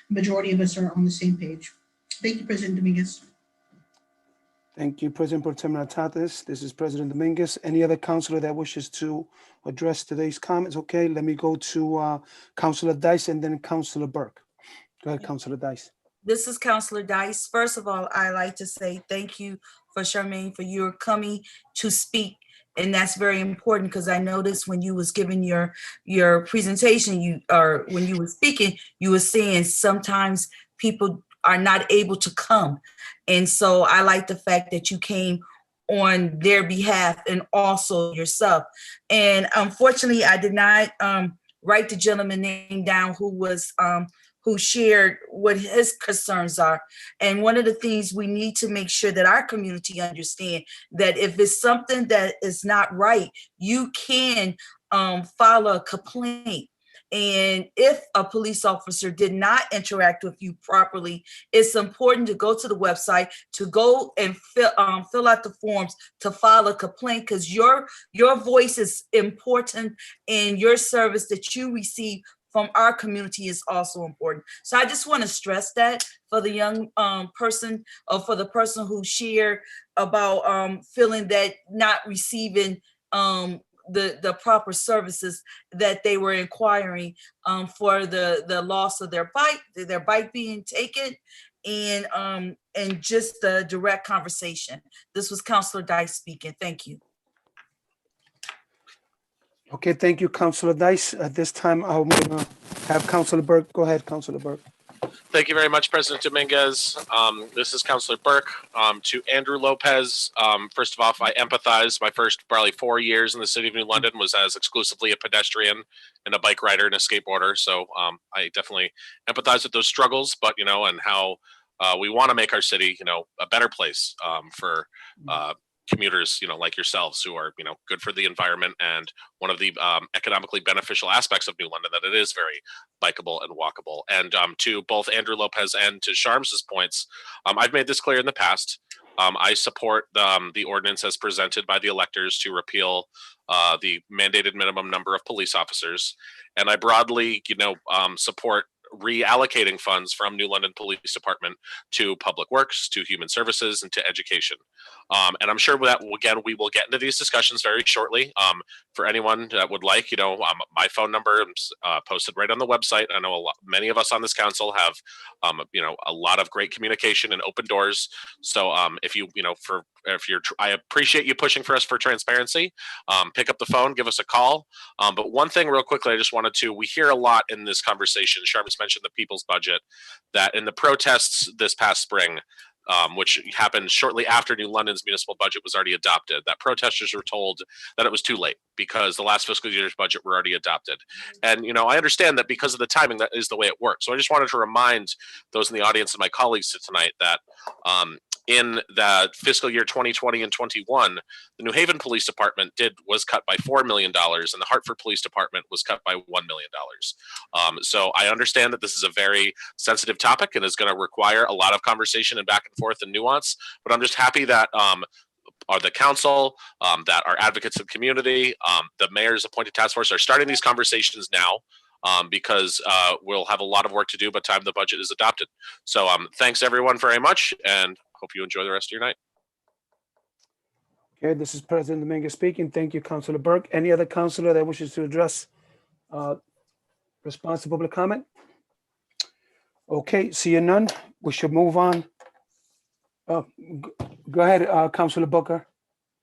majority of us are on the same page. Thank you, President Dominguez. Thank you, President Pro Tem Natatis. This is President Dominguez. Any other councilor that wishes to address today's comments? Okay, let me go to Councilor Dice and then Councilor Burke. Go ahead, Councilor Dice. This is Councilor Dice. First of all, I like to say thank you for Charmaine for your coming to speak. And that's very important, because I noticed when you was giving your presentation, when you were speaking, you were saying sometimes people are not able to come. And so I like the fact that you came on their behalf and also yourself. And unfortunately, I did not write the gentleman's name down who shared what his concerns are. And one of the things we need to make sure that our community understand that if it's something that is not right, you can file a complaint. And if a police officer did not interact with you properly, it's important to go to the website, to go and fill out the forms to file a complaint, because your voice is important, and your service that you receive from our community is also important. So I just want to stress that for the young person, or for the person who shared about feeling that not receiving the proper services that they were inquiring for the loss of their bike being taken, and just the direct conversation. This was Councilor Dice speaking. Thank you. Okay, thank you, Councilor Dice. At this time, I'm going to have Councilor Burke. Go ahead, Councilor Burke. Thank you very much, President Dominguez. This is Councilor Burke. To Andrew Lopez, first of all, I empathize. My first probably 4 years in the city of New London was as exclusively a pedestrian and a bike rider and a skateboarder. So I definitely empathize with those struggles, but, and how we want to make our city, a better place for commuters, like yourselves, who are, good for the environment, and one of the economically beneficial aspects of New London, that it is very bikeable and walkable. And to both Andrew Lopez and to Sharms's points, I've made this clear in the past. I support the ordinance as presented by the electors to repeal the mandated minimum number of police officers, and I broadly, support reallocating funds from New London Police Department to Public Works, to Human Services, and to Education. And I'm sure that, again, we will get into these discussions very shortly. For anyone that would like, my phone number is posted right on the website. I know many of us on this council have, a lot of great communication and open doors. So if I appreciate you pushing for us for transparency. Pick up the phone, give us a call. But one thing real quickly, we hear a lot in this conversation, Sharma's mentioned the people's budget, that in the protests this past spring, which happened shortly after New London's municipal budget was already adopted, that protesters were told that it was too late because the last fiscal year's budget were already adopted. And, I understand that because of the timing, that is the way it works. So I just wanted to remind those in the audience and my colleagues tonight that in the fiscal year 2020 and 21, the New Haven Police Department was cut by $4 million, and the Hartford Police Department was cut by $1 million. So I understand that this is a very sensitive topic and is going to require a lot of conversation and back and forth and nuance, but I'm just happy that are the council, that are advocates of the community, the mayor's appointed task force are starting these conversations now. Because we'll have a lot of work to do by the time the budget is adopted. So thanks everyone very much, and hope you enjoy the rest of your night. Okay, this is President Dominguez speaking. Thank you, Councilor Burke. Any other councilor that wishes to address response to public comment? Okay, seeing none, we should move on. Go ahead, Councilor Booker.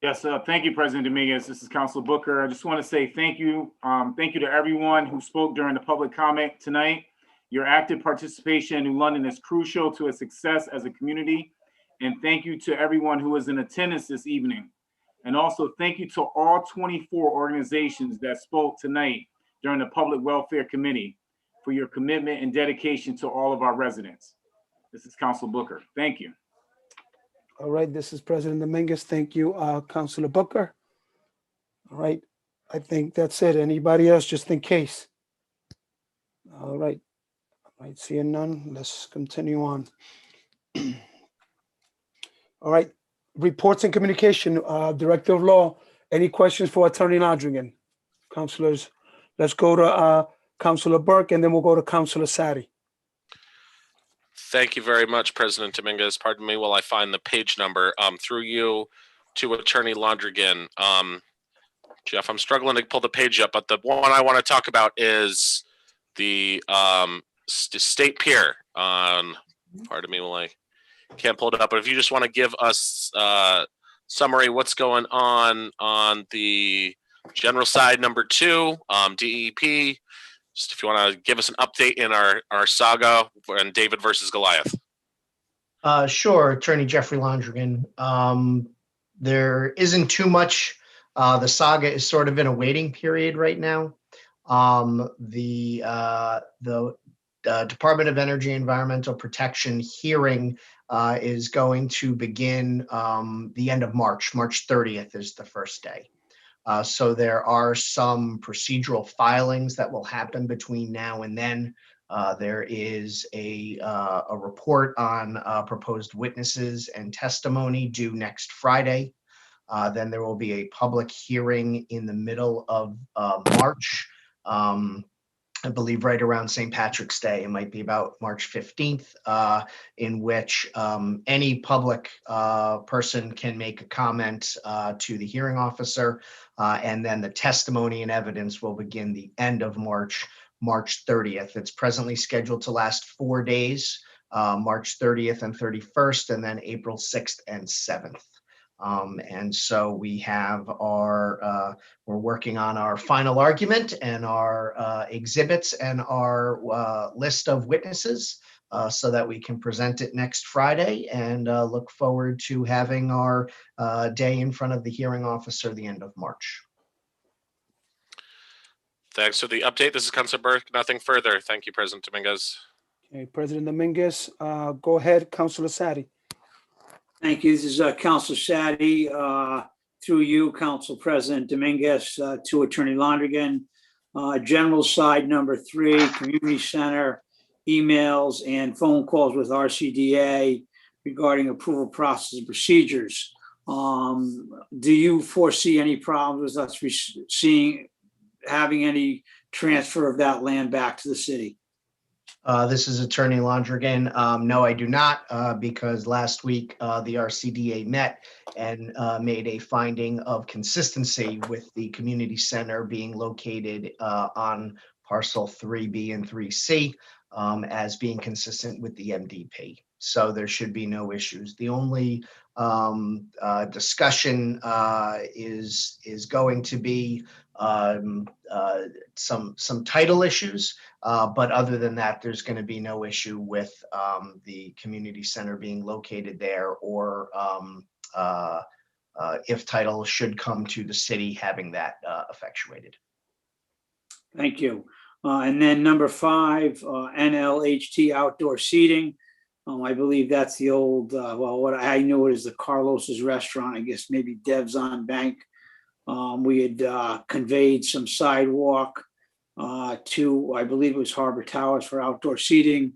Yes, thank you, President Dominguez. This is Councilor Booker. I just want to say thank you. Thank you to everyone who spoke during the public comment tonight. Your active participation in New London is crucial to its success as a community. And thank you to everyone who was in attendance this evening. And also thank you to all 24 organizations that spoke tonight during the Public Welfare Committee for your commitment and dedication to all of our residents. This is Councilor Booker. Thank you. All right, this is President Dominguez. Thank you, Councilor Booker. All right, I think that's it. Anybody else, just in case? All right, seeing none, let's continue on. All right, reports and communication, Director of Law. Any questions for Attorney Landrigan? Councilors, let's go to Councilor Burke, and then we'll go to Councilor Sadi. Thank you very much, President Dominguez. Pardon me while I find the page number. Through you to Attorney Landrigan. Jeff, I'm struggling to pull the page up, but the one I want to talk about is the state pier. Pardon me while I can't pull it up, but if you just want to give us summary what's going on the general side, number 2, DEP. Just if you want to give us an update in our saga and David versus Goliath. Sure, Attorney Jeffrey Landrigan. There isn't too much. The saga is sort of in a waiting period right now. The Department of Energy Environmental Protection hearing is going to begin the end of March. March 30th is the first day. So there are some procedural filings that will happen between now and then. There is a report on proposed witnesses and testimony due next Friday. Then there will be a public hearing in the middle of March. I believe right around St. Patrick's Day. It might be about March 15th, in which any public person can make a comment to the hearing officer, and then the testimony and evidence will begin the end of March, March 30th. It's presently scheduled to last 4 days, March 30th and 31st, and then April 6th and 7th. And so we have we're working on our final argument and our exhibits and our list of witnesses so that we can present it next Friday, and look forward to having our day in front of the hearing officer the end of March. Thanks for the update. This is Councilor Burke. Nothing further. Thank you, President Dominguez. Okay, President Dominguez, go ahead, Councilor Sadi. Thank you. This is Councilor Sadi, through you, Council President Dominguez, to Attorney Landrigan. General side number 3, community center, emails and phone calls with RCDA regarding approval process and procedures. Do you foresee any problems with us having any transfer of that land back to the city? This is Attorney Landrigan. No, I do not, because last week the RCDA met and made a finding of consistency with the community center being located on parcel 3B and 3C as being consistent with the MDP. So there should be no issues. The only discussion is going to be some title issues, but other than that, there's going to be no issue with the community center being located there, or if title should come to the city, having that effectuated. Thank you. And then number 5, NLHT outdoor seating. I believe that's the old, well, what I know it is the Carlos's restaurant, I guess maybe Dev's on Bank. We had conveyed some sidewalk to, I believe it was Harbor Towers, for outdoor seating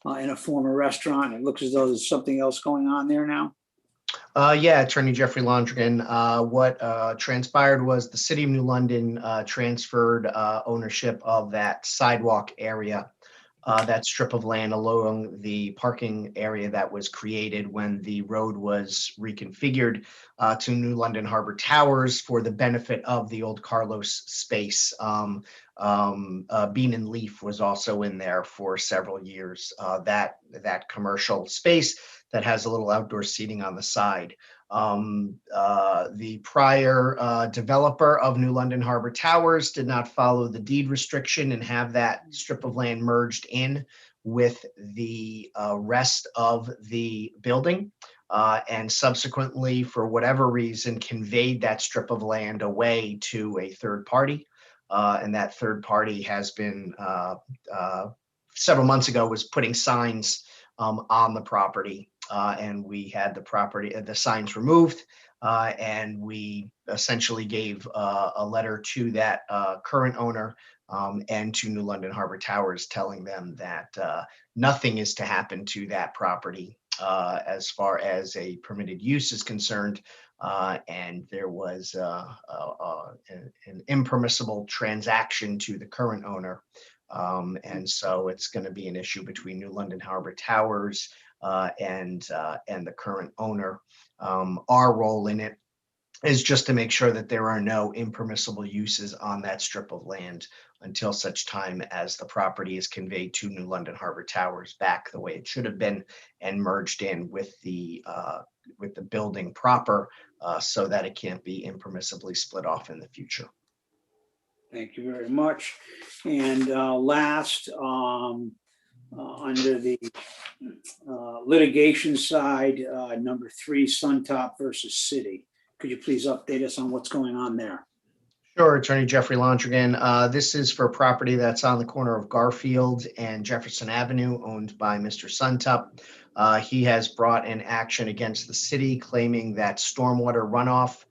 in a former restaurant. It looks as though there's something else going on there now. Yeah, Attorney Jeffrey Landrigan. What transpired was the City of New London transferred ownership of that sidewalk area, that strip of land along the parking area that was created when the road was reconfigured to New London Harbor Towers for the benefit of the old Carlos space. Bean and Leaf was also in there for several years. That commercial space that has a little outdoor seating on the side. The prior developer of New London Harbor Towers did not follow the deed restriction and have that strip of land merged in with the rest of the building. And subsequently, for whatever reason, conveyed that strip of land away to a third party. And that third party has been, several months ago, was putting signs on the property. And we had the signs removed. And we essentially gave a letter to that current owner and to New London Harbor Towers, telling them that nothing is to happen to that property as far as a permitted use is concerned. And there was an impermissible transaction to the current owner. And so it's going to be an issue between New London Harbor Towers and the current owner. Our role in it is just to make sure that there are no impermissible uses on that strip of land until such time as the property is conveyed to New London Harbor Towers back the way it should have been and merged in with the building proper, so that it can't be impermissibly split off in the future. Thank you very much. And last, under the litigation side, number 3, Suntop versus City. Could you please update us on what's going on there? Sure, Attorney Jeffrey Londrigan. This is for property that's on the corner of Garfield and Jefferson Avenue, owned by Mr. Suntop. He has brought an action against the city, claiming that stormwater runoff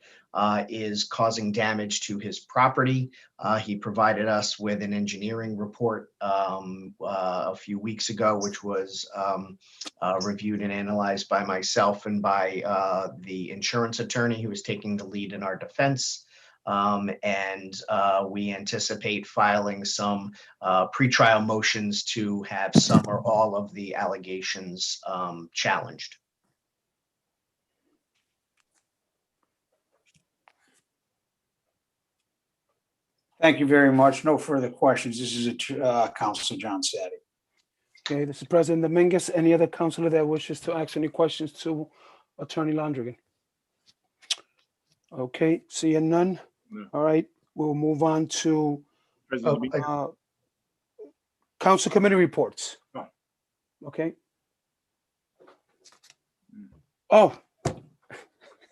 is causing damage to his property. He provided us with an engineering report a few weeks ago, which was reviewed and analyzed by myself and by the insurance attorney who was taking the lead in our defense. And we anticipate filing some pretrial motions to have some or all of the allegations challenged. Thank you very much. No further questions. This is Councilor John Sadi. Okay, this is President Dominguez. Any other councilor that wishes to ask any questions to Attorney Londrigan? Okay, seeing none. No. All right, we'll move on to President council committee reports. Oh. Okay. Oh,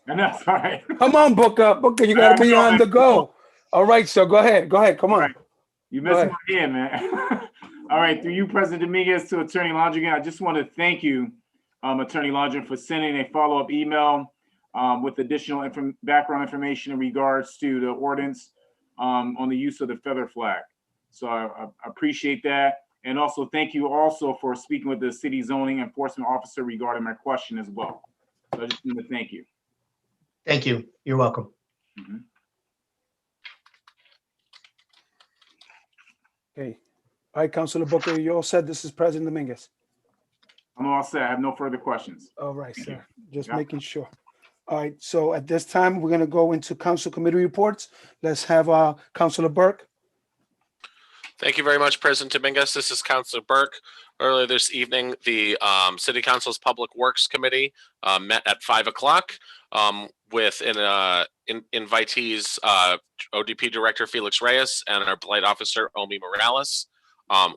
And that's all right. come on, Booker. Booker, you gotta be on the go. All right, so go ahead. Come on. Right. You messed my ear, man. All right, through you, President Dominguez, to Attorney Londrigan, I just want to thank you, Attorney Londrigan, for sending a follow-up email with additional background information in regards to the ordinance on the use of the feather flag. So I appreciate that. And also thank you also for speaking with the city zoning enforcement officer regarding my question as well. So I just want to thank you. Thank you. You're welcome. Mm-hmm. Okay. All right, Councilor Booker, you all said. This is President Dominguez. I'm all set. I have no further questions. All right, Thank sir. you. Just Yeah. making sure. All right, so at this time, we're gonna go into council committee reports. Let's have Councilor Burke. Thank you very much, President Dominguez. This is Councilor Burke. Earlier this evening, the City Council's Public Works Committee met at 5 o'clock with invitees, ODP Director Felix Reyes and our Blight Officer Omi Morales,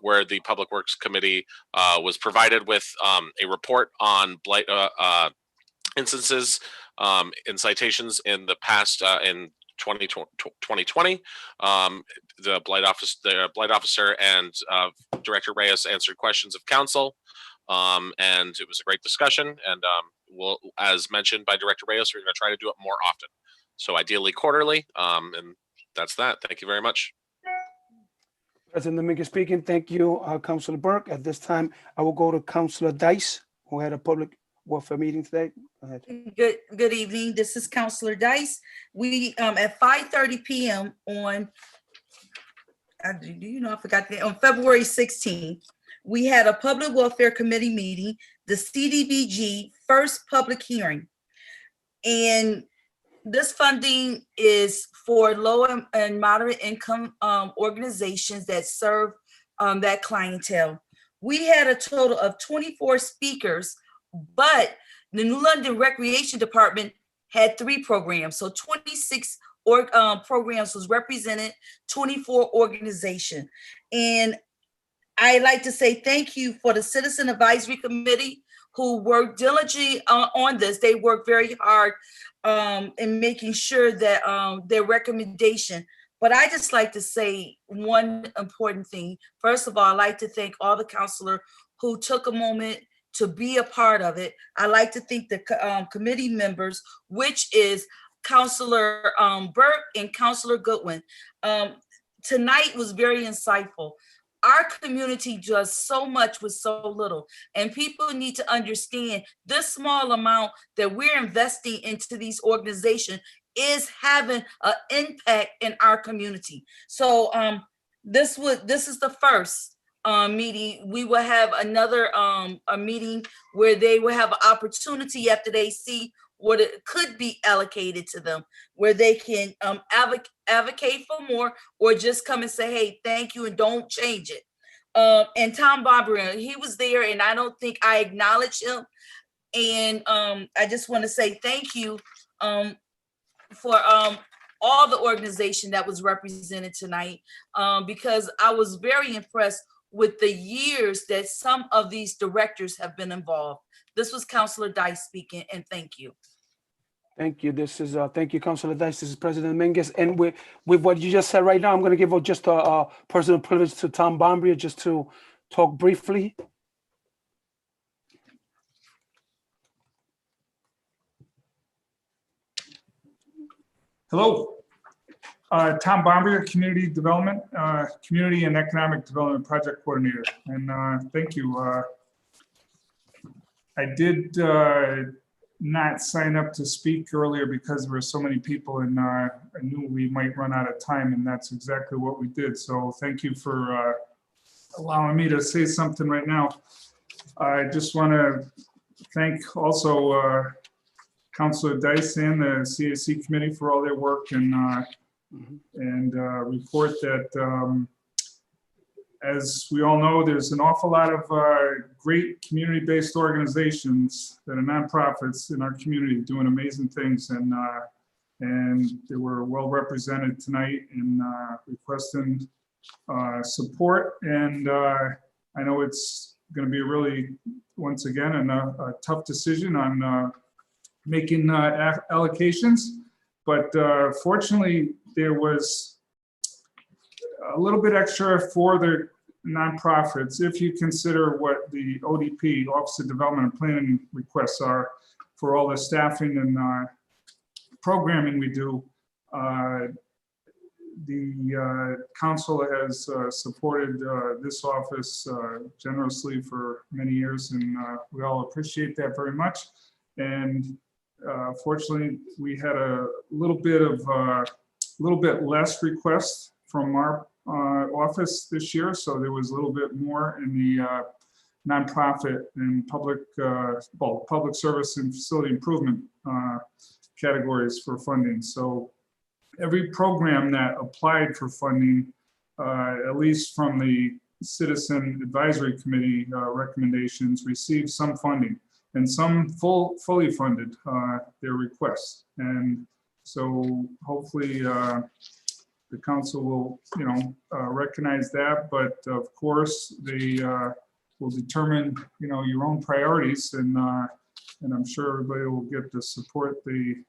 where the Public Works Committee was provided with a report on blight instances in citations in the past in 2020. The blight officer and Director Reyes answered questions of council, and it was a great discussion. And we'll, as mentioned by Director Reyes, we're going to try to do it more often. So ideally quarterly, and that's that. Thank you very much. President Dominguez speaking. Thank you, Councilor Burke. At this time, I will go to Councilor Dice, who had a public welfare meeting today. Go ahead. Good evening. This is Councilor Dice. We at 5:30 p.m. on I forgot on February 16th, we had a public welfare committee meeting, the CDBG first public hearing. And this funding is for low and moderate income organizations that serve that clientele. We had a total of 24 speakers, but the New London Recreation Department had 3 programs. So 26 programs was represented, 24 organization. And I'd like to say thank you for the Citizen Advisory Committee who worked diligently on this. They worked very hard in making sure that their recommendation. But I just like to say one important thing. First of all, I'd like to thank all the counselors who took a moment to be a part of it. I'd like to thank the committee members, which is Counselor Burke and Counselor Goodwin. Tonight was very insightful. Our community does so much with so little, and people need to understand this small amount that we're investing into these organizations is having an impact in our community. So this is the first meeting. We will have another a meeting where they will have an opportunity after they see what it could be allocated to them, where they can advocate for more, or just come and say, hey, thank you, and don't change it. And Tom Barbara, he was there, and I don't think I acknowledged him. And I just want to say thank you for all the organization that was represented tonight, because I was very impressed with the years that some of these directors have been involved. This was Councilor Dice speaking, and thank you. Thank you. This is thank you, Councilor Dice. This is President Mingus. And with what you just said right now, I'm going to give just a personal privilege to Tom Bombria just to talk briefly. Hello, Tom Bombria, Community Development, Community and Economic Development Project Coordinator. And thank you. I did not sign up to speak earlier because there were so many people, and I knew we might run out of time, and that's exactly what we did. So thank you for allowing me to say something right now. I just want to thank also Councilor Dice and the CAC committee for all their work, and report that as we all know, there's an awful lot of great community-based organizations that are nonprofits in our community doing amazing things, and they were well represented tonight in requesting support. And I know it's going to be really, once again, a tough decision on making allocations, but fortunately there was a little bit extra for the nonprofits if you consider what the ODP, Office of Development and Planning, requests are for all the staffing and programming we do. The council has supported this office generously for many years, and we all appreciate that very much. And fortunately, we had a little bit less requests from our office this year, so there was a little bit more in the nonprofit and public service and facility improvement categories for funding. So every program that applied for funding, at least from the Citizen Advisory Committee recommendations, received some funding, and some fully funded their requests. And so hopefully the council will, recognize that, but of course they will determine, your own priorities, and I'm sure everybody will get to support that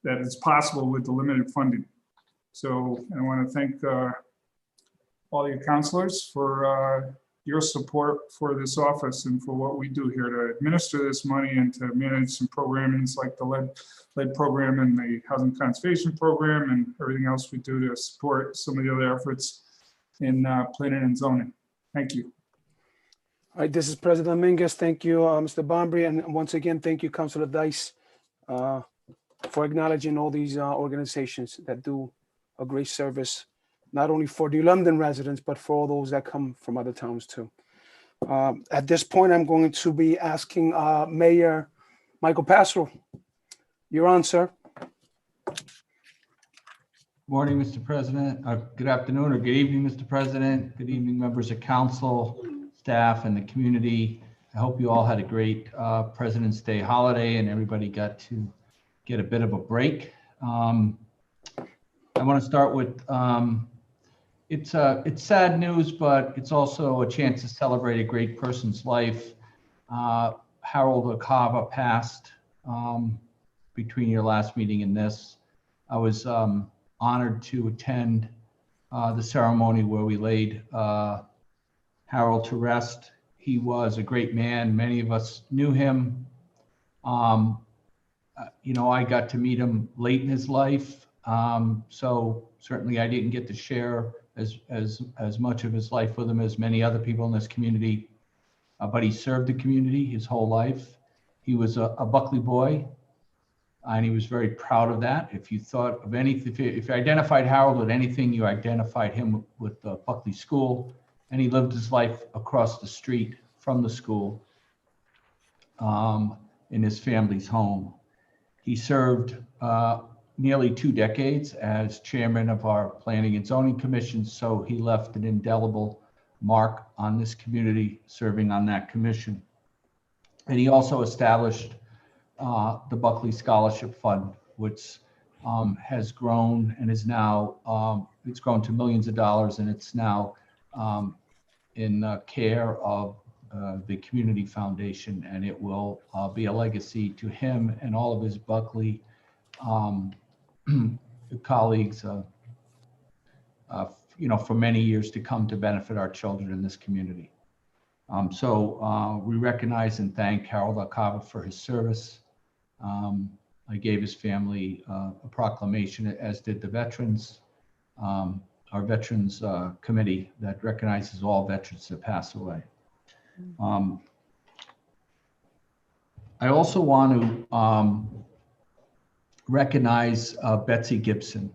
it's possible with the limited funding. So I want to thank all your counselors for your support for this office and for what we do here to administer this money and to manage some programmings like the lead program and the housing conservation program and everything else we do to support some of the other efforts in planning and zoning. Thank you. All right, this is President Mingus. Thank you, Mr. Bombry. And once again, thank you, Councilor Dice, for acknowledging all these organizations that do a great service, not only for the London residents, but for all those that come from other towns too. At this point, I'm going to be asking Mayor Michael Passero. You're on, sir. Morning, Mr. President. Good afternoon or good evening, Mr. President. Good evening, members of council, staff, and the community. I hope you all had a great President's Day holiday and everybody got to get a bit of a break. I want to start with, it's sad news, but it's also a chance to celebrate a great person's life. Harold Akava passed between your last meeting and this. I was honored to attend the ceremony where we laid Harold to rest. He was a great man. Many of us knew him. You know, I got to meet him late in his life. So certainly I didn't get to share as much of his life with him as many other people in this community. But he served the community his whole life. He was a Buckley boy. And he was very proud of that. If you thought of anything, if you identified Harold with anything, you identified him with the Buckley School. And he lived his life across the street from the school in his family's home. He served nearly 2 decades as chairman of our Planning and Zoning Commission. So he left an indelible mark on this community serving on that commission. And he also established the Buckley Scholarship Fund, which has grown and is now, it's grown to millions of dollars, and it's now in care of the Community Foundation, and it will be a legacy to him and all of his Buckley colleagues, you know, for many years to come to benefit our children in this community. So we recognize and thank Harold Akava for his service. I gave his family a proclamation, as did the veterans, our Veterans Committee that recognizes all veterans that pass away. I also want to recognize Betsy Gibson.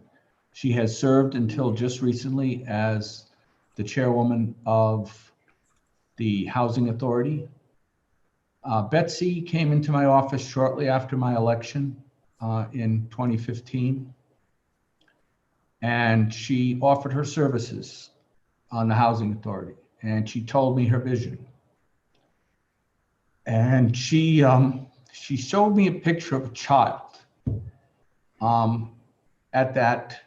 She has served until just recently as the chairwoman of the Housing Authority. Betsy came into my office shortly after my election in 2015, and she offered her services on the Housing Authority, and she told me her vision. And she showed me a picture of a child at that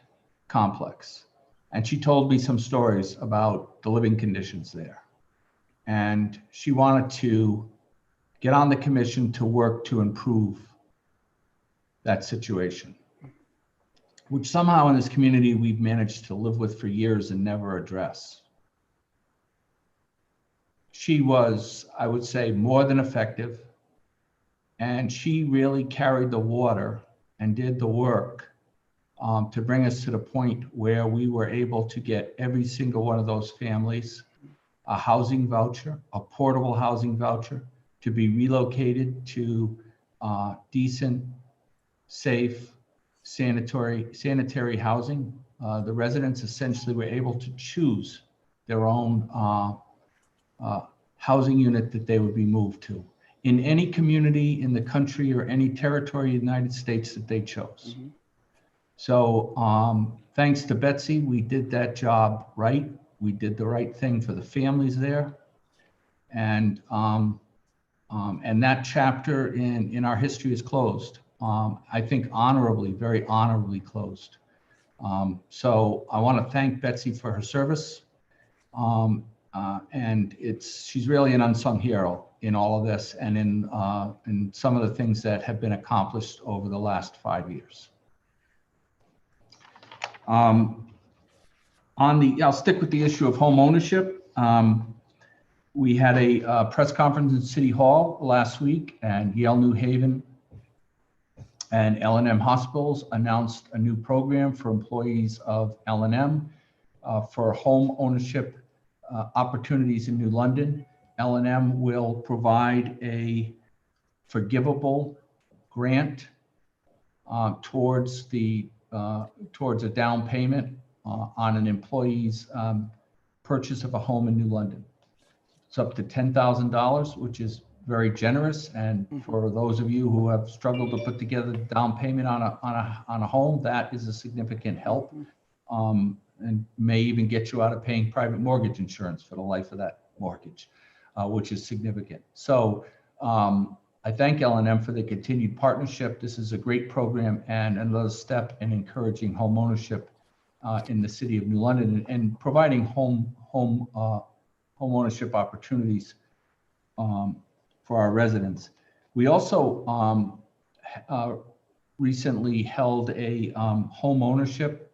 complex, and she told me some stories about the living conditions there. And she wanted to get on the commission to work to improve that situation, which somehow in this community we've managed to live with for years and never address. She was, I would say, more than effective, and she really carried the water and did the work to bring us to the point where we were able to get every single one of those families a housing voucher, a portable housing voucher, to be relocated to decent, safe, sanitary housing. The residents essentially were able to choose their own housing unit that they would be moved to in any community in the country or any territory in the United States that they chose. Mm-hmm. So thanks to Betsy, we did that job right. We did the right thing for the families there. And that chapter in our history is closed. I think honorably, very honorably closed. So I want to thank Betsy for her service. And she's really an unsung hero in all of this and in some of the things that have been accomplished over the last 5 years. I'll stick with the issue of home ownership. We had a press conference in City Hall last week, and Yale New Haven and L&M Hospitals announced a new program for employees of L&M for home ownership opportunities in New London. L&M will provide a forgivable grant towards a down payment on an employee's purchase of a home in New London. It's up to $10,000, which is very generous. And for those of you who have struggled to put together the down payment on a home, that is a significant help and may even get you out of paying private mortgage insurance for the life of that mortgage, which is significant. So I thank L&M for the continued partnership. This is a great program and another step in encouraging home ownership in the city of New London and providing home ownership opportunities for our residents. We also recently held a home ownership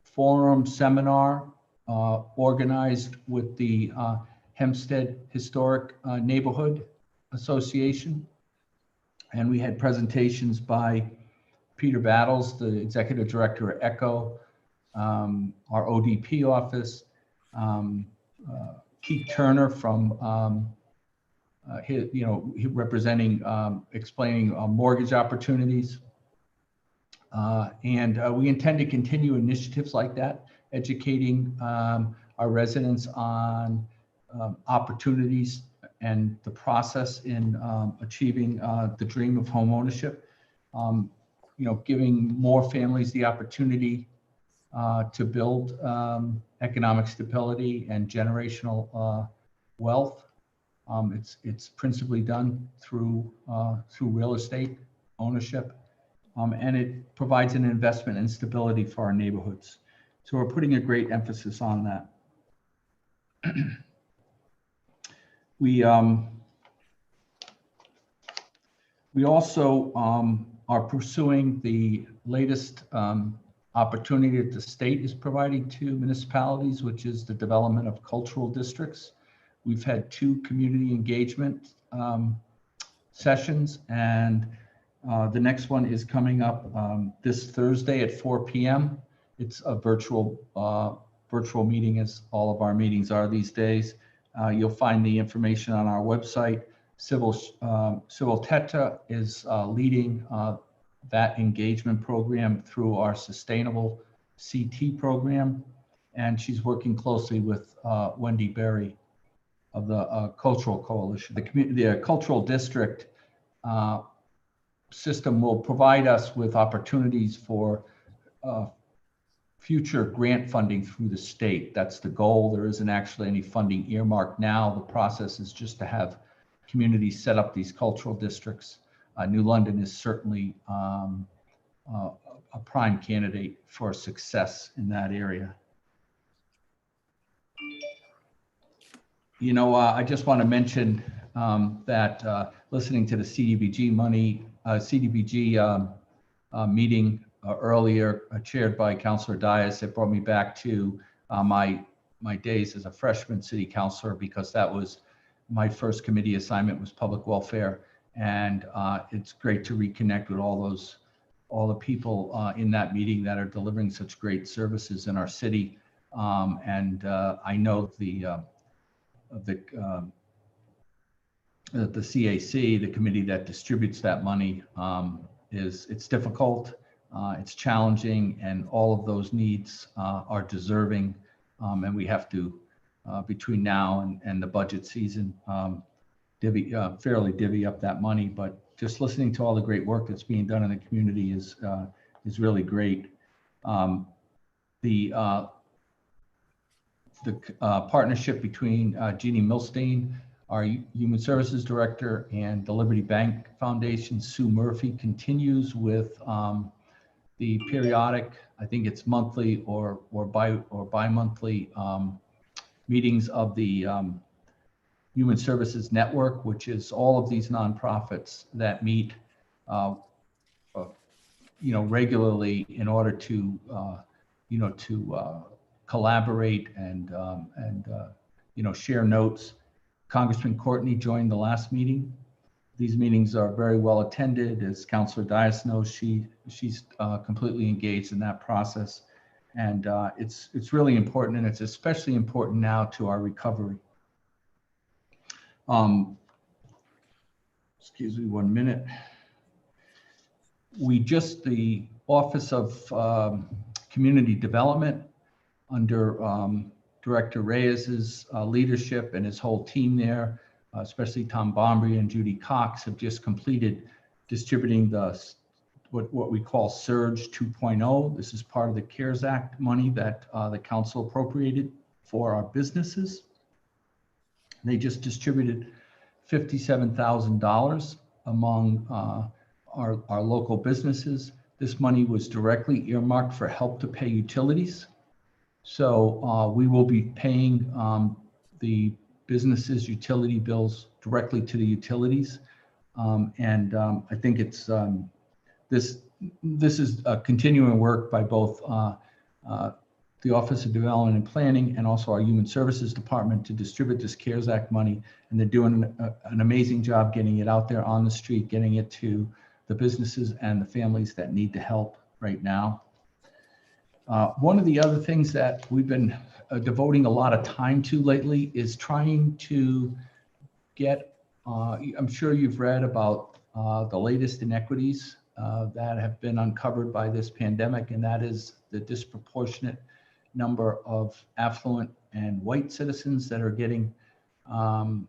forum seminar organized with the Hempstead Historic Neighborhood Association. And we had presentations by Peter Battles, the executive director at ECHO, our ODP office, Keith Turner from representing, explaining mortgage opportunities. And we intend to continue initiatives like that, educating our residents on opportunities and the process in achieving the dream of home ownership. Giving more families the opportunity to build economic stability and generational wealth. It's principally done through real estate ownership, and it provides an investment in stability for our neighborhoods. So we're putting a great emphasis on that. We also are pursuing the latest opportunity that the state is providing to municipalities, which is the development of cultural districts. We've had 2 community engagement sessions, and the next one is coming up this Thursday at 4 p.m. It's a virtual meeting, as all of our meetings are these days. You'll find the information on our website. Sybil Teta is leading that engagement program through our Sustainable CT program, and she's working closely with Wendy Berry of the Cultural Coalition. The cultural district system will provide us with opportunities for future grant funding through the state. That's the goal. There isn't actually any funding earmarked now. The process is just to have communities set up these cultural districts. New London is certainly a prime candidate for success in that area. I just want to mention that listening to the CDBG meeting earlier, chaired by Councilor Dias, it brought me back to my days as a freshman city councilor, because that was my first committee assignment was public welfare. And it's great to reconnect with all the people in that meeting that are delivering such great services in our city. I know the CAC, the committee that distributes that money, it's difficult, it's challenging, and all of those needs are deserving. And we have to, between now and the budget season, fairly divvy up that money. But just listening to all the great work that's being done in the community is really great. The partnership between Jeannie Milstein, our Human Services Director, and the Liberty Bank Foundation, Sue Murphy, continues with the periodic, I think it's monthly or bi-monthly meetings of the Human Services Network, which is all of these nonprofits that meet regularly in order to collaborate and share notes. Congressman Courtney joined the last meeting. These meetings are very well attended. As Councilor Dias knows, she's completely engaged in that process. And it's really important, and it's especially important now to our recovery. Excuse me 1 minute. The Office of Community Development, under Director Reyes's leadership and his whole team there, especially Tom Bombry and Judy Cox, have just completed distributing the what we call Surge 2.0. This is part of the CARES Act money that the council appropriated for our businesses. They just distributed $57,000 among our local businesses. This money was directly earmarked for help to pay utilities. So we will be paying the businesses' utility bills directly to the utilities. I think it's this is a continuing work by both the Office of Development and Planning and also our Human Services Department to distribute this CARES Act money. And they're doing an amazing job getting it out there on the street, getting it to the businesses and the families that need the help right now. One of the other things that we've been devoting a lot of time to lately is trying to get, I'm sure you've read about the latest inequities that have been uncovered by this pandemic, and that is the disproportionate number of affluent and white citizens that are getting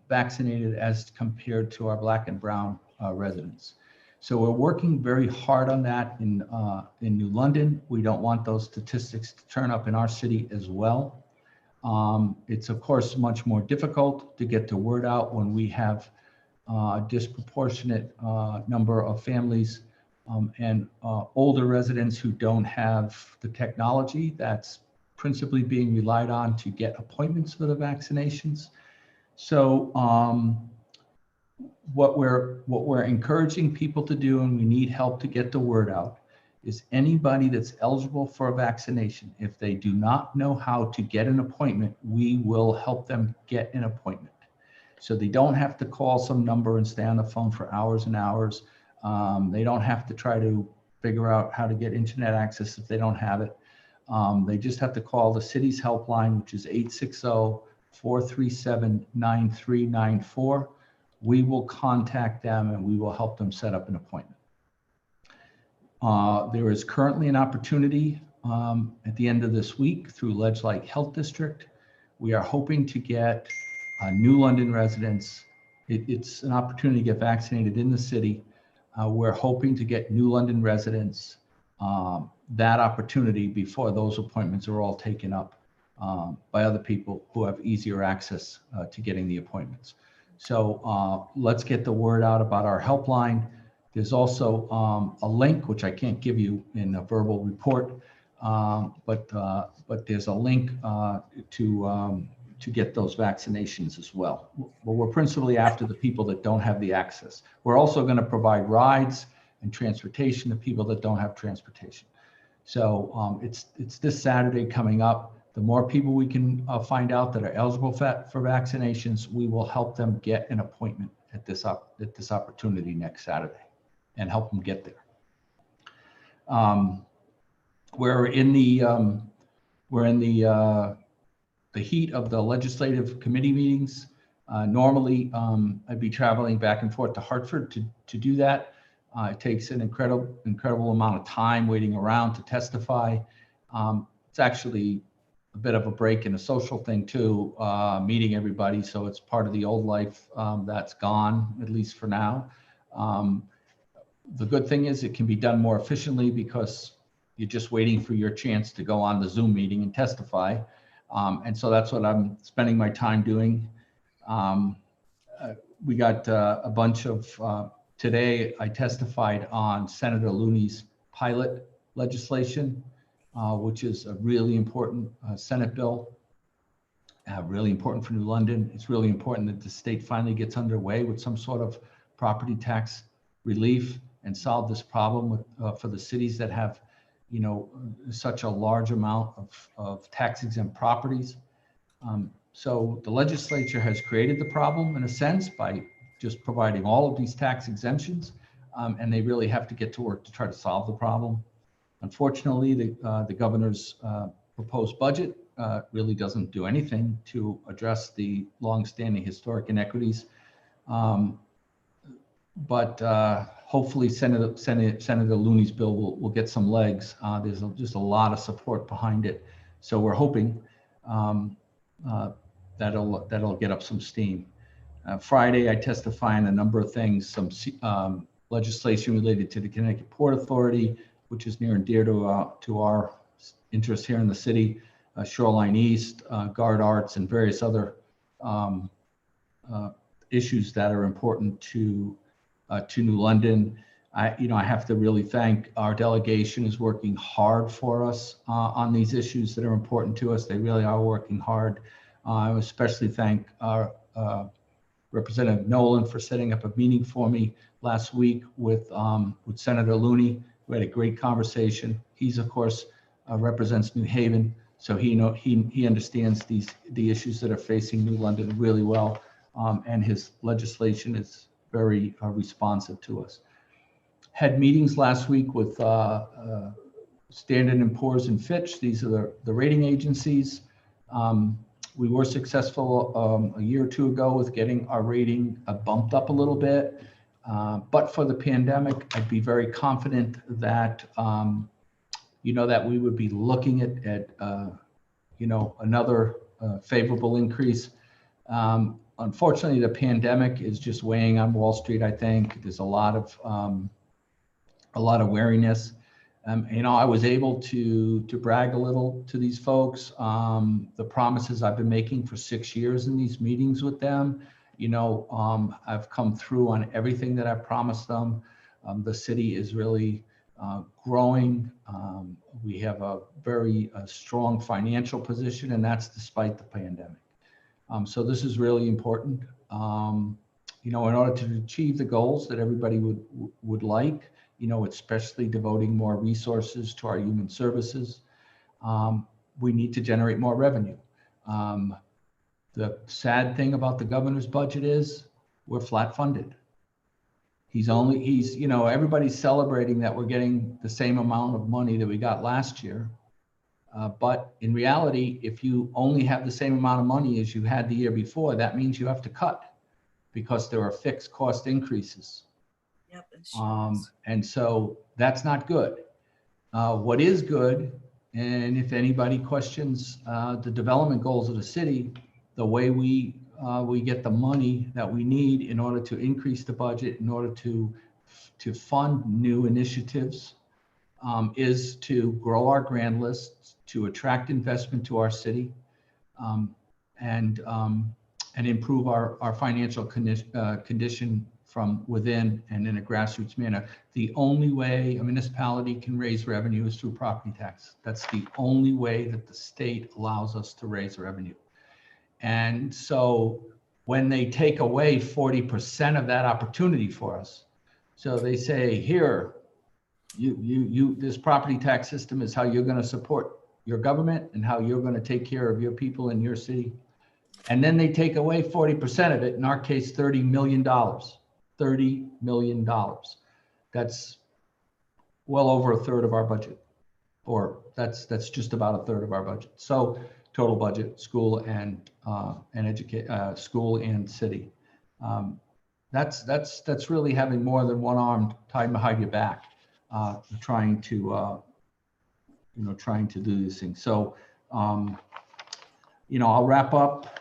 vaccinated as compared to our Black and brown residents. So we're working very hard on that in New London. We don't want those statistics to turn up in our city as well. It's of course much more difficult to get the word out when we have a disproportionate number of families and older residents who don't have the technology that's principally being relied on to get appointments for the vaccinations. So what we're encouraging people to do, and we need help to get the word out, is anybody that's eligible for a vaccination, if they do not know how to get an appointment, we will help them get an appointment. So they don't have to call some number and stay on the phone for hours and hours. They don't have to try to figure out how to get internet access if they don't have it. They just have to call the city's helpline, which is 860-437-9394. We will contact them and we will help them set up an appointment. There is currently an opportunity at the end of this week through Ledgelight Health District. We are hoping to get New London residents. It's an opportunity to get vaccinated in the city. We're hoping to get New London residents that opportunity before those appointments are all taken up by other people who have easier access to getting the appointments. So let's get the word out about our helpline. There's also a link, which I can't give you in a verbal report, but there's a link to get those vaccinations as well. But we're principally after the people that don't have the access. We're also going to provide rides and transportation to people that don't have transportation. So it's this Saturday coming up. The more people we can find out that are eligible for vaccinations, we will help them get an appointment at this opportunity next Saturday and help them get there. We're in the heat of the legislative committee meetings. Normally, I'd be traveling back and forth to Hartford to do that. It takes an incredible amount of time waiting around to testify. It's actually a bit of a break and a social thing too, meeting everybody. So it's part of the old life that's gone, at least for now. The good thing is it can be done more efficiently because you're just waiting for your chance to go on the Zoom meeting and testify. And so that's what I'm spending my time doing. We got a bunch of, today I testified on Senator Looney's pilot legislation, which is a really important Senate bill, really important for New London. It's really important that the state finally gets underway with some sort of property tax relief and solve this problem with, for the cities that have, you know, such a large amount of tax exempt properties. So the legislature has created the problem in a sense by just providing all of these tax exemptions, and they really have to get to work to try to solve the problem. Unfortunately, the governor's proposed budget really doesn't do anything to address the longstanding historic inequities. But hopefully Senator Looney's bill will get some legs. There's just a lot of support behind it. So we're hoping that'll get up some steam. Friday, I testify on a number of things, some legislation related to the Connecticut Port Authority, which is near and dear to our interests here in the city, Shoreline East, Guard Arts, and various other issues that are important to New London. I have to really thank our delegation is working hard for us on these issues that are important to us. They really are working hard. I especially thank our Representative Nolan for setting up a meeting for me last week with Senator Looney. We had a great conversation. He's, of course, represents New Haven, so he understands the issues that are facing New London really well, and his legislation is very responsive to us. Had meetings last week with Standard & Poor's and Fitch. These are the rating agencies. We were successful a year or two ago with getting our rating bumped up a little bit. But for the pandemic, I'd be very confident that, that we would be looking at another favorable increase. Unfortunately, the pandemic is just weighing on Wall Street, I think. There's a lot of wariness. I was able to brag a little to these folks. The promises I've been making for 6 years in these meetings with them, I've come through on everything that I promised them. The city is really growing. We have a very strong financial position, and that's despite the pandemic. So this is really important. In order to achieve the goals that everybody would like, especially devoting more resources to our human services, we need to generate more revenue. The sad thing about the governor's budget is we're flat funded. Everybody's celebrating that we're getting the same amount of money that we got last year. But in reality, if you only have the same amount of money as you had the year before, that means you have to cut because there are fixed cost increases. Yep, and so that's not good. What is good, and if anybody questions the development goals of the city, the way we get the money that we need in order to increase the budget, in order to fund new initiatives, is to grow our grant lists, to attract investment to our city, and improve our financial condition from within and in a grassroots manner. The only way a municipality can raise revenue is through property tax. That's the only way that the state allows us to raise revenue. And so when they take away 40% of that opportunity for us, so they say, here, this property tax system is how you're going to support your government and how you're going to take care of your people in your city. And then they take away 40% of it, in our case, $30 million. $30 million. That's well over a third of our budget, or that's just about a third of our budget. So total budget, school and school and city. That's really having more than one arm tied behind your back, trying to do these things. So I'll wrap up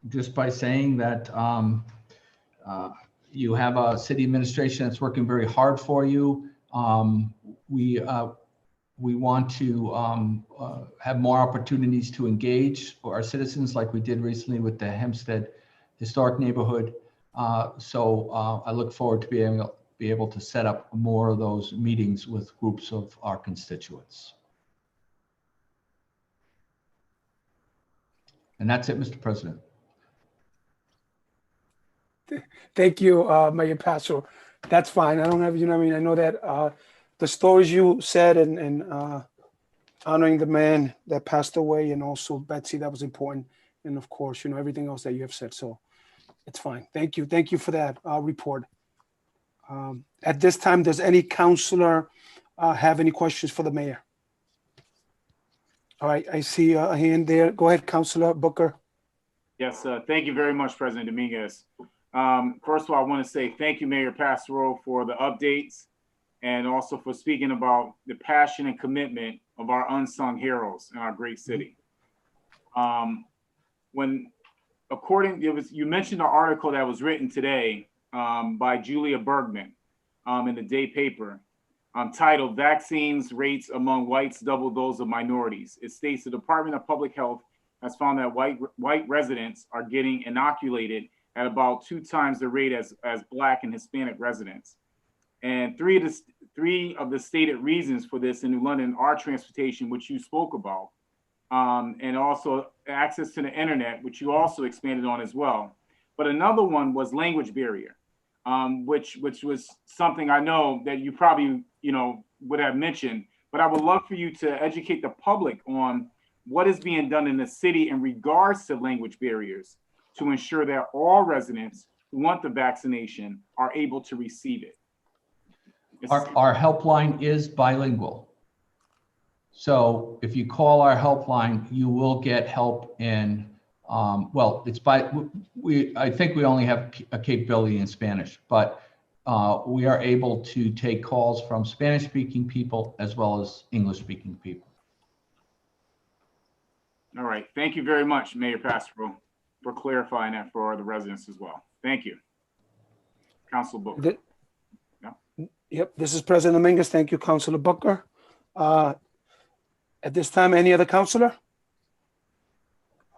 just by saying that you have a city administration that's working very hard for you. We want to have more opportunities to engage for our citizens, like we did recently with the Hempstead Historic Neighborhood. So I look forward to be able to set up more of those meetings with groups of our constituents. And that's it, Mr. President. Thank you, Mayor Passo. That's fine. I don't have, I know that the stories you said and honoring the man that passed away, and also Betsy, that was important. And of course, everything else that you have said. So it's fine. Thank you. Thank you for that report. At this time, does any counselor have any questions for the mayor? All right, I see a hand there. Go ahead, Councilor Booker. Yes, thank you very much, President Dominguez. First of all, I want to say thank you, Mayor Passero, for the updates and also for speaking about the passion and commitment of our unsung heroes in our great city. You mentioned an article that was written today by Julia Bergman in the day paper titled "Vaccines Rates Among Whites Double Those of Minorities." It states the Department of Public Health has found that white residents are getting inoculated at about 2 times the rate as Black and Hispanic residents. And three of the stated reasons for this in New London are transportation, which you spoke about, and also access to the internet, which you also expanded on as well. But another one was language barrier, which was something I know that you probably would have mentioned. But I would love for you to educate the public on what is being done in the city in regards to language barriers to ensure that all residents who want the vaccination are able to receive it. Our helpline is bilingual. So if you call our helpline, you will get help in, I think we only have a capability in Spanish, but we are able to take calls from Spanish-speaking people as well as English-speaking people. All right. Thank you very much, Mayor Pastro, for clarifying that for the residents as well. Thank you. Council Booker. Yep, this is President Dominguez. Thank you, Councilor Booker. At this time, any other councilor?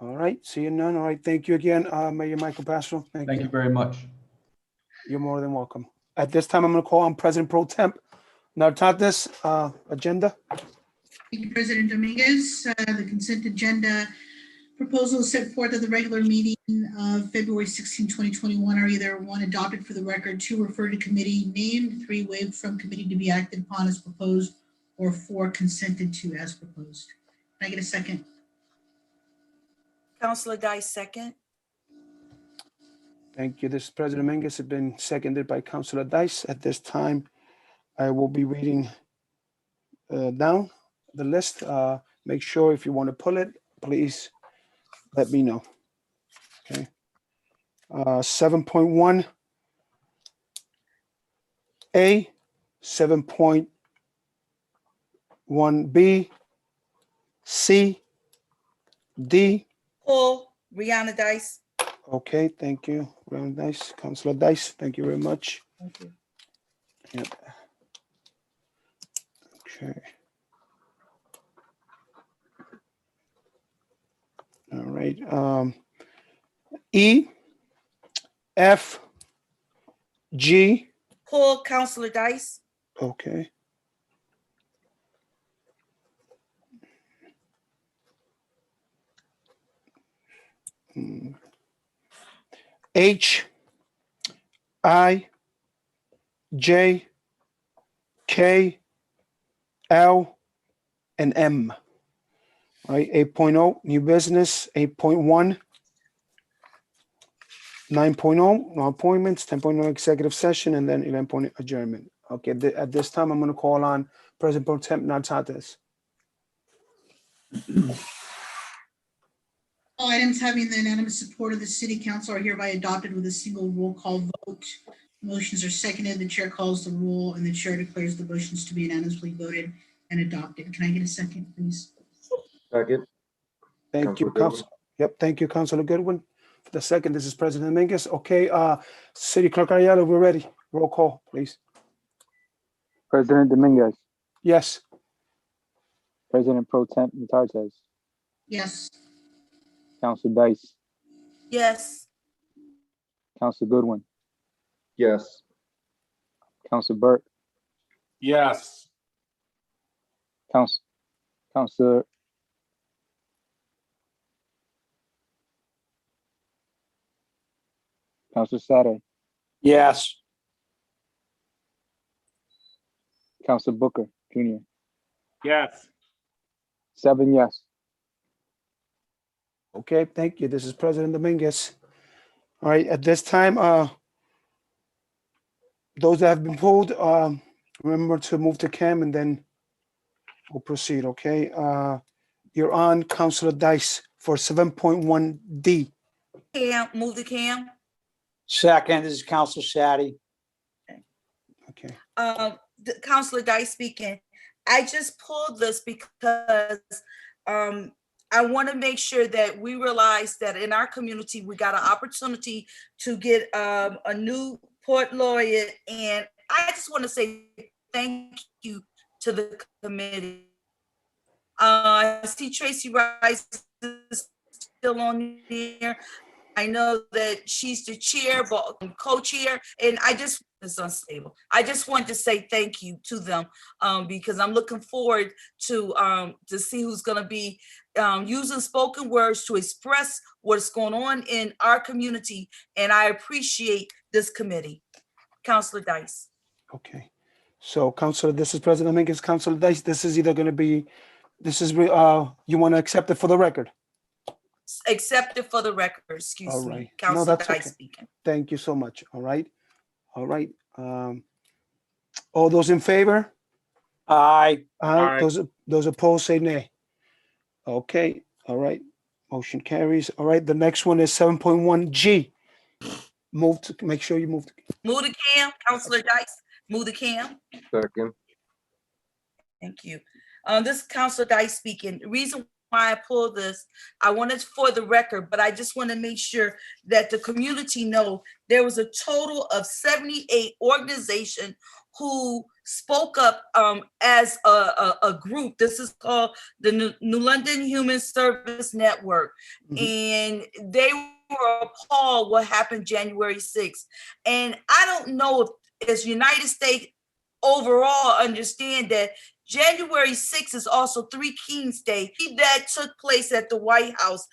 All right, seeing none. All right, thank you again, Mayor Michael Pastro. Thank you very much. You're more than welcome. At this time, I'm going to call on President Pro Temp Nartates, agenda. Thank you, President Dominguez. The consent agenda proposals set forth at the regular meeting of February 16, 2021 are either 1, adopted for the record, 2, referred to committee, named, 3, waived from committee to be acted upon as proposed, or 4, consented to as proposed. Can I get a second? Councilor Dice, second. Thank you. This is President Dominguez. It's been seconded by Councilor Dice. At this time, I will be reading down the list. Make sure if you want to pull it, please let me know. Okay. 7.1 A, 7.1B, C, D. Pull, Rihanna Dice. Okay, thank you. Very nice. Councilor Dice, thank you very much. Thank you. Yep. Okay. All right. E, F, G. Pull, Councilor Dice. Okay. H, I, J, K, L, and M. All right, 8.0, new business, 8.1, 9.0, no appointments, 10.0, executive session, and then 11.0, adjournment. Okay, at this time, I'm going to call on President Pro Temp Nartates. All items having the unanimous support of the city council are hereby adopted with a single roll call vote. Motions are seconded, the chair calls the roll, and the chair declares the motions to be unanimously voted and adopted. Can I get a second, please? Second. Thank you, Council. Yep, thank you, Councilor Goodwin. For the second, this is President Dominguez. Okay, City Clerk Ayala, we're ready. Roll call, please. President Dominguez. Yes. President Pro Temp Nartates. Yes. Councilor Dice. Yes. Councilor Goodwin. Yes. Councilor Burke. Yes. Councilor Sade. Yes. Councilor Booker Jr. Yes. 7 yes. Okay, thank you. This is President Dominguez. All right, at this time, those that have been pulled, remember to move to cam and then we'll proceed, okay? You're on, Councilor Dice, for 7.1D. Cam, move the Cam. Second, this is Councilor Sadi. Okay. Councilor Dice speaking. I just pulled this because I want to make sure that we realize that in our community, we got an opportunity to get a new port laureate and I just want to say thank you to the committee. I see Tracy Rice is still on there. I know that she's the chair, but co-chair, and it's unstable. I just want to say thank you to them because I'm looking forward to see who's going to be using spoken words to express what's going on in our community, and I appreciate this committee. Councilor Dice. Okay. So Councilor, this is President Dominguez. Councilor Dice, this is either going to be, you want to accept it for the record? Accept it for the record, excuse All me. right. No, Councilor that's Dice okay. speaking. Thank you so much. All right. All right. All those in favor? Aye. Aye. Those opposed, say nay. Okay. All right. Motion carries. All right. The next one is 7.1G. Make sure you move. Move the cam, Councilor Dice. Move the cam. Second. Thank you. This is Councilor Dice speaking. The reason why I pulled this, I wanted for the record, but I just want to make sure that the community know there was a total of 78 organizations who spoke up as a group. This is called the New London Human Service Network. And they were appalled what happened January 6th. And I don't know if as United States overall understand that January 6th is also Three Kings Day that took place at the White House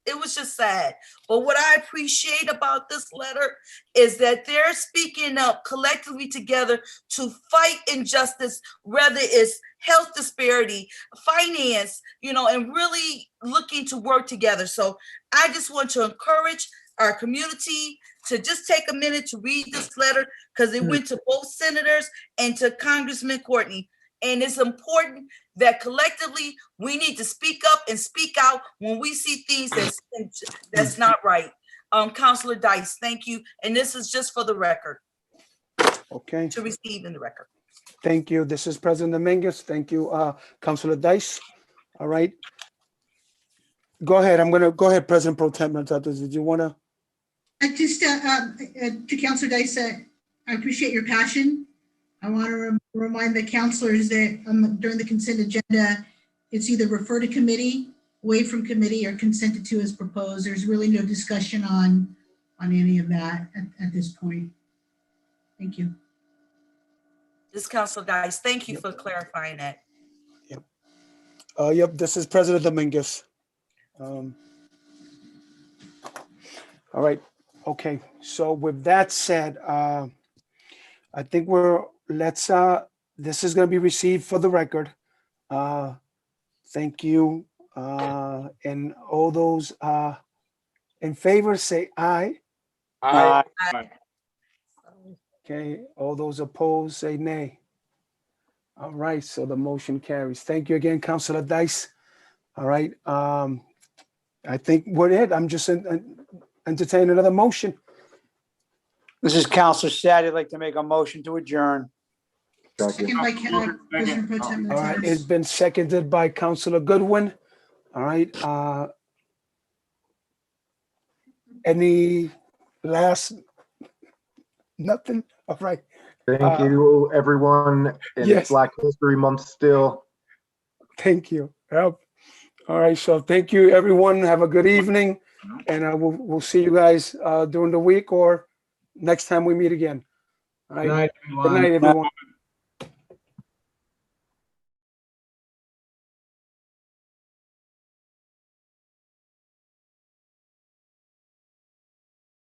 it was just sad. But what I appreciate about this letter is that they're speaking up collectively together to fight injustice, whether it's health disparity, finance, and really looking to work together. So I just want to encourage our community to just take a minute to read this letter because it went to both senators and to Congressman Courtney. And it's important that collectively we need to speak up and speak out when we see things that's not right. Councilor Dice, thank you. And this is just for the record. Okay. To receive in the record. Thank you. This is President Dominguez. Thank you, Councilor Dice. All right. Go ahead. Go ahead, President Pro Tem. Did you want to? Just to Councilor Dice, I appreciate your passion. I want to remind the councilors that during the consent agenda, it's either refer to committee, away from committee, or consented to as proposed. There's really no discussion on any of that at this point. Thank you. This Councilor Dice, thank you for clarifying that. Yep. Yep. This is President Dominguez. All right. Okay. So with that said, I think this is going to be received for the record. Thank you. And all those in favor say aye. Aye. Okay. All those opposed say nay. All right. So the motion carries. Thank you again, Councilor Dice. All right. I think we're it. I'm just entertaining another motion. This is Councilor Sadi. I'd like to make a motion to adjourn. Second by President Pro Tem. All right. It's been seconded by Councilor Goodwin. All right. Any last? Nothing? All right. Thank you, everyone. And yes. It's Black History Month still. Thank you. Yep. All right. So thank you, everyone. Have a good evening. And we'll see you guys during the week or next time we meet again. All right. Good night, Good night, everyone.